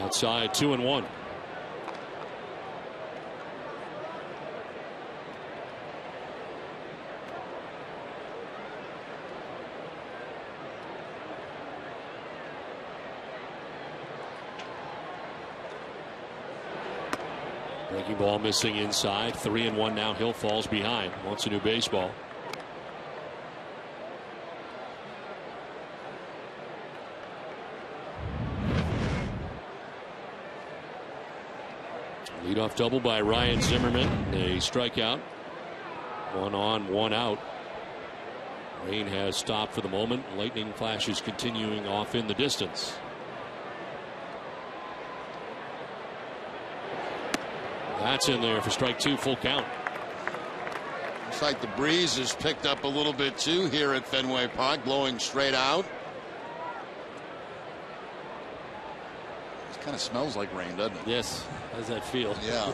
Outside 2-1. Breaking ball missing inside. 3-1 now. Hill falls behind. Wants a new baseball. Leadoff double by Ryan Zimmerman. A strikeout. 1 on, 1 out. Rain has stopped for the moment. Lightning flashes continuing off in the distance. That's in there for strike 2, full count. Looks like the breeze has picked up a little bit too here at Fenway Park, blowing straight out. It kind of smells like rain, doesn't it? Yes. How does that feel? Yeah.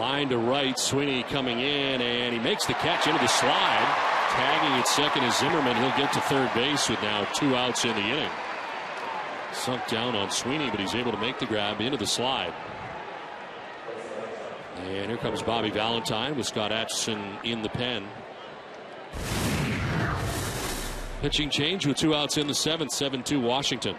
Line to right, Sweeney coming in, and he makes the catch into the slide. Tagging at second is Zimmerman. He'll get to third base with now 2 outs in the inning. Sunk down on Sweeney, but he's able to make the grab into the slide. And here comes Bobby Valentine with Scott Atchison in the pen. Pitching change with 2 outs in the 7th, 7-2 Washington.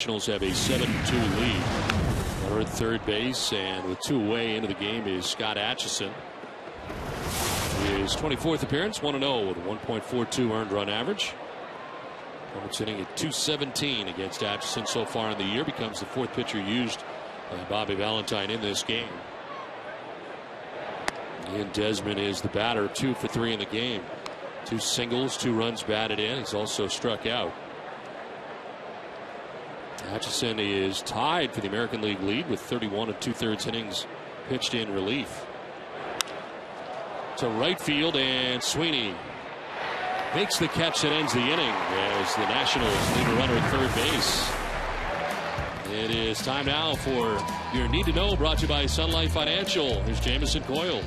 Nationals have a 7-2 lead. Runner at third base, and with 2 away into the game is Scott Atchison. His 24th appearance, 1-0 with a 1.42 earned run average. Opponent sitting at 217 against Atchison so far in the year. Becomes the 4th pitcher used by Bobby Valentine in this game. Ian Desmond is the batter, 2 for 3 in the game. 2 singles, 2 runs batted in. He's also struck out. Atchison is tied for the American League lead with 31 2/3 innings pitched in relief. To right field, and Sweeney makes the catch that ends the inning as the Nationals leave a runner at third base. It is time now for your Need to Know, brought to you by Sun Life Financial. Here's Jamison Coyle.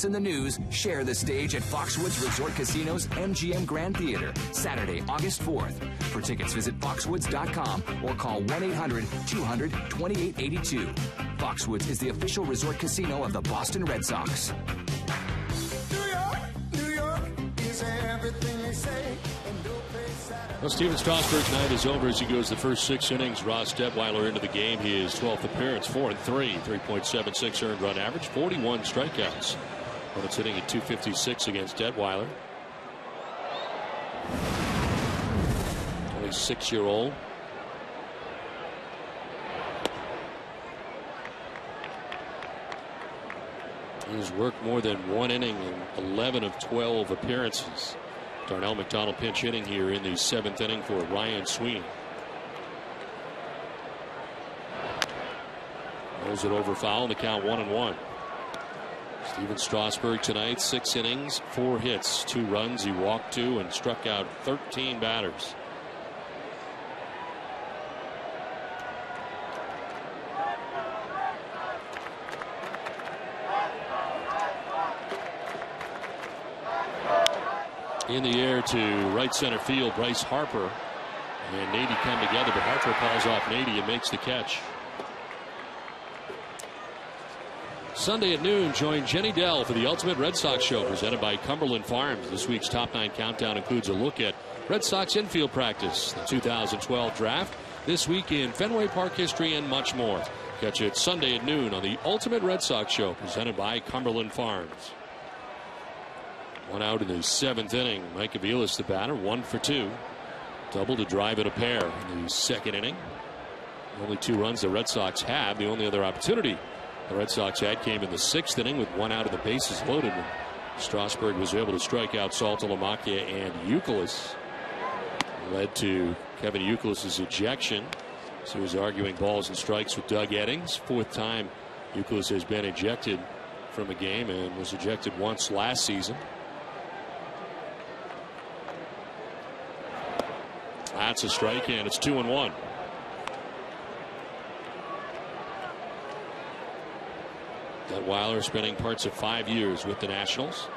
in the news share the stage at Foxwoods Resort Casino's MGM Grand Theater, Saturday, August 4th. For tickets, visit foxwoods.com or call 1-800-200-2882. Foxwoods is the official resort casino of the Boston Red Sox. New York is everything they say. Well, Steven Strasburg's night is over as he goes the first 6 innings. Ross Detweiler into the game. His 12th appearance, 4-3, 3.76 earned run average, 41 strikeouts. Well, it's hitting at .256 against Detweiler. Only 6-year-old. He's worked more than 1 inning in 11 of 12 appearances. Darnell McDonald pinch hitting here in the 7th inning for Ryan Sweeney. Rolls it over foul, and the count 1-1. Steven Strasburg tonight, 6 innings, 4 hits, 2 runs. He walked 2 and struck out 13 batters. In the air to right center field, Bryce Harper and Nady come together, but Harper calls off Nady and makes the catch. Sunday at noon, join Jenny Dell for the Ultimate Red Sox Show presented by Cumberland Farms. This week's Top 9 Countdown includes a look at Red Sox infield practice, the 2012 draft, this week in Fenway Park history, and much more. Catch it Sunday at noon on the Ultimate Red Sox Show presented by Cumberland Farms. 1 out in the 7th inning. Mike Aviles, the batter, 1 for 2. Double to drive it a pair in the 2nd inning. Only 2 runs the Red Sox have. The only other opportunity the Red Sox had came in the 6th inning with 1 out of the bases loaded. Strasburg was able to strike out Saltalamacchia and Youkilis. Led to Kevin Youkilis' ejection. So he was arguing balls and strikes with Doug Eddings. 4th time Youkilis has been ejected from a game and was ejected once last season. That's a strike, and it's 2-1. Detweiler spending parts of 5 years with the Nationals.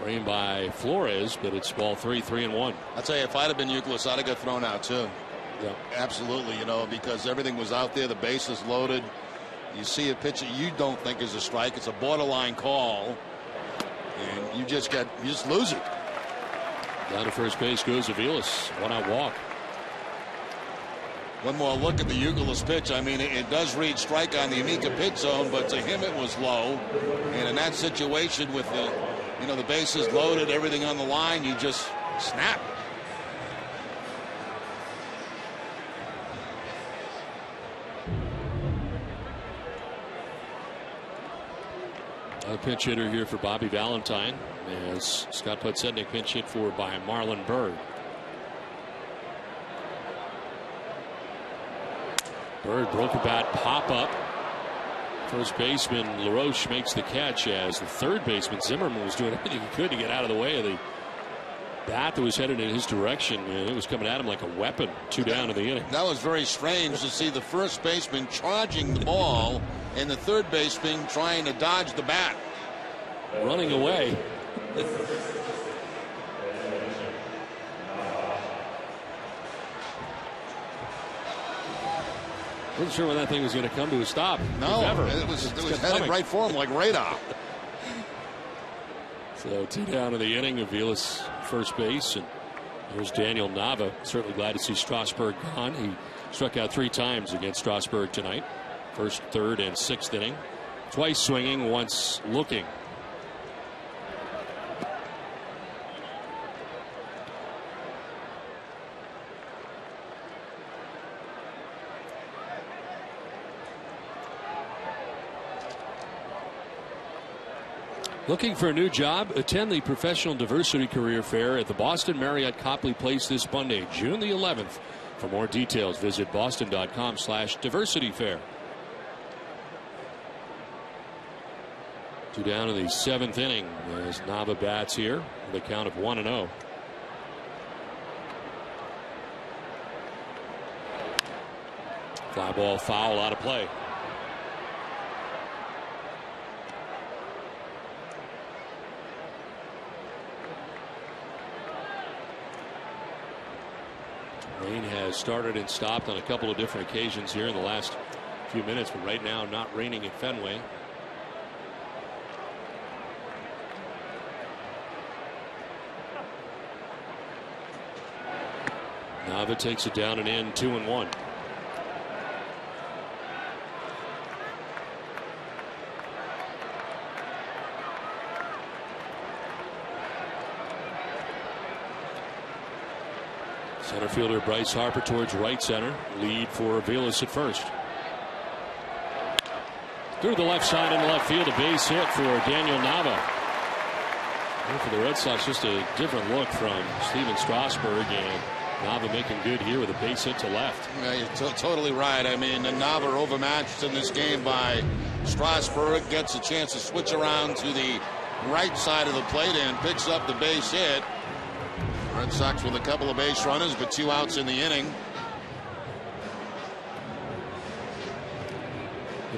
Framed by Flores, but it's ball 3, 3-1. I'll tell you, if I'd have been Youkilis, I'd have got thrown out too. Yeah, absolutely. You know, because everything was out there, the bases loaded. You see a pitch that you don't think is a strike. It's a borderline call, and you just lose it. Down to first base goes Aviles. 1-out walk. One more look at the Youkilis pitch. I mean, it does read strike on the Amica pitch zone, but to him it was low. And in that situation with the, the bases loaded, everything on the line, you just snap. A pinch hitter here for Bobby Valentine as Scott Podsednik pinch hit for by Marlon Byrd. Byrd broke a bat pop up. First baseman LaRoche makes the catch as the third baseman Zimmerman was doing everything he could to get out of the way of the bat that was headed in his direction. It was coming at him like a weapon. 2 down in the inning. That was very strange to see the first baseman charging the ball and the third baseman trying to dodge the bat. Running away. Wasn't sure when that thing was going to come to a stop. No, it was headed right for him like radar. So 2 down in the inning. Aviles first base, and there's Daniel Nava. Certainly glad to see Strasburg gone. He struck out 3 times against Strasburg tonight. First, 3rd, and 6th inning. Twice swinging, once looking. Looking for a new job? Attend the Professional Diversity Career Fair at the Boston Marriott Copley Place this Monday, June the 11th. For more details, visit boston.com/diversityfair. 2 down in the 7th inning as Nava bats here with a count of 1-0. Fly ball foul out of play. Rain has started and stopped on a couple of different occasions here in the last few minutes, but right now not raining at Fenway. Nava takes it down and in, 2-1. Center fielder Bryce Harper towards right center. Lead for Aviles at first. Through the left side into left field, a base hit for Daniel Nava. And for the Red Sox, just a different look from Steven Strasburg, and Nava making good here with a base hit to left. Yeah, you're totally right. I mean, Nava overmatched in this game by Strasburg. Gets a chance to switch around to the right side of the plate and picks up the base hit. Red Sox with a couple of base runners, but 2 outs in the inning.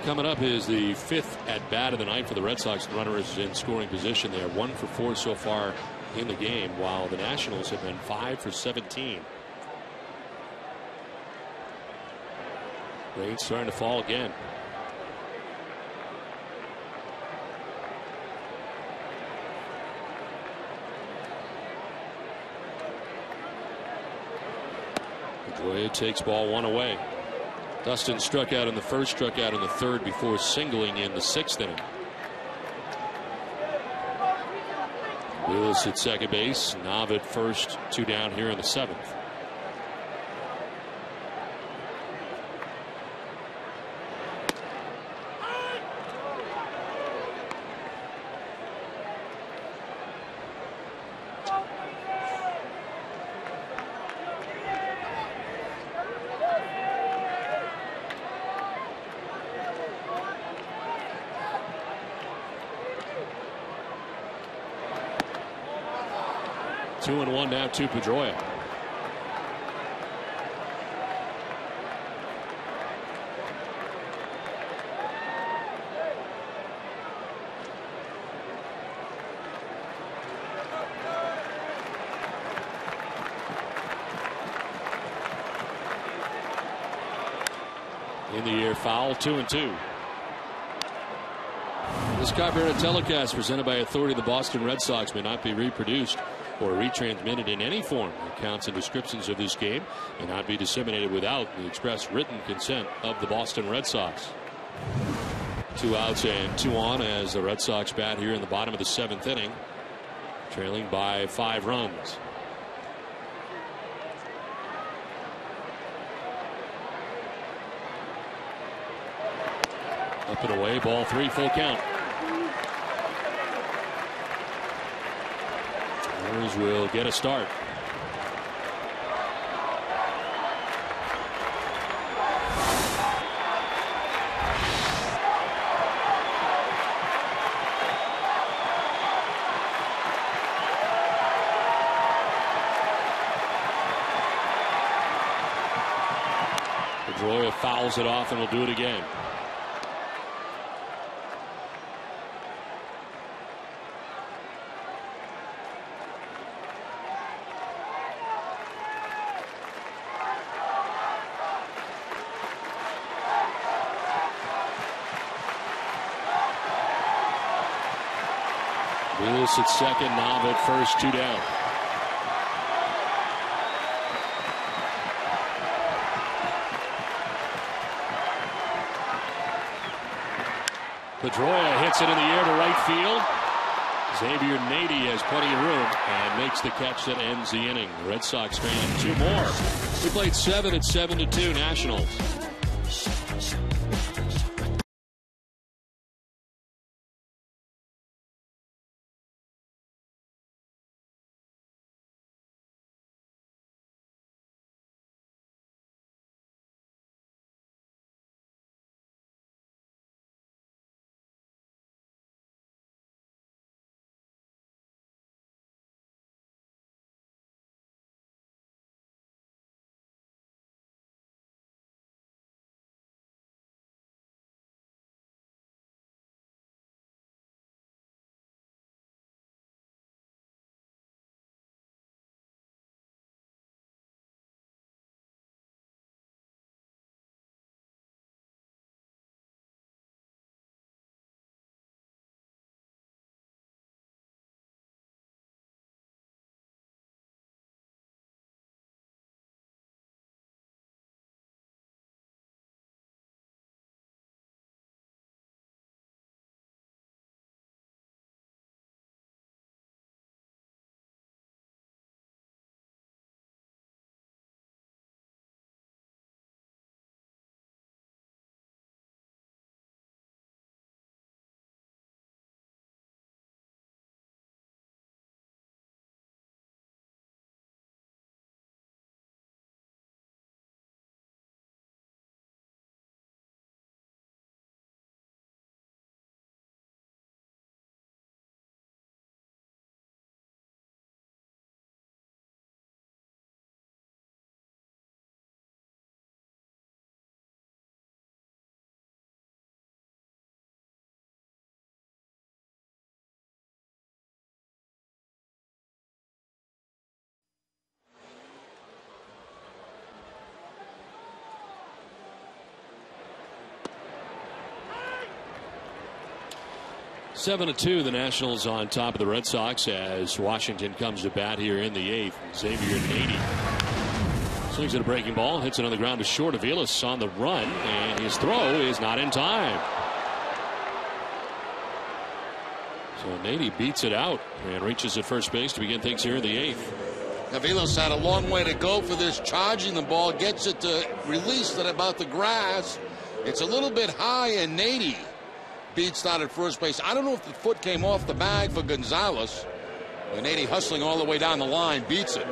Coming up is the 5th at bat of the night for the Red Sox. The runner is in scoring position. They are 1 for 4 so far in the game, while the Nationals have been 5 for 17. Rain starting to fall again. Pedroia takes ball 1 away. Dustin struck out in the first, struck out in the third before singling in the 6th inning. Willis at second base, Nav at first, 2 down here in the 7th. Two and 1 now to Pedroia. In the air, foul, 2-2. This Carberra telecast presented by Authority of the Boston Red Sox may not be reproduced or retransmitted in any form. Accounts and descriptions of this game may not be disseminated without the express written consent of the Boston Red Sox. 2 outs and 2 on as the Red Sox bat here in the bottom of the 7th inning, trailing by 5 runs. Up and away, ball 3, full count. Mariners will get a start. Pedroia fouls it off and will do it again. Willis at second, Nav at first, 2 down. Pedroia hits it in the air to right field. Xavier Nady has plenty of room and makes the catch that ends the inning. The Red Sox fan 2 more. We played 7 at 7-2 Nationals. 7-2, the Nationals on top of the Red Sox as Washington comes to bat here in the 8th. Xavier Nady swings at a breaking ball, hits it on the ground to short. Aviles on the run, and his throw is not in time. So Nady beats it out and reaches at first base to begin things here in the 8th. Aviles had a long way to go for this, charging the ball, gets it to release it about the grass. It's a little bit high, and Nady beats out at first base. I don't know if the foot came off the bag for Gonzalez, but Nady hustling all the way down the line beats it.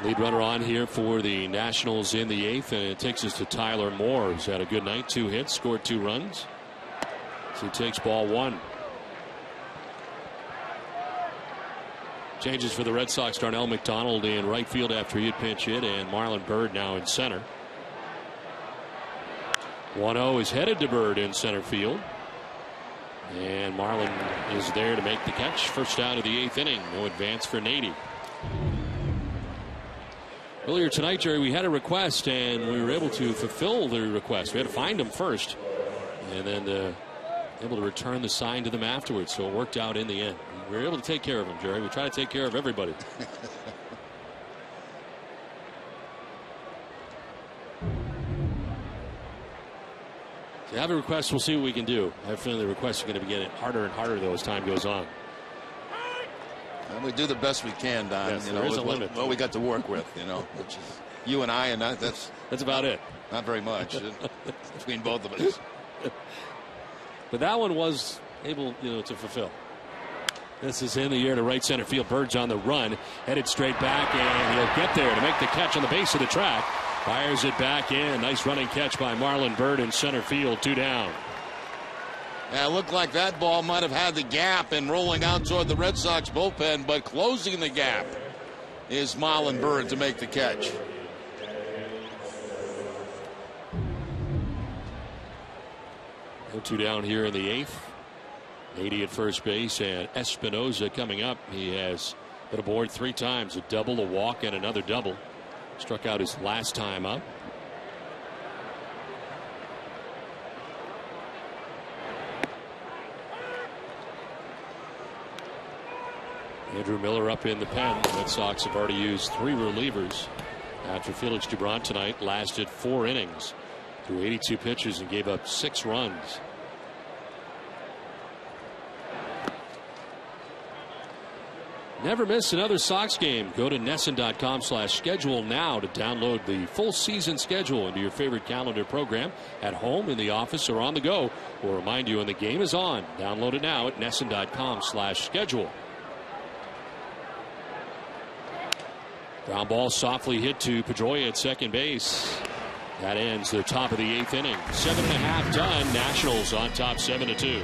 Lead runner on here for the Nationals in the 8th, and it takes us to Tyler Moore, who's had a good night. 2 hits, scored 2 runs. So he takes ball 1. Changes for the Red Sox. Darnell McDonald in right field after he had pinch hit, and Marlon Byrd now in center. 1-0 is headed to Byrd in center field. And Marlon is there to make the catch. First out of the 8th inning. No advance for Nady. Earlier tonight, Jerry, we had a request, and we were able to fulfill the request. We had to find them first, and then able to return the sign to them afterwards. So it worked out in the end. We were able to take care of them, Jerry. We try to take care of everybody. If you have a request, we'll see what we can do. I have a feeling the requests are going to be getting harder and harder, though, as time goes on. And we do the best we can, Don. Yes, there is a limit. What we got to work with, which is you and I, and that's about it. Not very much between both of us. But that one was able, to fulfill. This is in the air to right center field. Bird's on the run, headed straight back, and he'll get there to make the catch on the base of the track. Fires it back in. Nice running catch by Marlon Byrd in center field. 2 down. Yeah, it looked like that ball might have had the gap and rolling out toward the Red Sox bullpen, but closing the gap is Marlon Byrd to make the catch. No 2 down here in the 8th. 80 at first base, and Espinoza coming up. He has hit aboard 3 times, a double, a walk, and another double. Struck out his last time up. Andrew Miller up in the pen. The Red Sox have already used 3 relievers after Felix Dubron tonight lasted 4 innings through 82 pitches and gave up 6 runs. Never miss another Sox game. Go to NESN.com/schedule now to download the full season schedule into your favorite calendar program at home, in the office, or on the go. We'll remind you when the game is on. Download it now at NESN.com/schedule. Ground ball softly hit to Pedroia at second base. That ends the top of the 8th inning. 7.5 done. Nationals on top 7-2.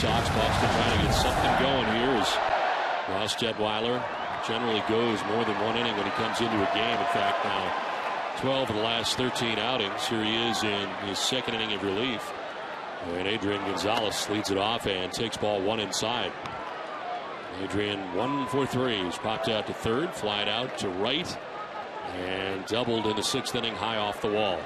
Sox. Boston trying to get something going here as Ross Detweiler generally goes more than one inning when he comes into a game. In fact, now 12 of the last 13 outings. Here he is in his second inning of relief. And Adrian Gonzalez leads it off and takes ball one inside. Adrian 1 for 3. He's popped out to third, flied out to right, and doubled in the sixth inning high off the wall.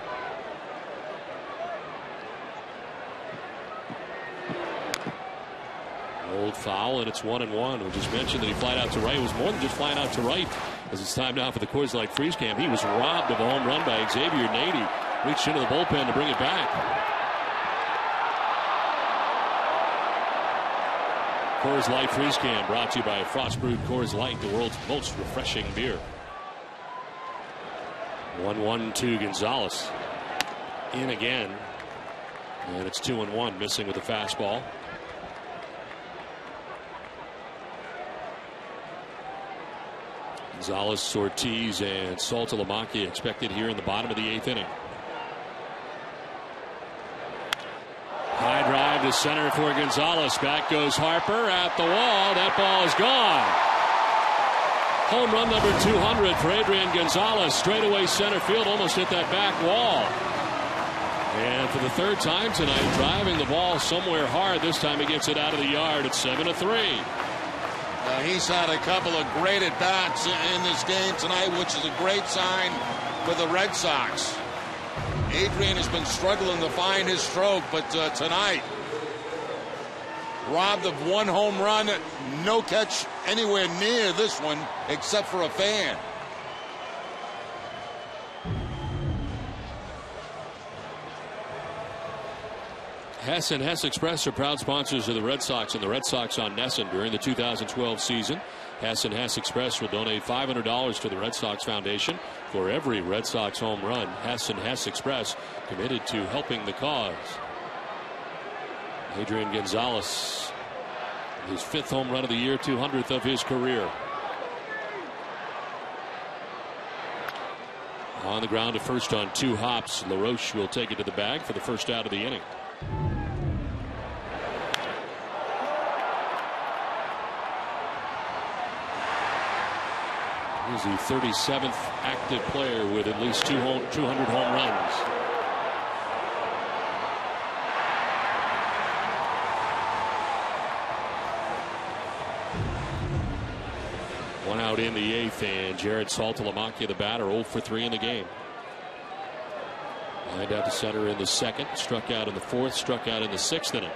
Old foul, and it's 1-1. We just mentioned that he flied out to right. It was more than just flying out to right, as it's time now for the Coors Light Freeze Cam. He was robbed of a home run by Xavier Nady. Reached into the bullpen to bring it back. Coors Light Freeze Cam brought to you by Frost Brewed Coors Light, the world's most refreshing beer. 1-1 to Gonzalez. In again. And it's 2-1, missing with a fastball. Gonzalez, Ortiz, and Saltalamacchia expected here in the bottom of the eighth inning. High drive to center for Gonzalez. Back goes Harper at the wall. That ball is gone. Home run number 200 for Adrian Gonzalez. Straightaway center field, almost hit that back wall. And for the third time tonight, driving the ball somewhere hard. This time he gets it out of the yard. It's 7-3. He's had a couple of great at-bats in this game tonight, which is a great sign for the Red Sox. Adrian has been struggling to find his stroke, but tonight, robbed of one home run, no catch anywhere near this one, except for a fan. Hess and Hess Express are proud sponsors of the Red Sox and the Red Sox on Nesson during the 2012 season. Hess and Hess Express will donate $500 to the Red Sox Foundation for every Red Sox home run. Hess and Hess Express committed to helping the cause. Adrian Gonzalez, his 5th home run of the year, 200th of his career. On the ground to first on 2 hops. LaRoche will take it to the bag for the first out of the inning. He's the 37th active player with at least 200 home runs. One out in the 8th, and Jared Saltalamacchia, the batter, 0 for 3 in the game. Lined out to center in the 2nd, struck out in the 4th, struck out in the 6th inning.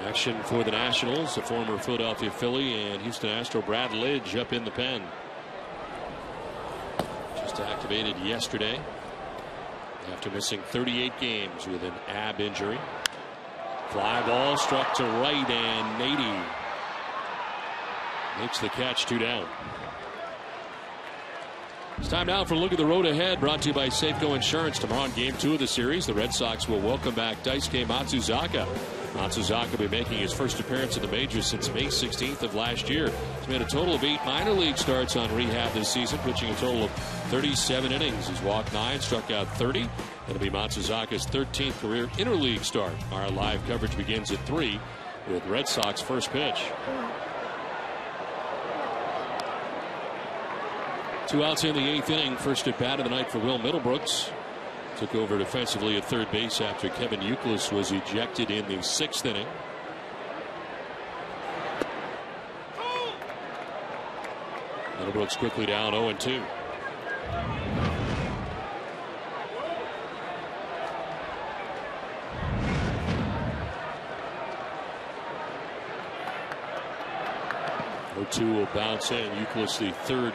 Action for the Nationals, the former Philadelphia Philly and Houston Astro Brad Lidge up in the pen. Just activated yesterday after missing 38 games with an ab injury. Fly ball struck to right, and Nady makes the catch. 2 down. It's time now for a look at the road ahead, brought to you by Safeco Insurance. Tomorrow in Game 2 of the series, the Red Sox will welcome back Daisuke Matsuzaka. Matsuzaka will be making his first appearance in the majors since May 16th of last year. He's made a total of 8 minor league starts on rehab this season, pitching a total of 37 innings. He's walked 9, struck out 30. It'll be Matsuzaka's 13th career interleague start. Our live coverage begins at 3 with Red Sox first pitch. 2 outs in the 8th inning. First at bat of the night for Will Middlebrooks. Took over defensively at third base after Kevin Youkilis was ejected in the 6th inning. Middlebrooks quickly down 0-2. Will bounce in. Youkilis, the 3rd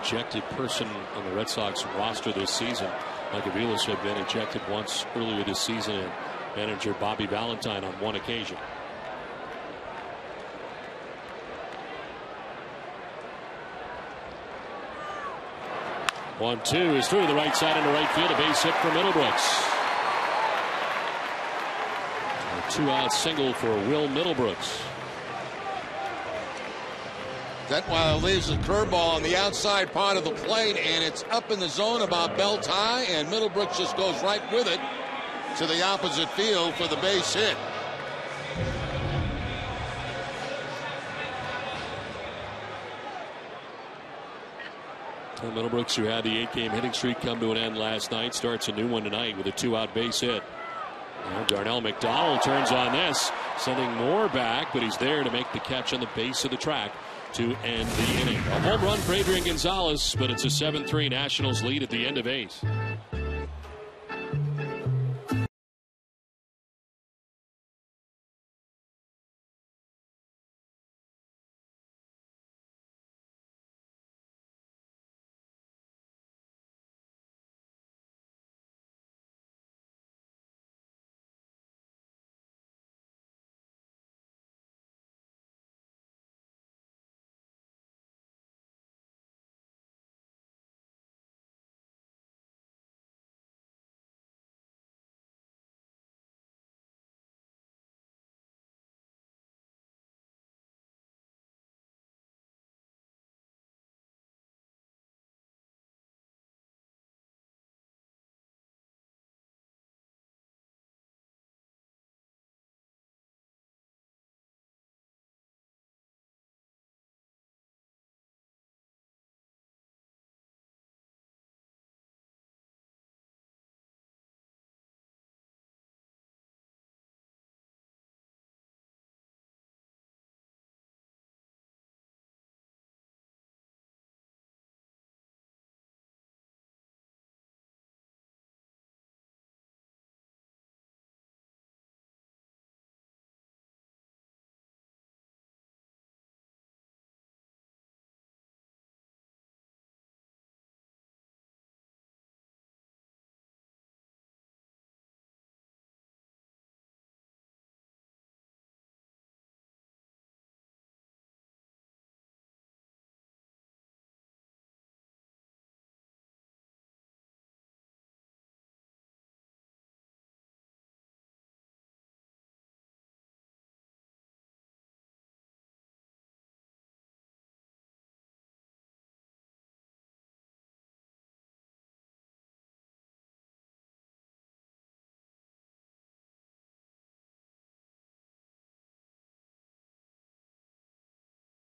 ejected person on the Red Sox roster this season. Mike Aviles had been ejected once earlier this season, and manager Bobby Valentine on one occasion. One, 2 is through the right side into right field. A base hit for Middlebrooks. A 2-out single for Will Middlebrooks. Detweiler leaves a curveball on the outside part of the plate, and it's up in the zone about belt high, and Middlebrooks just goes right with it to the opposite field for the base hit. Middlebrooks, who had the 8-game hitting streak come to an end last night, starts a new one tonight with a 2-out base hit. And Darnell McDonald turns on this, sending Moore back, but he's there to make the catch on the base of the track to end the inning. A home run for Adrian Gonzalez, but it's a 7-3 Nationals lead at the end of 8.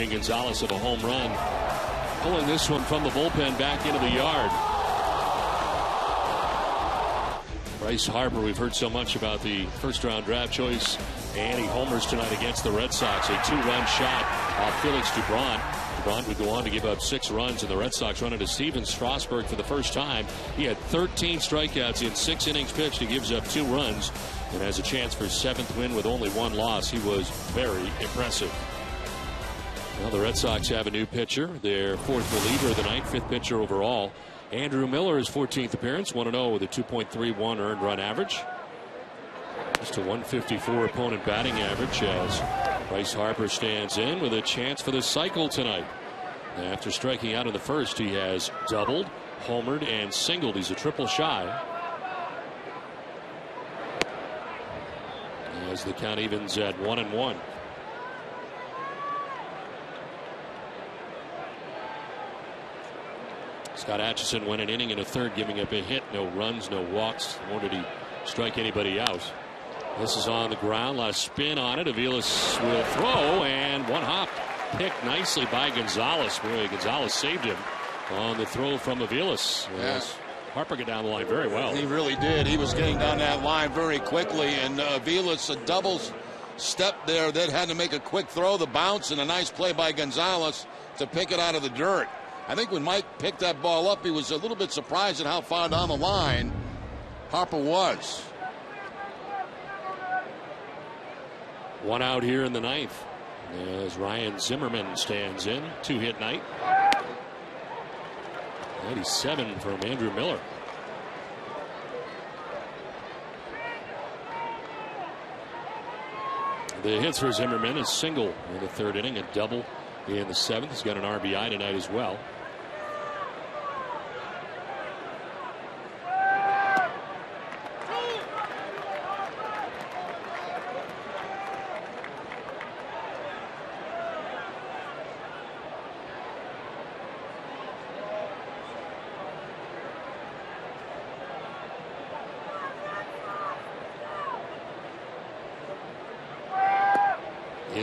Gonzalez of a home run, pulling this one from the bullpen back into the yard. Bryce Harper, we've heard so much about the first-round draft choice, and he homers tonight against the Red Sox. A 2-run shot off Felix Doubront. Doubront would go on to give up 6 runs, and the Red Sox run into Steven Strasburg for the first time. He had 13 strikeouts in 6 innings pitched. He gives up 2 runs and has a chance for 7th win with only 1 loss. He was very impressive. Well, the Red Sox have a new pitcher, their 4th reliever of the night, 5th pitcher overall. Andrew Miller, his 14th appearance, 1-0 with a 2.31 earned run average. Just a 154 opponent batting average as Bryce Harper stands in with a chance for the cycle tonight. After striking out in the first, he has doubled, homered, and singled. He's a triple shy. As the count evens at 1-1. Scott Atchison went an inning and a third, giving up a hit. No runs, no walks, nor did he strike anybody out. This is on the ground. Last spin on it. Aviles will throw, and one hop picked nicely by Gonzalez. Boy, Gonzalez saved him on the throw from Aviles. Yes. Harper got down the line very well. He really did. He was getting down that line very quickly, and Aviles, a double step there that had to make a quick throw, the bounce, and a nice play by Gonzalez to pick it out of the dirt. I think when Mike picked that ball up, he was a little bit surprised at how far down the line Harper was. 1 out here in the 9th as Ryan Zimmerman stands in. 2-hit night. 97 from Andrew Miller. The hits for Zimmerman, a single in the 3rd inning, a double in the 7th. He's got an RBI tonight as well.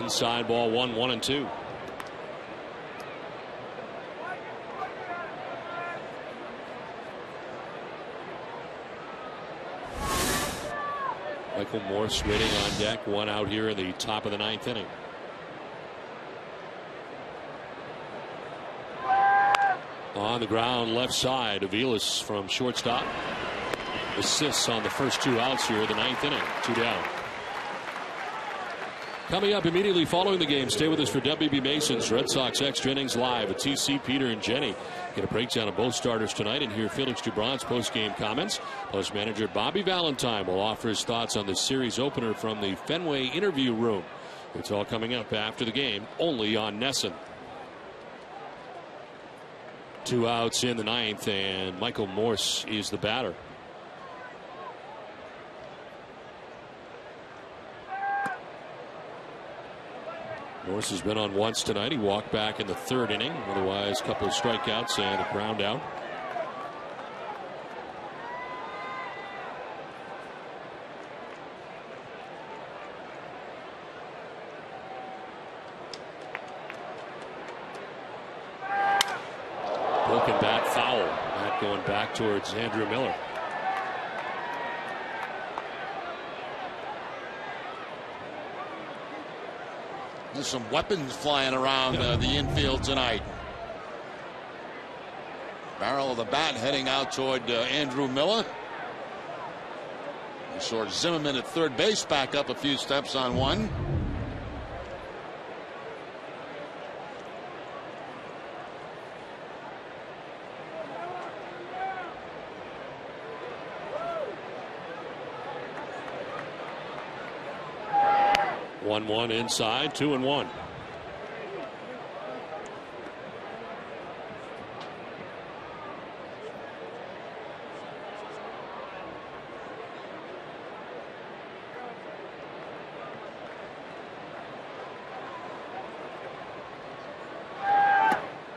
Inside ball 1-1-2. Michael Morse waiting on deck. One out here in the top of the 9th inning. On the ground left side, Aviles from shortstop. Assists on the first 2 outs here in the 9th inning. 2 down. Coming up immediately following the game, stay with us for WB Mason's Red Sox Extra Innings Live at TC, Peter, and Jenny. Get a breakdown of both starters tonight and hear Felix Dubron's post-game comments. Plus, manager Bobby Valentine will offer his thoughts on the series opener from the Fenway interview room. It's all coming up after the game, only on NESN. 2 outs in the 9th, and Michael Morse is the batter. Morse has been on once tonight. He walked back in the 3rd inning. Otherwise, a couple of strikeouts and a ground out. Broken bat foul. That going back towards Andrew Miller. There's some weapons flying around the infield tonight. Barrel of the bat heading out toward Andrew Miller. We saw Zimmerman at third base back up a few steps on one. One inside, 2-1.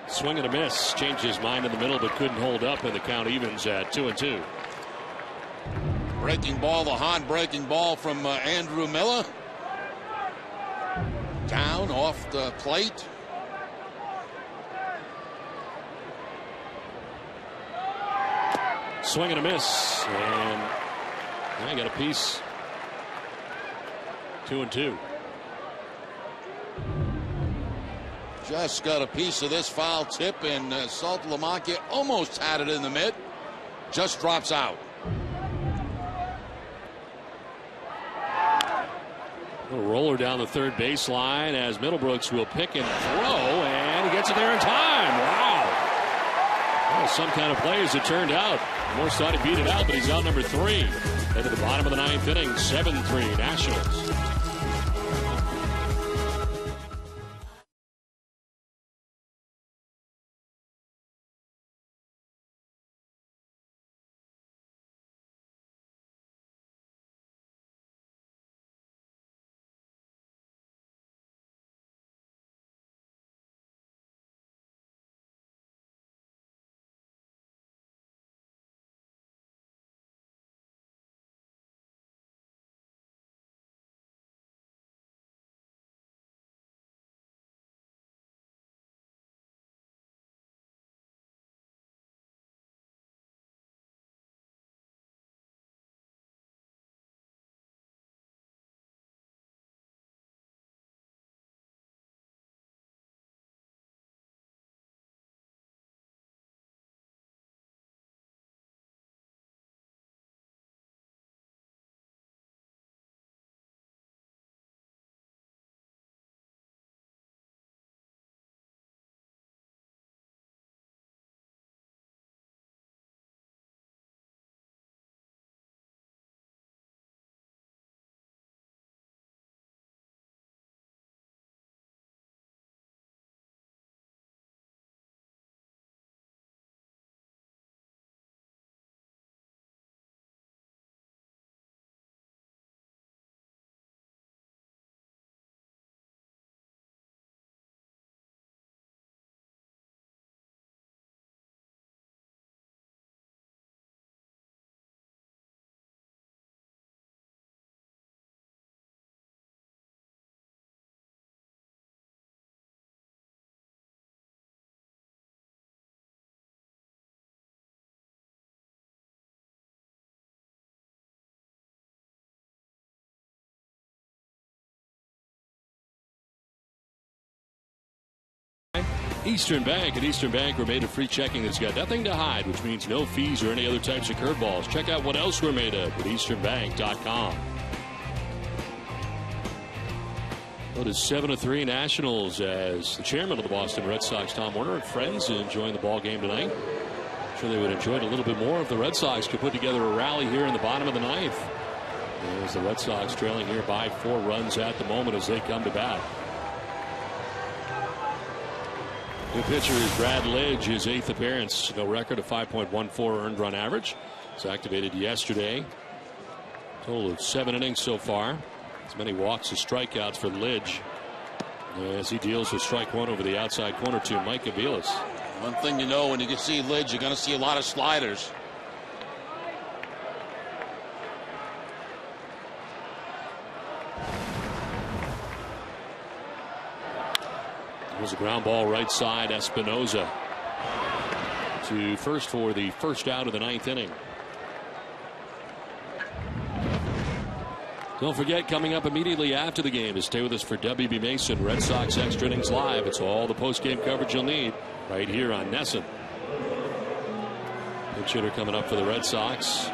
Swing and a miss. Changed his mind in the middle, but couldn't hold up, and the count evens at 2-2. Breaking ball, the hard breaking ball from Andrew Miller. Down off the plate. Swing and a miss, and I got a piece. 2-2. Just got a piece of this foul tip, and Saltalamacchia almost had it in the mitt. Just drops out. A roller down the third baseline as Middlebrooks will pick and throw, and he gets it there in time. Wow. Well, some kind of play as it turned out. Morse thought he beat it out, but he's out number 3. Head to the bottom of the 9th inning, 7-3 Nationals. Eastern Bank. At Eastern Bank, we're made of free checking that's got nothing to hide, which means no fees or any other types of curveballs. Check out what else we're made of at easternbank.com. Well, it is 7-3 Nationals as the chairman of the Boston Red Sox, Tom Werner, and friends enjoying the ball game tonight. I'm sure they would enjoy it a little bit more if the Red Sox could put together a rally here in the bottom of the ninth. As the Red Sox trailing here by 4 runs at the moment as they come to bat. New pitcher is Brad Lidge, his 8th appearance. No record of 5.14 earned run average. It's activated yesterday. Total of 7 innings so far. As many walks as strikeouts for Lidge as he deals with strike 1 over the outside corner to Mike Aviles. One thing you know, when you can see Lidge, you're going to see a lot of sliders. There's a ground ball right side. Espinoza to first for the first out of the 9th inning. Don't forget, coming up immediately after the game is stay with us for WB Mason Red Sox Extra Innings Live. It's all the post-game coverage you'll need right here on NESN. Pinch hitter coming up for the Red Sox.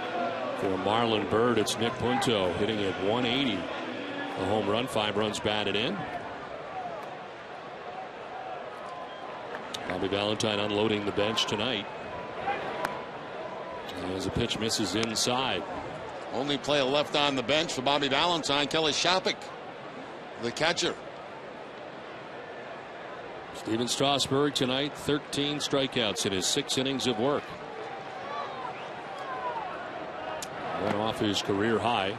For Marlon Byrd, it's Nick Punto hitting at 180. A home run, 5 runs batted in. Bobby Valentine unloading the bench tonight. As a pitch misses inside. Only player left on the bench for Bobby Valentine, Kelly Shopik, the catcher. Steven Strasburg tonight, 13 strikeouts in his 6 innings of work. Went off his career high.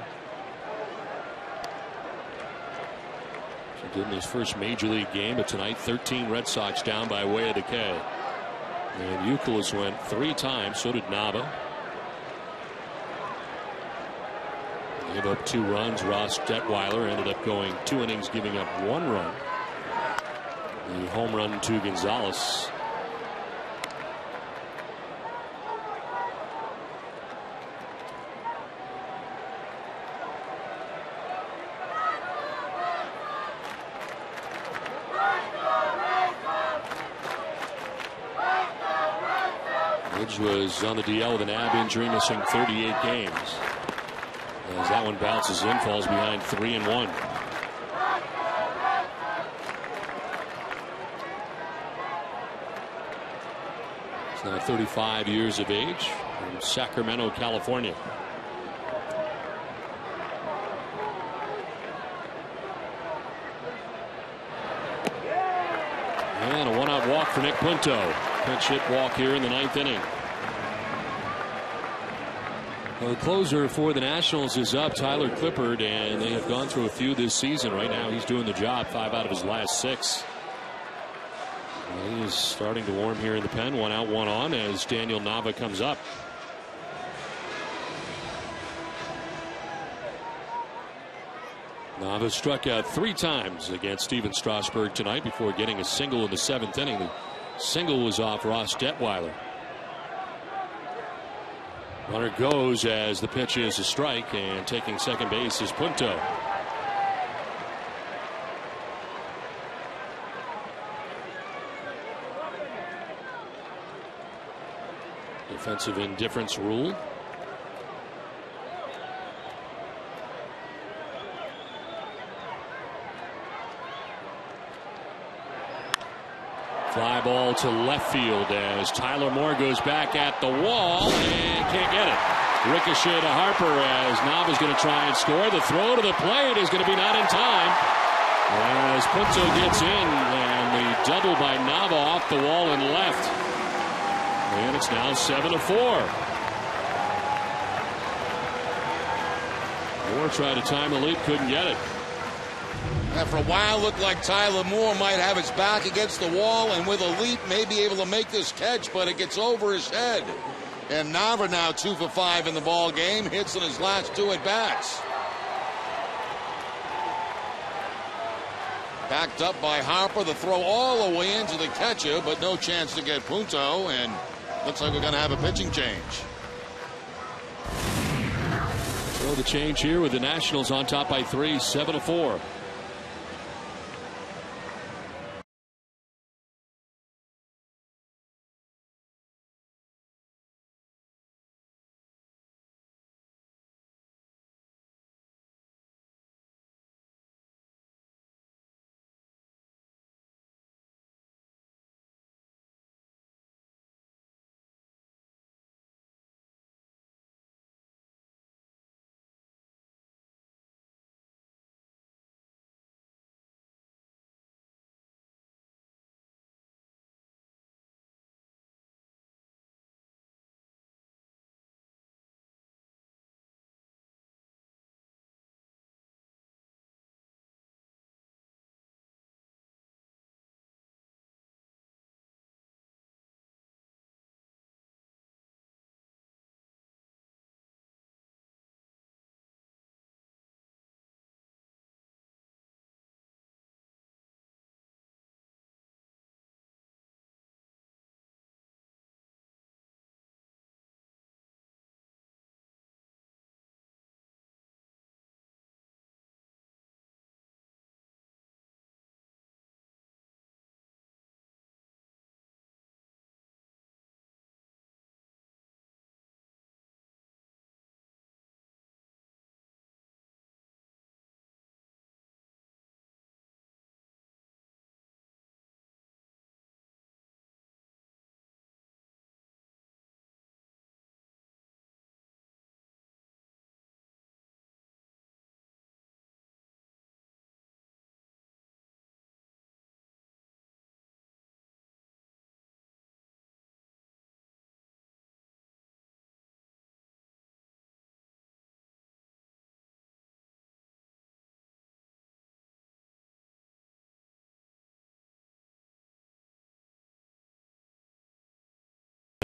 So did in his first major league game, but tonight 13 Red Sox down by way of the K. And Youkilis went 3 times, so did Nava. Gave up 2 runs. Ross Detweiler ended up going 2 innings, giving up 1 run. The home run to Gonzalez. Lidge was on the DL with an ab injury, missing 38 games. As that one bounces in, falls behind 3-1. He's now 35 years of age from Sacramento, California. And a 1-out walk for Nick Punto. Pinch hit walk here in the 9th inning. Well, the closer for the Nationals is up, Tyler Clippard, and they have gone through a few this season. Right now he's doing the job, 5 out of his last 6. He is starting to warm here in the pen. 1 out, 1 on as Daniel Nava comes up. Nava struck out 3 times against Steven Strasburg tonight before getting a single in the 7th inning. The single was off Ross Detweiler. Runner goes as the pitch is a strike, and taking second base is Punto. Defensive indifference rule. Fly ball to left field as Tyler Moore goes back at the wall and can't get it. Ricochet to Harper as Nava's going to try and score. The throw to the plate is going to be not in time as Punto gets in, and the double by Nava off the wall and left. And it's now 7-4. Moore tried to time the leap, couldn't get it. And for a while, it looked like Tyler Moore might have his back against the wall, and with a leap may be able to make this catch, but it gets over his head. And Nava now 2 for 5 in the ball game, hits in his last 2 at bats. Backed up by Harper, the throw all the way into the catcher, but no chance to get Punto, and looks like we're going to have a pitching change. So the change here with the Nationals on top by 3, 7-4.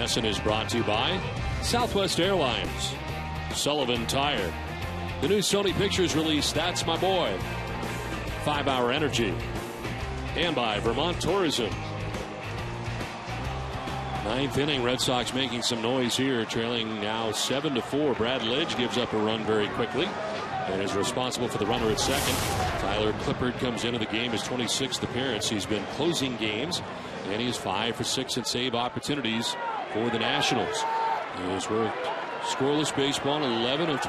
Essen is brought to you by Southwest Airlines, Sullivan Tire, the new Sony Pictures release, That's My Boy, 5 Hour Energy, and by Vermont Tourism. Ninth inning, Red Sox making some noise here, trailing now 7-4. Brad Lidge gives up a run very quickly and is responsible for the runner at second. Tyler Clippard comes into the game, his 26th appearance. He's been closing games, and he's 5 for 6 in save opportunities for the Nationals. He's worked scoreless baseball in 11 of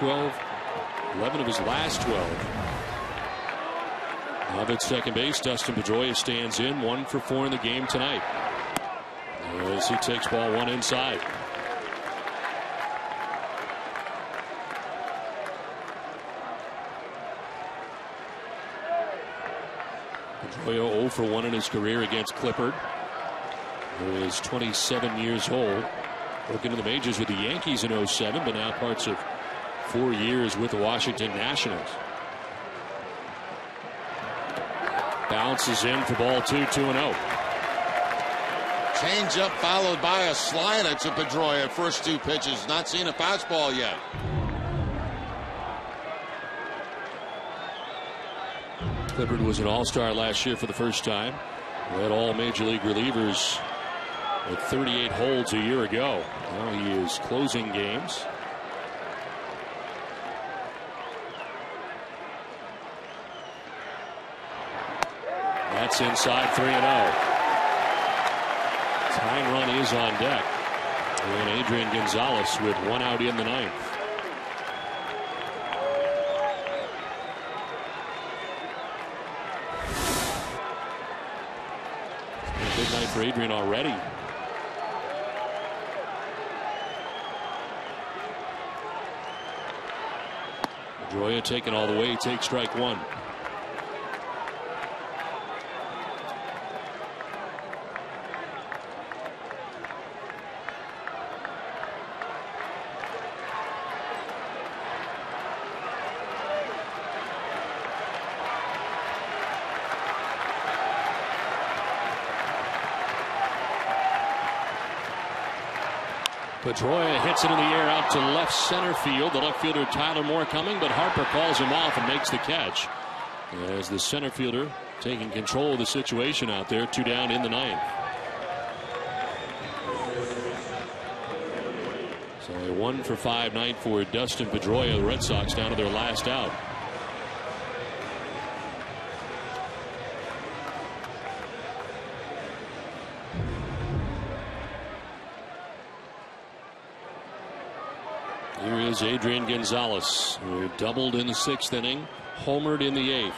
his last 12. Now at second base, Dustin Pedroia stands in, 1 for 4 in the game tonight, as he takes ball 1 inside. Pedroia 0 for 1 in his career against Clippard, who is 27 years old. Broke into the majors with the Yankees in 07, but now parts of 4 years with the Washington Nationals. Bounces in for ball 2, 2-0. Change up followed by a slider to Pedroia. First 2 pitches. Not seen a fastball yet. Clippard was an all-star last year for the first time. Led all major league relievers with 38 holds a year ago. Now he is closing games. That's inside, 3-0. Tying run is on deck. And Adrian Gonzalez with 1 out in the 9th. A big night for Adrian already. Pedroia taken all the way, takes strike 1. Pedroia hits it in the air out to left center field. The left fielder Tyler Moore coming, but Harper calls him off and makes the catch. As the center fielder taking control of the situation out there, 2 down in the 9th. So a 1 for 5 night for Dustin Pedroia. The Red Sox down to their last out. Here is Adrian Gonzalez, who doubled in the 6th inning, homered in the 8th.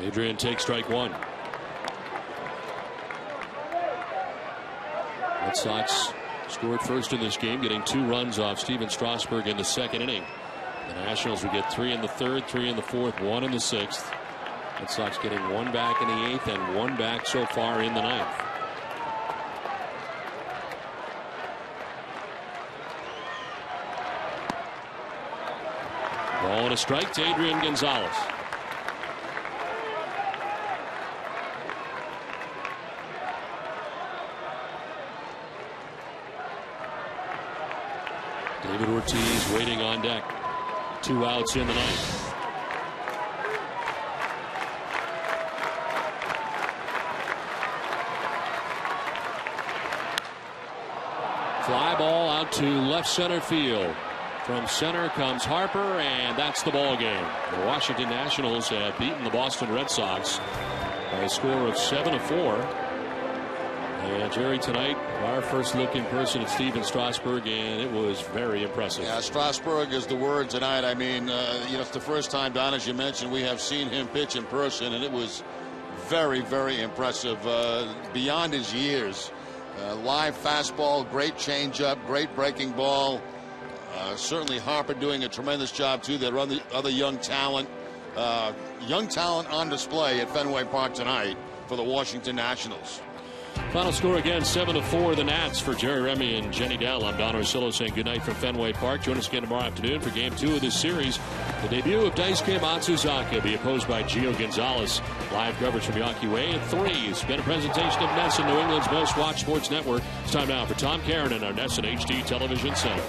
Adrian takes strike 1. Red Sox scored first in this game, getting 2 runs off Steven Strasburg in the 2nd inning. The Nationals would get 3 in the 3rd, 3 in the 4th, 1 in the 6th. Red Sox getting 1 back in the 8th and 1 back so far in the 9th. Ball and a strike to Adrian Gonzalez. David Ortiz waiting on deck. 2 outs in the 9th. Fly ball out to left center field. From center comes Harper, and that's the ball game. The Washington Nationals have beaten the Boston Red Sox by a score of 7-4. And Jerry, tonight our first look in person at Steven Strasburg, and it was very impressive. Yeah, Strasburg is the word tonight. I mean, it's the first time, Don, as you mentioned, we have seen him pitch in person, and it was very, very impressive. Beyond his years. Live fastball, great changeup, great breaking ball. Certainly Harper doing a tremendous job too. There are other young talent on display at Fenway Park tonight for the Washington Nationals. Final score again, 7-4, the Nats. For Jerry Remy and Jenny Dell, I'm Don Orsillo saying goodnight from Fenway Park. Join us again tomorrow afternoon for Game 2 of this series. The debut of Daisuke Matsuzaka will be opposed by Gio Gonzalez. Live coverage from Yankee Way at 3. It's been a presentation of NESN, New England's most watched sports network. It's time now for Tom Caron and our NESN HD Television Center.